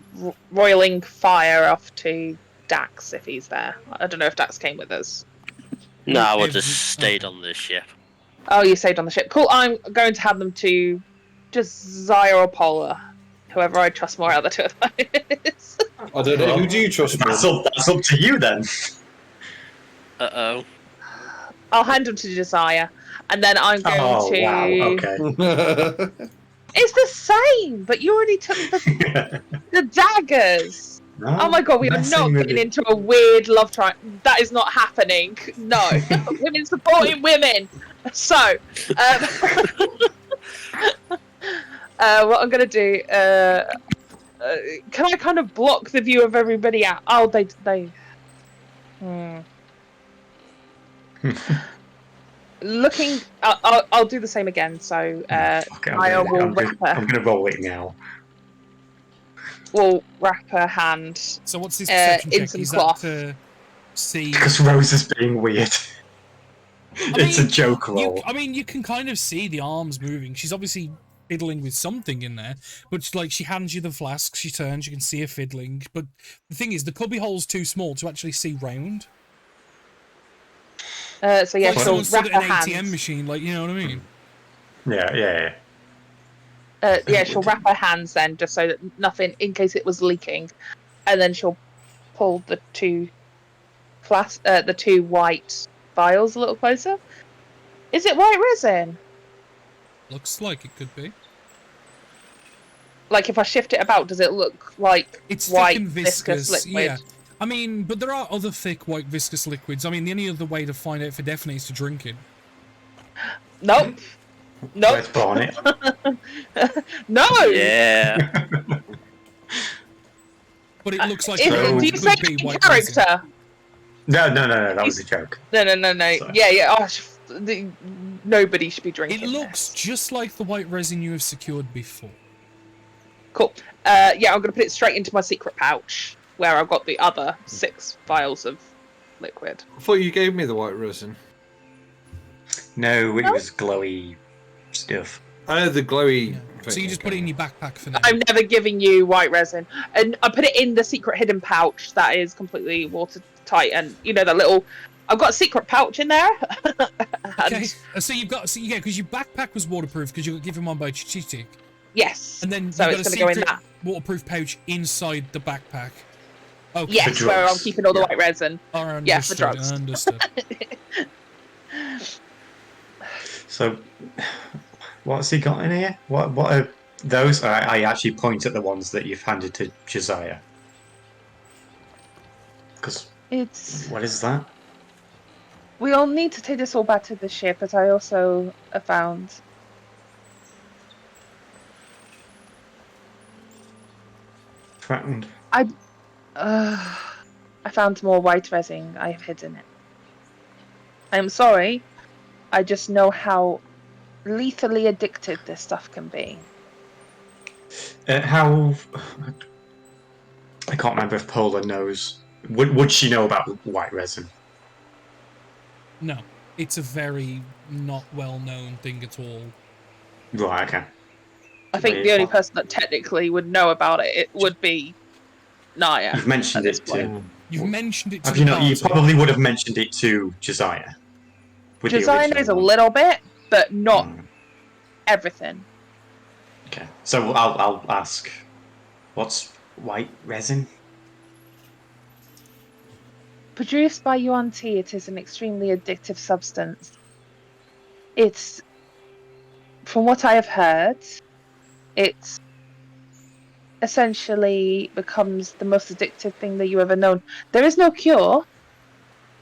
roiling fire off to Dax if he's there. I don't know if Dax came with us. No, I would Every- just stayed on this ship. Oh, you stayed on the ship. Cool. I'm going to hand them to just Zaya or Pola, whoever I trust more out of the two of them. I don't know. Who do you trust more? That's up to you then. Uh-oh. I'll hand them to Josiah, and then I'm going Oh, to. wow, okay. It's the same, but you already took the daggers. Oh my god, we are messing not with getting it. into a weird love triangle. That is not happening. No, women supporting women. So, what I'm gonna do? Can I kind of block the view of everybody out? Oh, they. Looking, I'll do the same again. So, Okay, Maya will I'm wrap her. going to roll it now. Will wrap her hand. So what's this perception in check? some Is cloth. that to see? Because Rose is being weird. It's a mean, joke roll. I mean, you can kind of see the arms moving. She's obviously fiddling with something in there, but like she hands you the flask, she turns, you can see her fiddling. But the thing is, the cubby hole's too small to actually see round. So yeah, Like she'll someone stood wrap at her an ATM hands. machine, like, you know what I mean? Yeah. Yeah, she'll wrap her hands then, just so that nothing, in case it was leaking, and then she'll pull the two white vials a little closer. Is it white resin? Looks like it could be. Like if I shift it about, does it look like It's white thick and viscous, liquid? yeah. I mean, but there are other thick white viscous liquids. I mean, the only other way to find out for definite is to drink it. Nope. Nope. Let's burn it. No. Yeah. But it looks like If- So- do you say could be white character? resin. No, that was a joke. No. Sorry. Yeah. Oh, nobody should be drinking. It looks this. just like the white resin you have secured before. Cool. Yeah, I'm gonna put it straight into my secret pouch where I've got the other 6 vials of liquid. I thought you gave me the white resin. No, it was glowy stuff. Oh, the glowy. Yeah. Thing. So you just put it in your backpack for now. I'm never giving you white resin, and I put it in the secret hidden pouch that is completely watertight, and you know that little. I've got a secret pouch in there. And Okay. So you've got because your backpack was waterproof because you got given one by Chichitik, yes. and then So you've it's got a gonna go in secret that. waterproof pouch inside the backpack. Okay. Yes, For where I'm drugs. keeping all the Yeah. white resin. Alright, Yeah, for understood, drugs. Understood. So, what's he got in here? What are those? I actually point at the ones that you've handed to Josiah. Because It's. what is that? We'll need to take this all back to the ship, as I also found. Threatened. I found more white resin. I have hidden it. I am sorry. I just know how lethally addicted this stuff can be. How? I can't remember if Pola knows. Would she know about white resin? No, it's a very not well-known thing at all. Right. Okay. I think the only person that technically would know about it would be Naya. You've mentioned at this it to. point. You've mentioned it to Have you the not? You party. probably would have mentioned it to Josiah. With the Josiah original knows a one. little bit, but not Mm, everything. Okay. So I'll ask. What's white resin? Produced by Yuan Ti, it is an extremely addictive substance. It's, from what I have heard, it essentially becomes the most addictive thing that you ever known. There is no cure.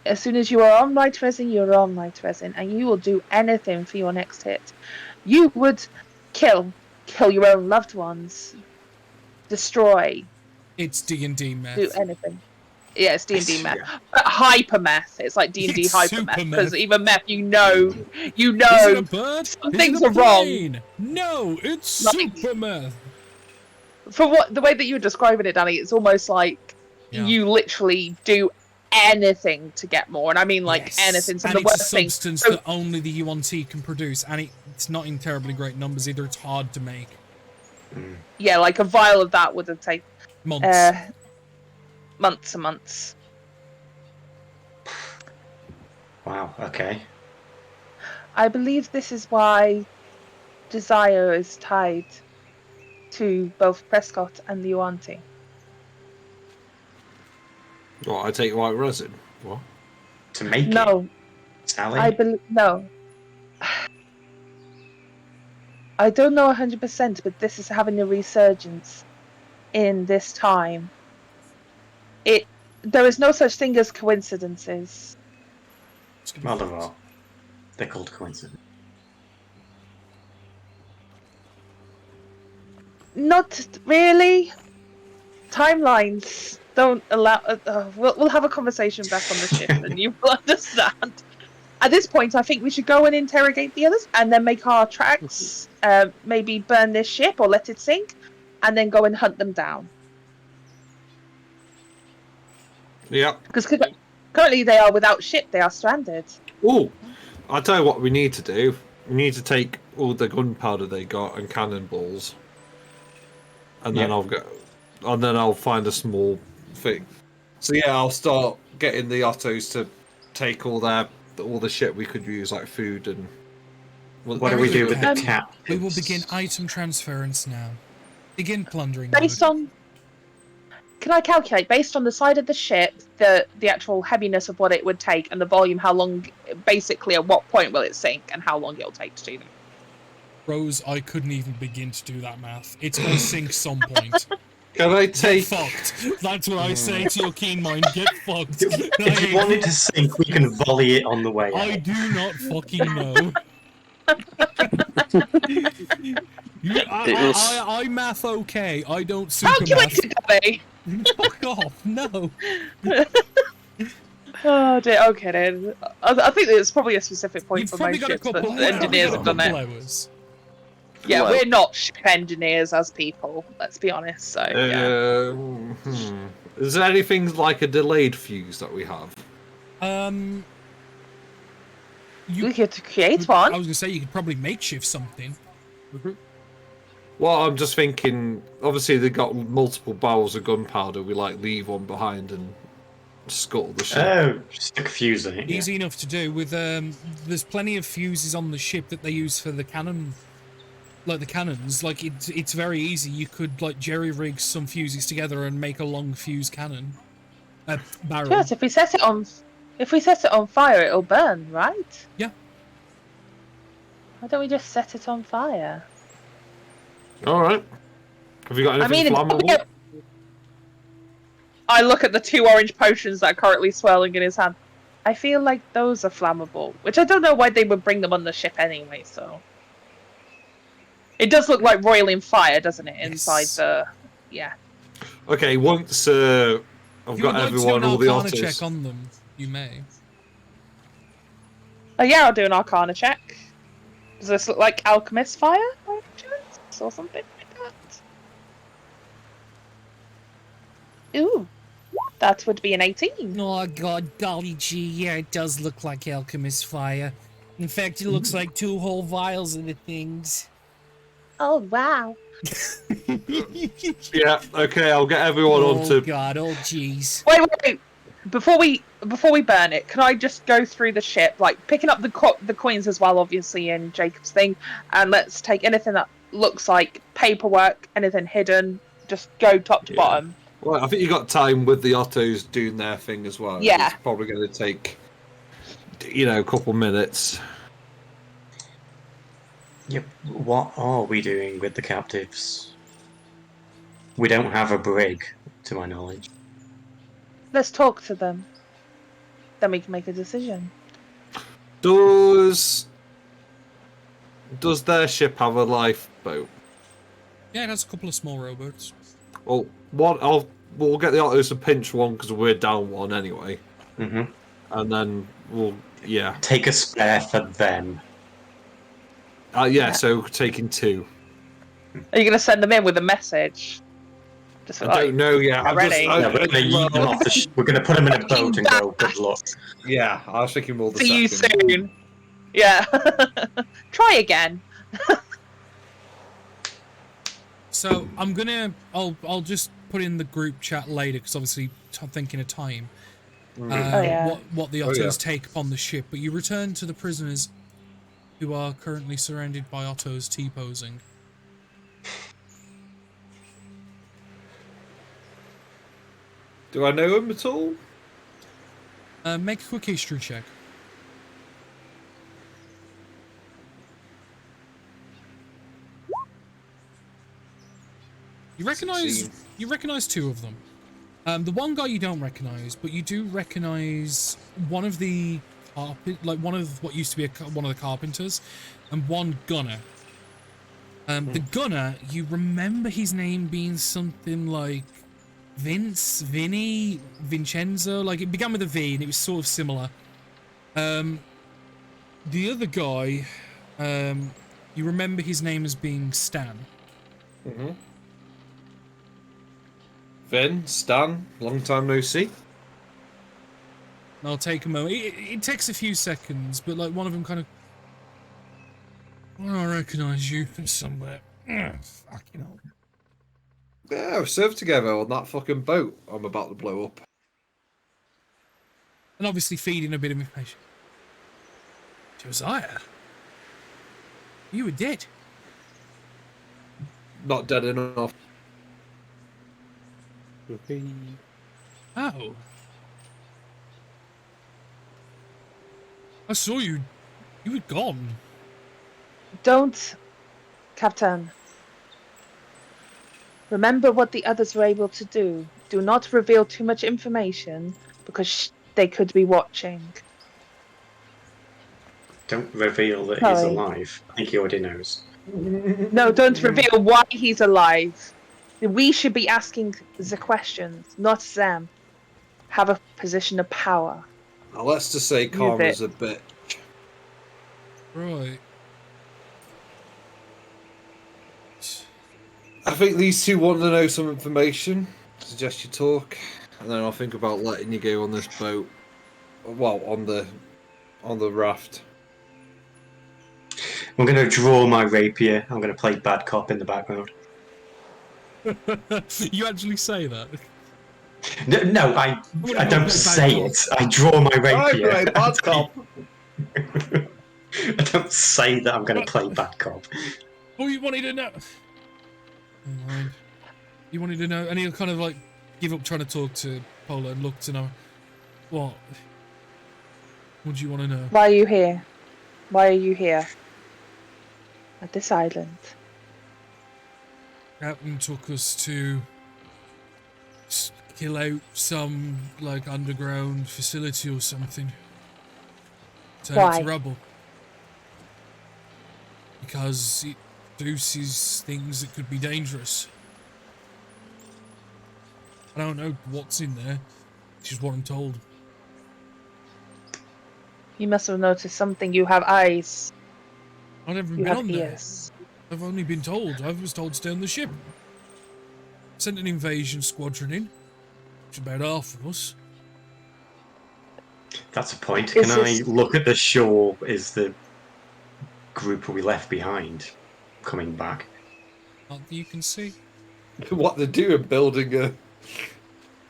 As soon as you are on white resin, you're on white resin, and you will do anything for your next hit. You would kill your own loved ones, destroy, It's D&D meth. do anything. Yeah, it's D&D Yes, meth. yeah. But hyper meth. It's like D&D It's hyper super meth. meth. Because even meth, you know, Is it a bird? some Is things it a are wrong. plane? No, it's Like- super meth. From the way that you were describing it, Danny, it's almost like Yeah. you literally do anything to get more. And I mean like Yes. anything. So and the it's a worst thing. substance so- that only the UNT can produce, and it's not in terribly great numbers either. It's hard to make. Yeah, like a vial of that would have taken Months. months and months. Wow. Okay. I believe this is why desire is tied to both Prescott and the Yuan-Ti. What, I take white resin? What? To make it, No, Sally. I believe no. I don't know 100%, but this is having a resurgence in this time. There is no such thing as coincidences. It's gonna be Well, there fun. are. They're called coincidence. Not really. Timelines don't allow. We'll have a conversation back on the ship, and you will understand. At this point, I think we should go and interrogate the others, and then make our tracks. Maybe burn this ship or let it sink, and then go and hunt them down. Yep. Because currently they are without ship; they are stranded. Oh, I'll tell you what we need to do. We need to take all the gunpowder they got and cannonballs, and then Yeah. I'll find a small thing. So yeah, I'll start getting the Ottos to take all the shit we could use, like food and. What do we do with the cat? We will begin item transference now. Begin plundering. Based mode. on, can I calculate based on the side of the ship, the actual heaviness of what it would take, and the volume, how long, basically, at what point will it sink, and how long it'll take to do that? Rose, I couldn't even begin to do that math. It's gonna sink some point. Can I Get take? fucked. That's what I say to your keen mind. Get fucked. If you want it to sink, we can volley it on the way I out. do not fucking know. I math okay. I don't super math. Calculated, Gabby! Fuck off! No. Oh dear, okay then. I think there's probably a specific point You've for probably most got a ships, but couple. the engineers have done it. Hours. Yeah, Well- we're not ship engineers as people, let's be honest, so yeah. Is there anything like a delayed fuse that we have? We could create I one. was gonna say you could probably makeshift something. Well, I'm just thinking. Obviously, they got multiple barrels of gunpowder. We like leave one behind and scuttle the ship. Oh, stick a fuse in it. Yeah. Easy enough to do. With there's plenty of fuses on the ship that they use for the cannon, like the cannons. Like it's very easy. You could like jerry rig some fuses together and make a long fuse cannon. Barrel. Yes, if we set it on fire, it'll burn, right? Yeah. Why don't we just set it on fire? All right. Have you got anything it's flammable? probably I look at the 2 orange potions that are currently swirling in his hand. I feel like those are flammable, which I don't know why they would bring them on the ship anyway. So it does look like roiling fire, doesn't it? Inside Yes. the Okay, once I've If you got would like to do everyone, an all the Arcana otters. check on them, you may. Oh yeah, I'll do an Arcana check. Does this look like alchemist fire by any chance, or something like that? Ooh, that would be an 18. Oh god, golly gee, yeah, it does look like alchemist fire. In fact, it looks like 2 whole vials of the things. Oh wow. Yeah. Okay, I'll get everyone Oh onto. god, oh jeez. Wait. Before we burn it, can I just go through the ship, like picking up the coins as well, obviously in Jacob's thing, and let's take anything that looks like paperwork, anything hidden, just go top to Yeah. bottom. Well, I think you got time with the Ottos doing their thing as well. Yeah. It's probably going to take, a couple minutes. Yep. What are we doing with the captives? We don't have a brig, to my knowledge. Let's talk to them. Then we can make a decision. Does their ship have a lifeboat? Yeah, it has a couple of small rowboats. Well, we'll get the Ottos to pinch one because we're down one anyway, Mm-hmm. and then yeah. Take a spare for them. So taking 2. Are you going to send them in with a message? Just I like, don't know yet. I'm ready. just, No, we're going to yeet them off the we're going to put them in a boat and go, good luck. yeah, I was thinking more the see you second. soon. Yeah. Try again. So I'll just put in the group chat later because obviously I'm thinking of time. yeah. What the Oh, Ottos yeah. take upon the ship, but you return to the prisoners who are currently surrounded by Ottos T-posing. Do I know him at all? Make a quick history check. You recognize 2 of them. The one guy you don't recognize, but you do recognize one of the one of what used to be one of the carpenters, and one gunner. The gunner, you remember his name being something like Vinny, Vincenzo, like it began with a V and it was sort of similar. The other guy, you remember his name as being Stan. Mm-hmm. Vin, Stan, long time no see. I'll take a moment. It takes a few seconds, but like one of them kind of. Oh, I recognise you from somewhere. Fucking hell. Yeah, we've served together on that fucking boat I'm about to blow up. And obviously feeding a bit of information. Josiah, you were dead. Not dead enough. Oh. I saw you. You were gone. Don't, Captain. Remember what the others were able to do. Do not reveal too much information because they could be watching. Don't reveal that he's Sorry. alive. I think he already knows. No, don't reveal why he's alive. We should be asking the questions, not them. Have a position of power. Now, let's just say Karma's a bit. Right. I think these two want to know some information. Suggest you talk, and then I'll think about letting you go on this boat. Well, on the raft. I'm going to draw my rapier. I'm going to play bad cop in the background. You actually say that? No, I don't say it. I draw my rapier. I play bad cop. I don't say that I'm going to play bad cop. Oh, you wanted to know? Never mind. You wanted to know, and he'll kind of like give up trying to talk to Pola and look to know what. What do you want to know? Why are you here? Why are you here? At this island. Captain took us to kill out some like underground facility or something. Turn it Why? to rubble. Because it produces things that could be dangerous. I don't know what's in there. It's just what I'm told. You must have noticed something. You have eyes. I've never You been have on there. ears. I've only been told. I was told to stay on the ship. Sent an invasion squadron in. Which is about half of us. That's a point. Is Can this- I look at the shore? Is the group we left behind coming back? Not that you can see. What they're doing, building a.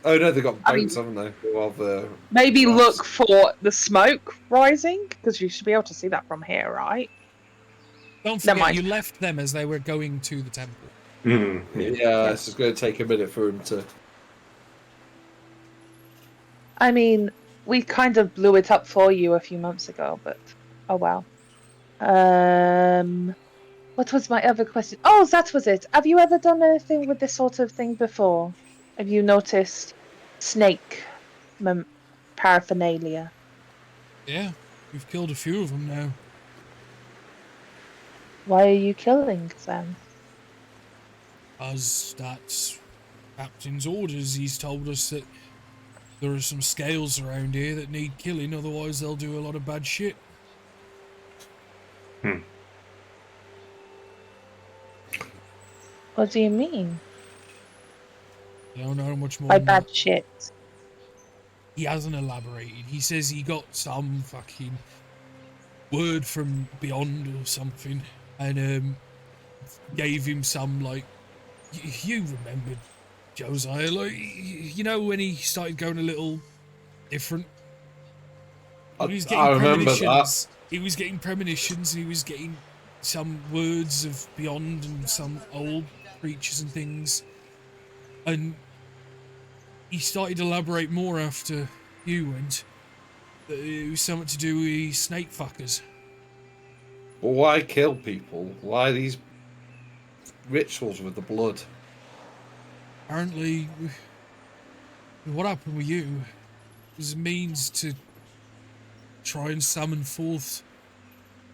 Oh no, they've got I mean- boats, haven't they? Well, the Maybe Yes. look for the smoke rising, because you should be able to see that from here, right? Don't Never forget, mind. you left them as they were going to the temple. yeah, it's just going to take a minute for him to. I mean, we kind of blew it up for you a few months ago, but oh well. What was my other question? Oh, that was it. Have you ever done anything with this sort of thing before? Have you noticed snake paraphernalia? Yeah, we've killed a few of them now. Why are you killing them? As that's Captain's orders, he's told us that there are some scales around here that need killing, otherwise they'll do a lot of bad shit. What do you mean I don't know much more by than that. bad shit? He hasn't elaborated. He says he got some fucking word from beyond or something, and gave him some like. You remember Josiah, like you know when he started going a little different. He was getting I remember premonitions. that. He was getting premonitions. He was getting some words of beyond and some old creatures and things, and he started to elaborate more after you went. That it was something to do with snake fuckers. Well, why kill people? Why these rituals with the blood? Apparently, what happened with you was a means to try and summon forth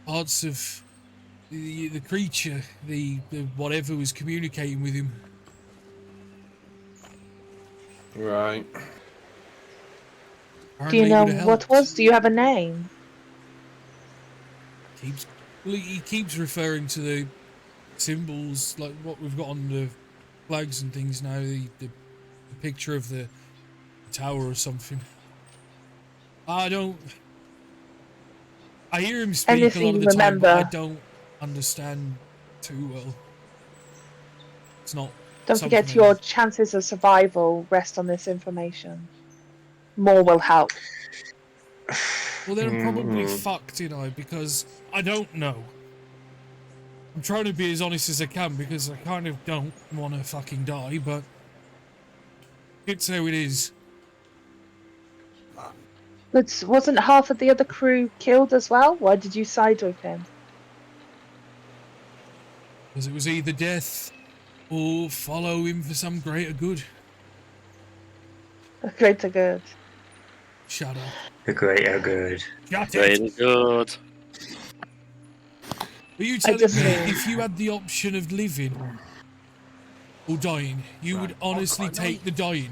parts of the creature, the whatever was communicating with him. Right. Do Apparently you it know would've what helped. was? Do you have a name? He keeps referring to the symbols, like what we've got on the flags and things now, the picture of the tower or something. I hear him speak a lot Anything of the time, but I remember? don't understand too well. It's not. Don't something forget I your know. chances of survival rest on this information. More will help. Well, then I'm probably fucked, you know, because I don't know. I'm trying to be as honest as I can because I kind of don't want to fucking die, but it's how it is. But wasn't half of the other crew killed as well? Why did you side with him? Because it was either death or follow him for some greater good. Greater good. Shut up. The greater good. Shut it. Very good. Are you telling just me mean- if you had the option of living or dying, you would honestly take the dying?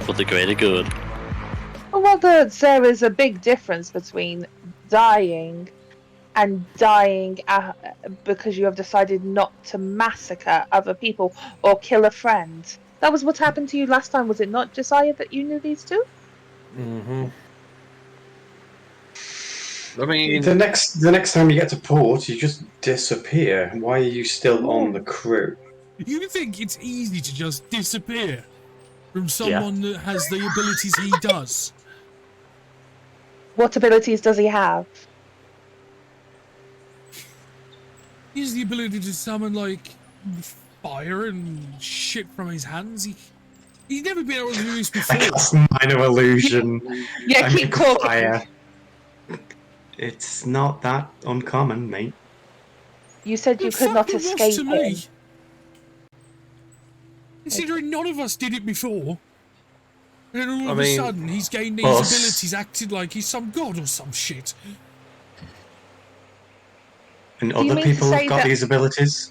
For the greater good. Well, there is a big difference between dying and dying because you have decided not to massacre other people or kill a friend. That was what happened to you last time, was it not, Josiah, that you knew these two? Mm-hmm. I mean, The next time you get to port, you just disappear. Why are you still on the crew? You think it's easy to just disappear from someone that has the abilities he does? What abilities does he have? He has the ability to summon, like, fire and shit from his hands. He's never been able to do this before. I cast minor illusion. Yeah, I keep make talking. fire. It's not that uncommon, mate. You said you The could not fuck it was escape to him. me. Considering none of us did it before. And then all of a sudden, he's gained these Us. abilities, acted like he's some god or some shit. And Do you other mean to people have say got that- these abilities.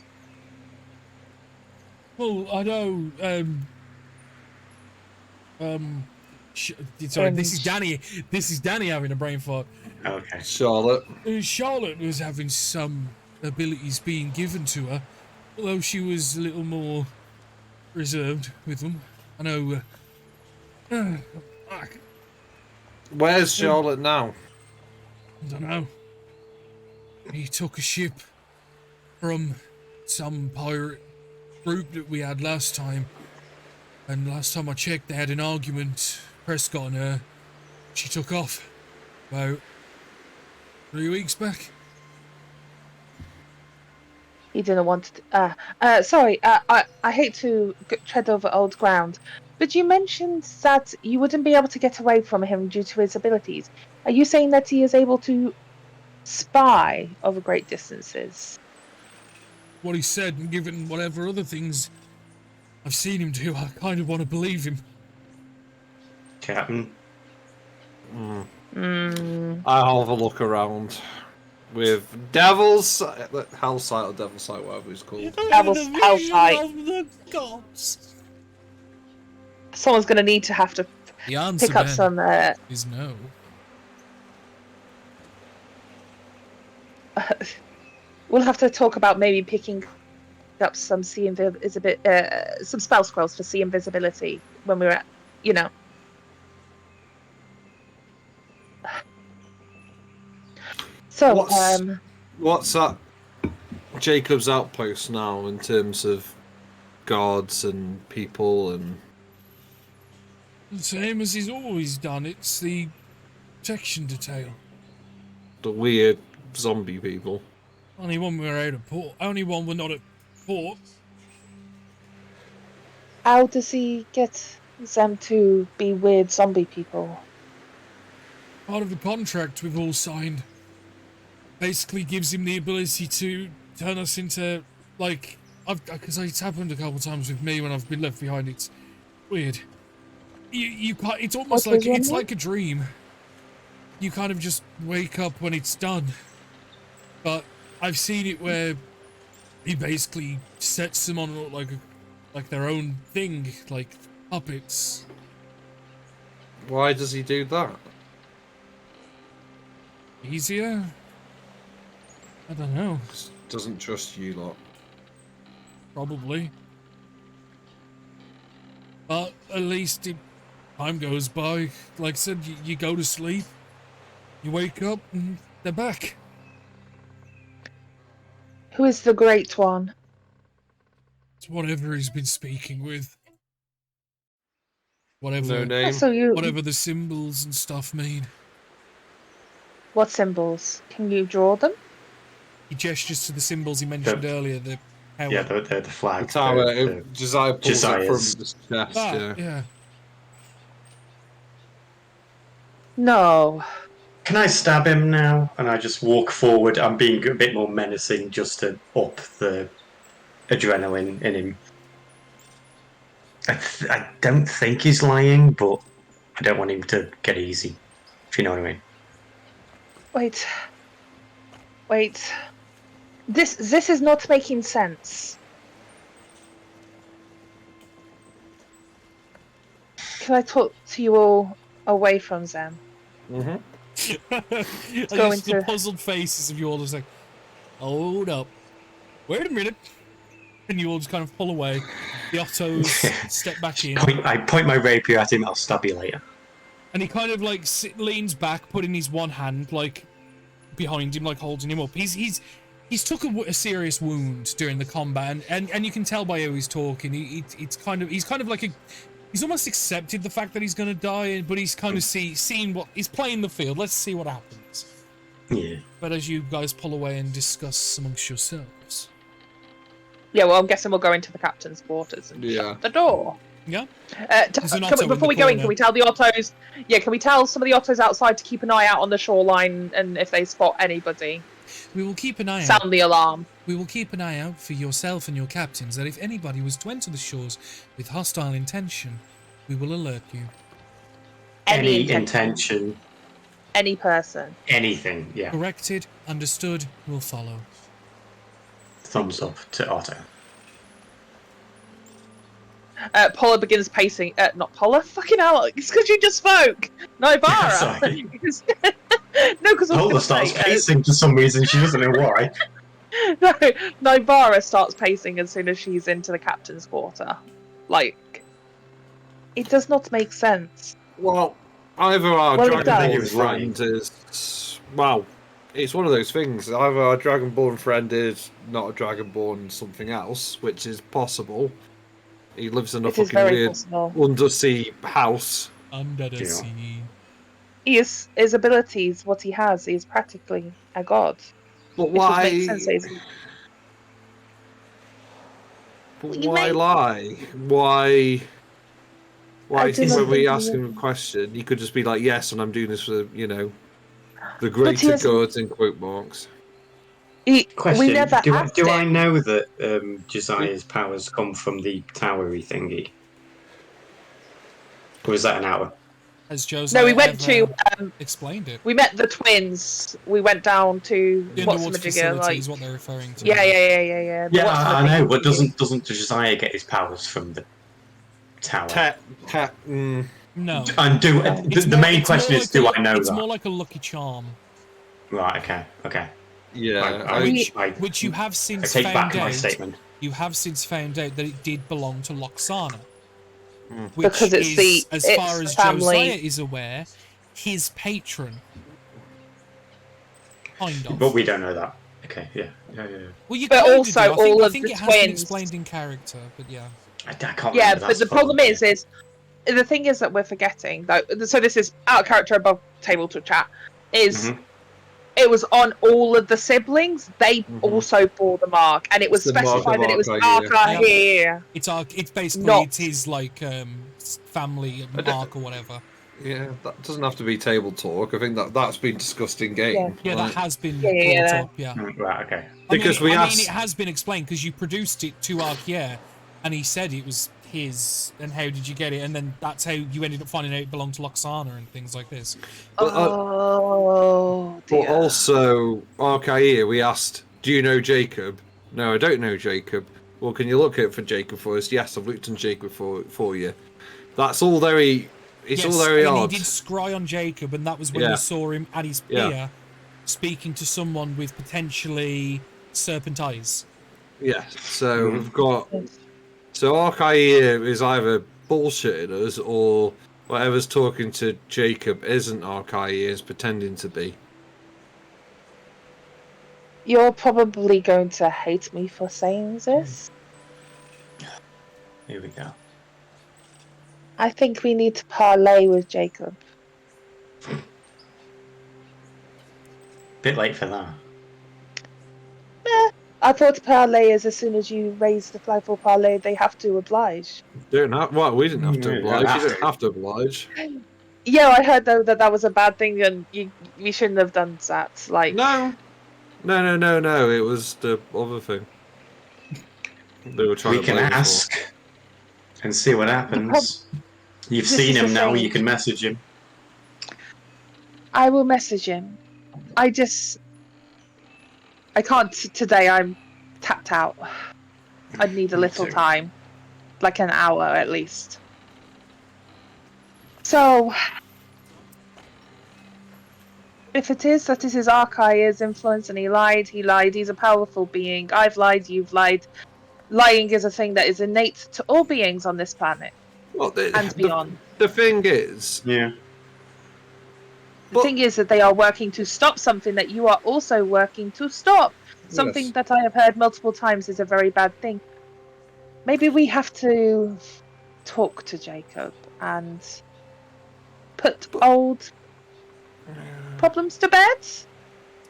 Well, I know, sorry, this is Danny. This is Danny having a brain fart. Okay. Charlotte. Charlotte was having some abilities being given to her, although she was a little more reserved with them. I know. Fuck, Where's Charlotte now? I don't know. He took a ship from some pirate group that we had last time, and last time I checked, they had an argument. Prescott and her. She took off about 3 weeks back. He didn't want to. Sorry, I hate to tread over old ground, but you mentioned that you wouldn't be able to get away from him due to his abilities. Are you saying that he is able to spy over great distances? What he said, and given whatever other things I've seen him do, I kind of want to believe him. Captain. I'll have a look around with Devil's Hell's Sight or Devil's Sight, whatever it's called. Devil's Hellsight. Of the gods. Someone's going to need to have to The answer pick up Ben, some. is no. We'll have to talk about maybe picking up some some spell scrolls for see invisibility when we're at, you know. So, What's that Jacob's Outpost now in terms of guards and people and The same as he's always done. It's the protection detail. the weird zombie people? Only one we're out of port. Only one we're not at port. how does he get them to be weird zombie people? Part of the contract we've all signed basically gives him the ability to turn us into, like, because it's happened a couple times with me when I've been left behind. It's weird. You can't. It's almost What like was it's your like a dream. You kind of just wake up when it's done. But I've seen it where he basically sets them on like their own thing, like puppets. Why does he do that? Easier? I don't know. Doesn't trust you lot. Probably. But at least time goes by. Like I said, you go to sleep, you wake up, and they're back. Who is the Great One? It's whatever he's been speaking with. Whatever, No name. So you, whatever the symbols and stuff mean. what symbols? Can you draw them? He gestures to the symbols he mentioned earlier. The power. Yeah, they're the The flag. tower. the- Josiah pulls it Josiah's. from his chest. Ah, yeah. No. Can I stab him now? And I just walk forward. I'm being a bit more menacing just to up the adrenaline in him. I don't think he's lying, but I don't want him to get easy. If you know what I mean. Wait. Wait. This is not making sense. Can I talk to you all away from them? And go just the into- puzzled faces of you all just like, hold up. Wait a minute. And you all just kind of pull away. The Ottos step back in. I point my rapier at him. I'll stab you later. And he kind of like leans back, putting his one hand like behind him, like holding him up. He's took a serious wound during the combat, and you can tell by how he's talking. He's kind of like he's almost accepted the fact that he's gonna die, but he's kind of seen what he's playing the field. Let's see what happens. Yeah. But as you guys pull away and discuss amongst yourselves, Yeah, well, I'm guessing we'll go into the captain's quarters and shut the door. yeah. Before we go in, can we tell the Ottos? Yeah, can we tell some of the Ottos outside to keep an eye out on the shoreline, and if they spot anybody, We will keep an eye out. sound the alarm. We will keep an eye out for yourself and your captains, that if anybody was to enter the shores with hostile intention, we will alert you. Any intention. Any person. Anything. Yeah. Corrected, understood, will follow. Thumbs up to Otto. Paula begins pacing. Not Paula. Fucking hell! It's because you just spoke. Nybara. Sorry. No, because Paula starts pacing for some reason. She doesn't know why. No, Nybara starts pacing as soon as she's into the captain's quarter. Like, it does not make sense. Well, either our Well, it Dragonborn does. friend is... Well, it's one of those things. Either our Dragonborn friend is not a Dragonborn something else, which is possible. He lives in a It is fucking very weird possible. undersea house. Under the Yeah. sea. His abilities, what he has, is practically a god. But Which would make why... sense. that he's- But You why may- lie? Why I do when not we think ask he- him a question, he could just be like, yes, and I'm doing this for, the greater has- good, in quote marks. Question: We never do asked I him. know that Josiah's powers come from the towery thingy? Or is that an hour? As Josiah No, we went ever to. explained it. We met the twins. We went down to The what's underwater the facility like. is what they're referring to. Yeah. The Yeah, what's the I know, thing but thingy. doesn't Josiah get his powers from the tower? No. And the main question is, do I know It's that? more like a lucky charm. Right. Okay. Yeah, Which you have since I take found back my out. statement. You have since found out that it did belong to Loxana. Which Because it's is, the- as it's far as family. Josiah is aware, his patron. Kind of. But we don't know that. Okay, yeah. Well, you But kind also of do. I think, all I of think the it has been twins. explained in character, but yeah. I can't Yeah, remember, but that's the problem fine. is the thing is that we're forgetting though. So this is out of character above table to chat. Is Mhm. it was on all of the siblings? They also bore the mark, and it was It's the mark specified of that it was Arca here. Arca here. It's basically Not- it's his like family mark or whatever. Yeah, that doesn't have to be table talk. I think that's been discussed in game. Yeah, Like, that has been Yeah. brought up. Yeah. Right, okay. Because I mean, we asked- it has been explained because you produced it to Arkier, and he said it was his. And how did you get it? And then that's how you ended up finding out it belonged to Loxana and things like this. But, Oh but dear. also, Arcaia, we asked, do you know Jacob? No, I don't know Jacob. Well, can you look at for Jacob for us? Yes, I've looked on Jacob for you. That's all very... It's all very and odd. he did scry on Jacob, and that was when Yeah. you saw him at his Yeah. pier, speaking to someone with potentially serpent eyes. Yeah, so we've got... So Arcaia is either bullshitting us, or whatever's talking to Jacob isn't Arcaia, is pretending to be. You're probably going to hate me for saying this. Here we go. I think we need to parlay with Jacob. Bit late for that. I thought parlay is as soon as you raise the flag for parlay, they have to oblige. Don't have... Well, we didn't have to Yeah, oblige. you You don't don't have to oblige. Yeah, I heard though that was a bad thing, and we shouldn't have done that. Like, No. No. It was the other thing. They were trying We to can blame us ask and see what happens. You've This seen is the him now, thing. you can message him. I will message him. I just I can't today. I'm tapped out. I'd need a Me little too. time, like an hour at least. So, if it is that it is Arkai's influence and he lied, he's a powerful being. I've lied, you've lied. Lying is a thing that is innate to all beings on this planet Well, and beyond. the thing is, Yeah. The thing is that they are working to stop something that you are also working to stop. Something Yes. that I have heard multiple times is a very bad thing. Maybe we have to talk to Jacob and put old problems to bed.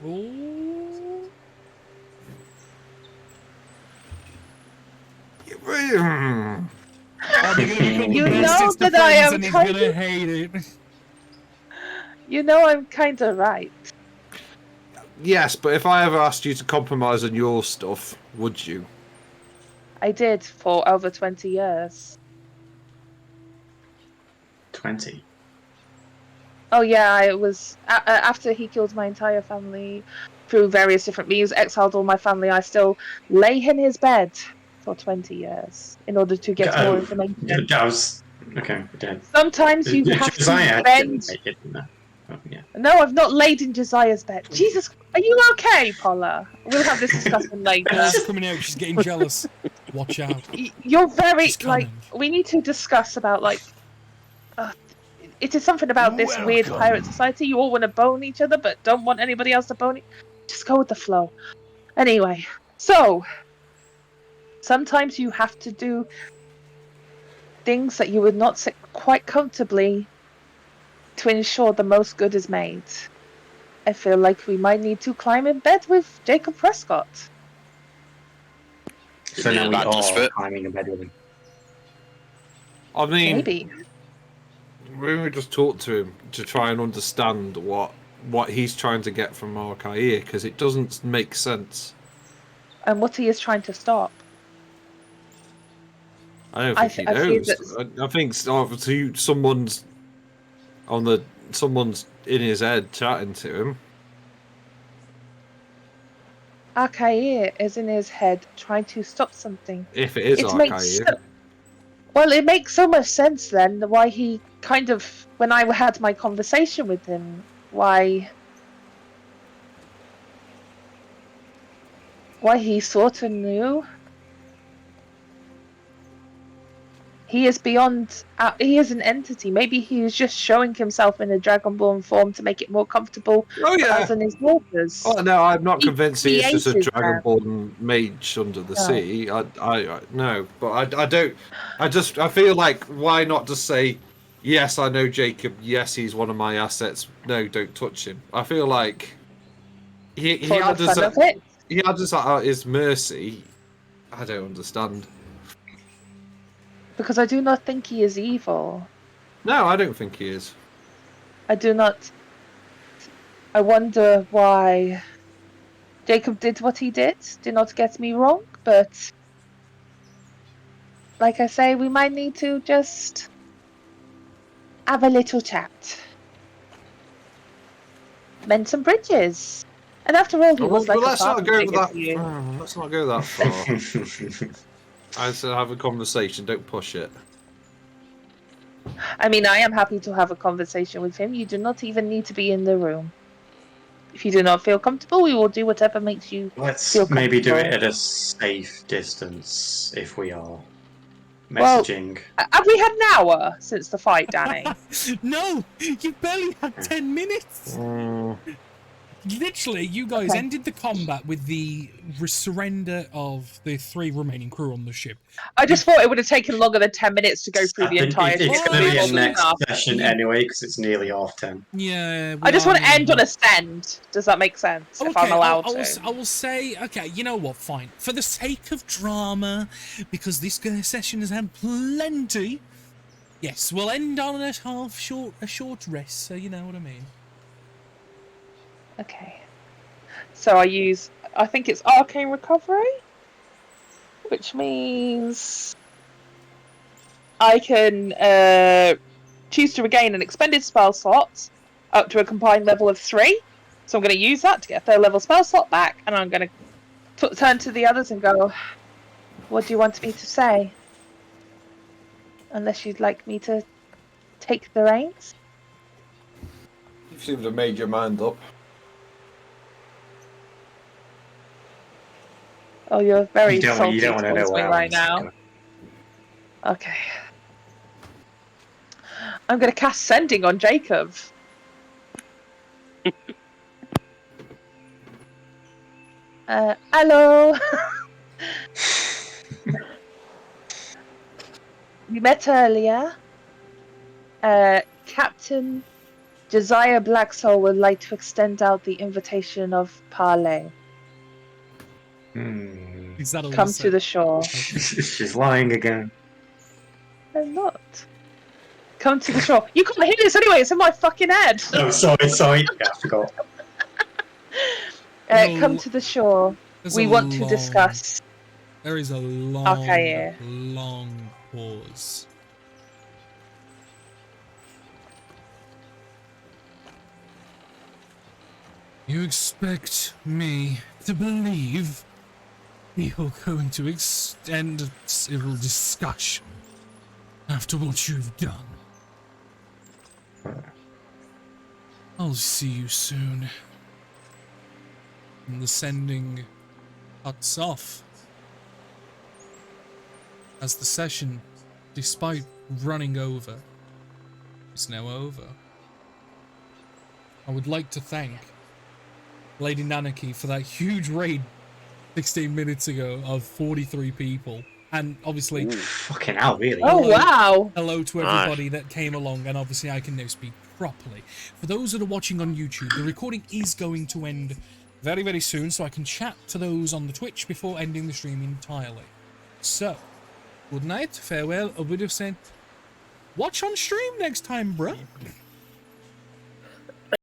Ooh. Hmm. Oh, they're gonna become You the bestest know of that I friends am and he's trying gonna to- hate it. You know I'm kind of right. Yes, but if I ever asked you to compromise on your stuff, would you? I did for over 20 years. 20. Oh yeah, I was after he killed my entire family through various different means, exiled all my family. I still lay in his bed for 20 years in order to get more information. That was okay. Yeah. Sometimes you have Josiah to bend. didn't make it, didn't it? Oh, yeah. No, I've not laid in Josiah's bed. Jesus, are you okay, Paula? We'll have this discussion later. Paul's coming out. She's getting jealous. Watch out. You're very She's like. coming. We need to discuss about like. It is something about this weird pirate society. You all want to bone each other, but don't want anybody else to bone. Just go with the flow. Anyway, so sometimes you have to do things that you would not sit quite comfortably to ensure the most good is made. I feel like we might need to climb in bed with Jacob Prescott. So Yeah, now we that does are fit. climbing in bed with him. I mean, Maybe. we just talk to him to try and understand what he's trying to get from Arcaia, because it doesn't make sense. And what he is trying to stop. I don't I think th- I he feel knows. I think obviously someone's in his head chatting to him. Arcaia is in his head trying to stop something. If it is It makes Arcaia. Well, it makes so much sense then why he kind of, when I had my conversation with him, why he sort of knew. He is beyond. He is an entity. Maybe he was just showing himself in a dragonborn form to make it more comfortable Oh for yeah. us and his daughters. Oh no, I'm not He convinced he is just a created them. dragonborn mage under the No. sea. I no, but I don't. I feel like why not just say, yes, I know Jacob. Yes, he's one of my assets. No, don't touch him. I feel like he For had the us fun of it. he had us at his mercy. I don't understand. Because I do not think he is evil. No, I don't think he is. I do not. I wonder why Jacob did what he did. Do not get me wrong, but like I say, we might need to just have a little chat. Mend some bridges. And after all, he was like a let's not father go figure that. to you. Let's not go that far. I said have a conversation. Don't push it. I mean, I am happy to have a conversation with him. You do not even need to be in the room. If you do not feel comfortable, we will do whatever makes you Let's feel maybe do it comfortable. at a safe distance if we are Well- messaging. Have we had an hour since the fight, Danny? No, you barely had 10 minutes. Literally, you guys Okay. ended the combat with the surrender of the 3 remaining crew on the ship. I just thought it would have taken longer than 10 minutes to go through I the think entire it's ship. going to be a actually, next Enough. session anyway because it's nearly 10:30. Yeah. I just want to end on a send. Does that make sense? If I'm allowed I will say, okay, you know what, fine. For the sake of drama, because this session has had plenty, yes, we'll end on a short rest, so you know what I mean. Okay. So I think it's Arcane Recovery, which means I can choose to regain an expended spell slot up to a combined level of 3, So I'm going to use that to get a 3rd level spell slot back, and I'm going to turn to the others and go, what do you want me to say? Unless you'd like me to take the reins? You seem to have made your mind up. Oh, you're very You salty don't want to know towards me what right happens. now. Okay. I'm going to cast Sending on Jacob. Hello. We met earlier. Captain Josiah Blacksoul would like to extend out the invitation of parley. Is that all Come you to said? the shore. She's lying again. I'm not. Come to the shore. You can't hear this anyway. It's in my fucking head. Oh, sorry. Yeah, I forgot. Come to the shore. We want to discuss. There is a long, Okay, long pause. You expect me to believe you're going to extend a civil discussion after what you've done? I'll see you soon. And the Sending cuts off as the session, despite running over, is now over. I would like to thank Lady Nanaki for that huge raid 16 minutes ago of 43 people. And obviously, Fucking hell, really? Oh, wow. hello to everybody that came along, and obviously I can now speak properly. For those that are watching on YouTube, the recording is going to end very, very soon, so I can chat to those on the Twitch before ending the stream entirely. So, good night, farewell, a bit of saying, watch on stream next time, bruh.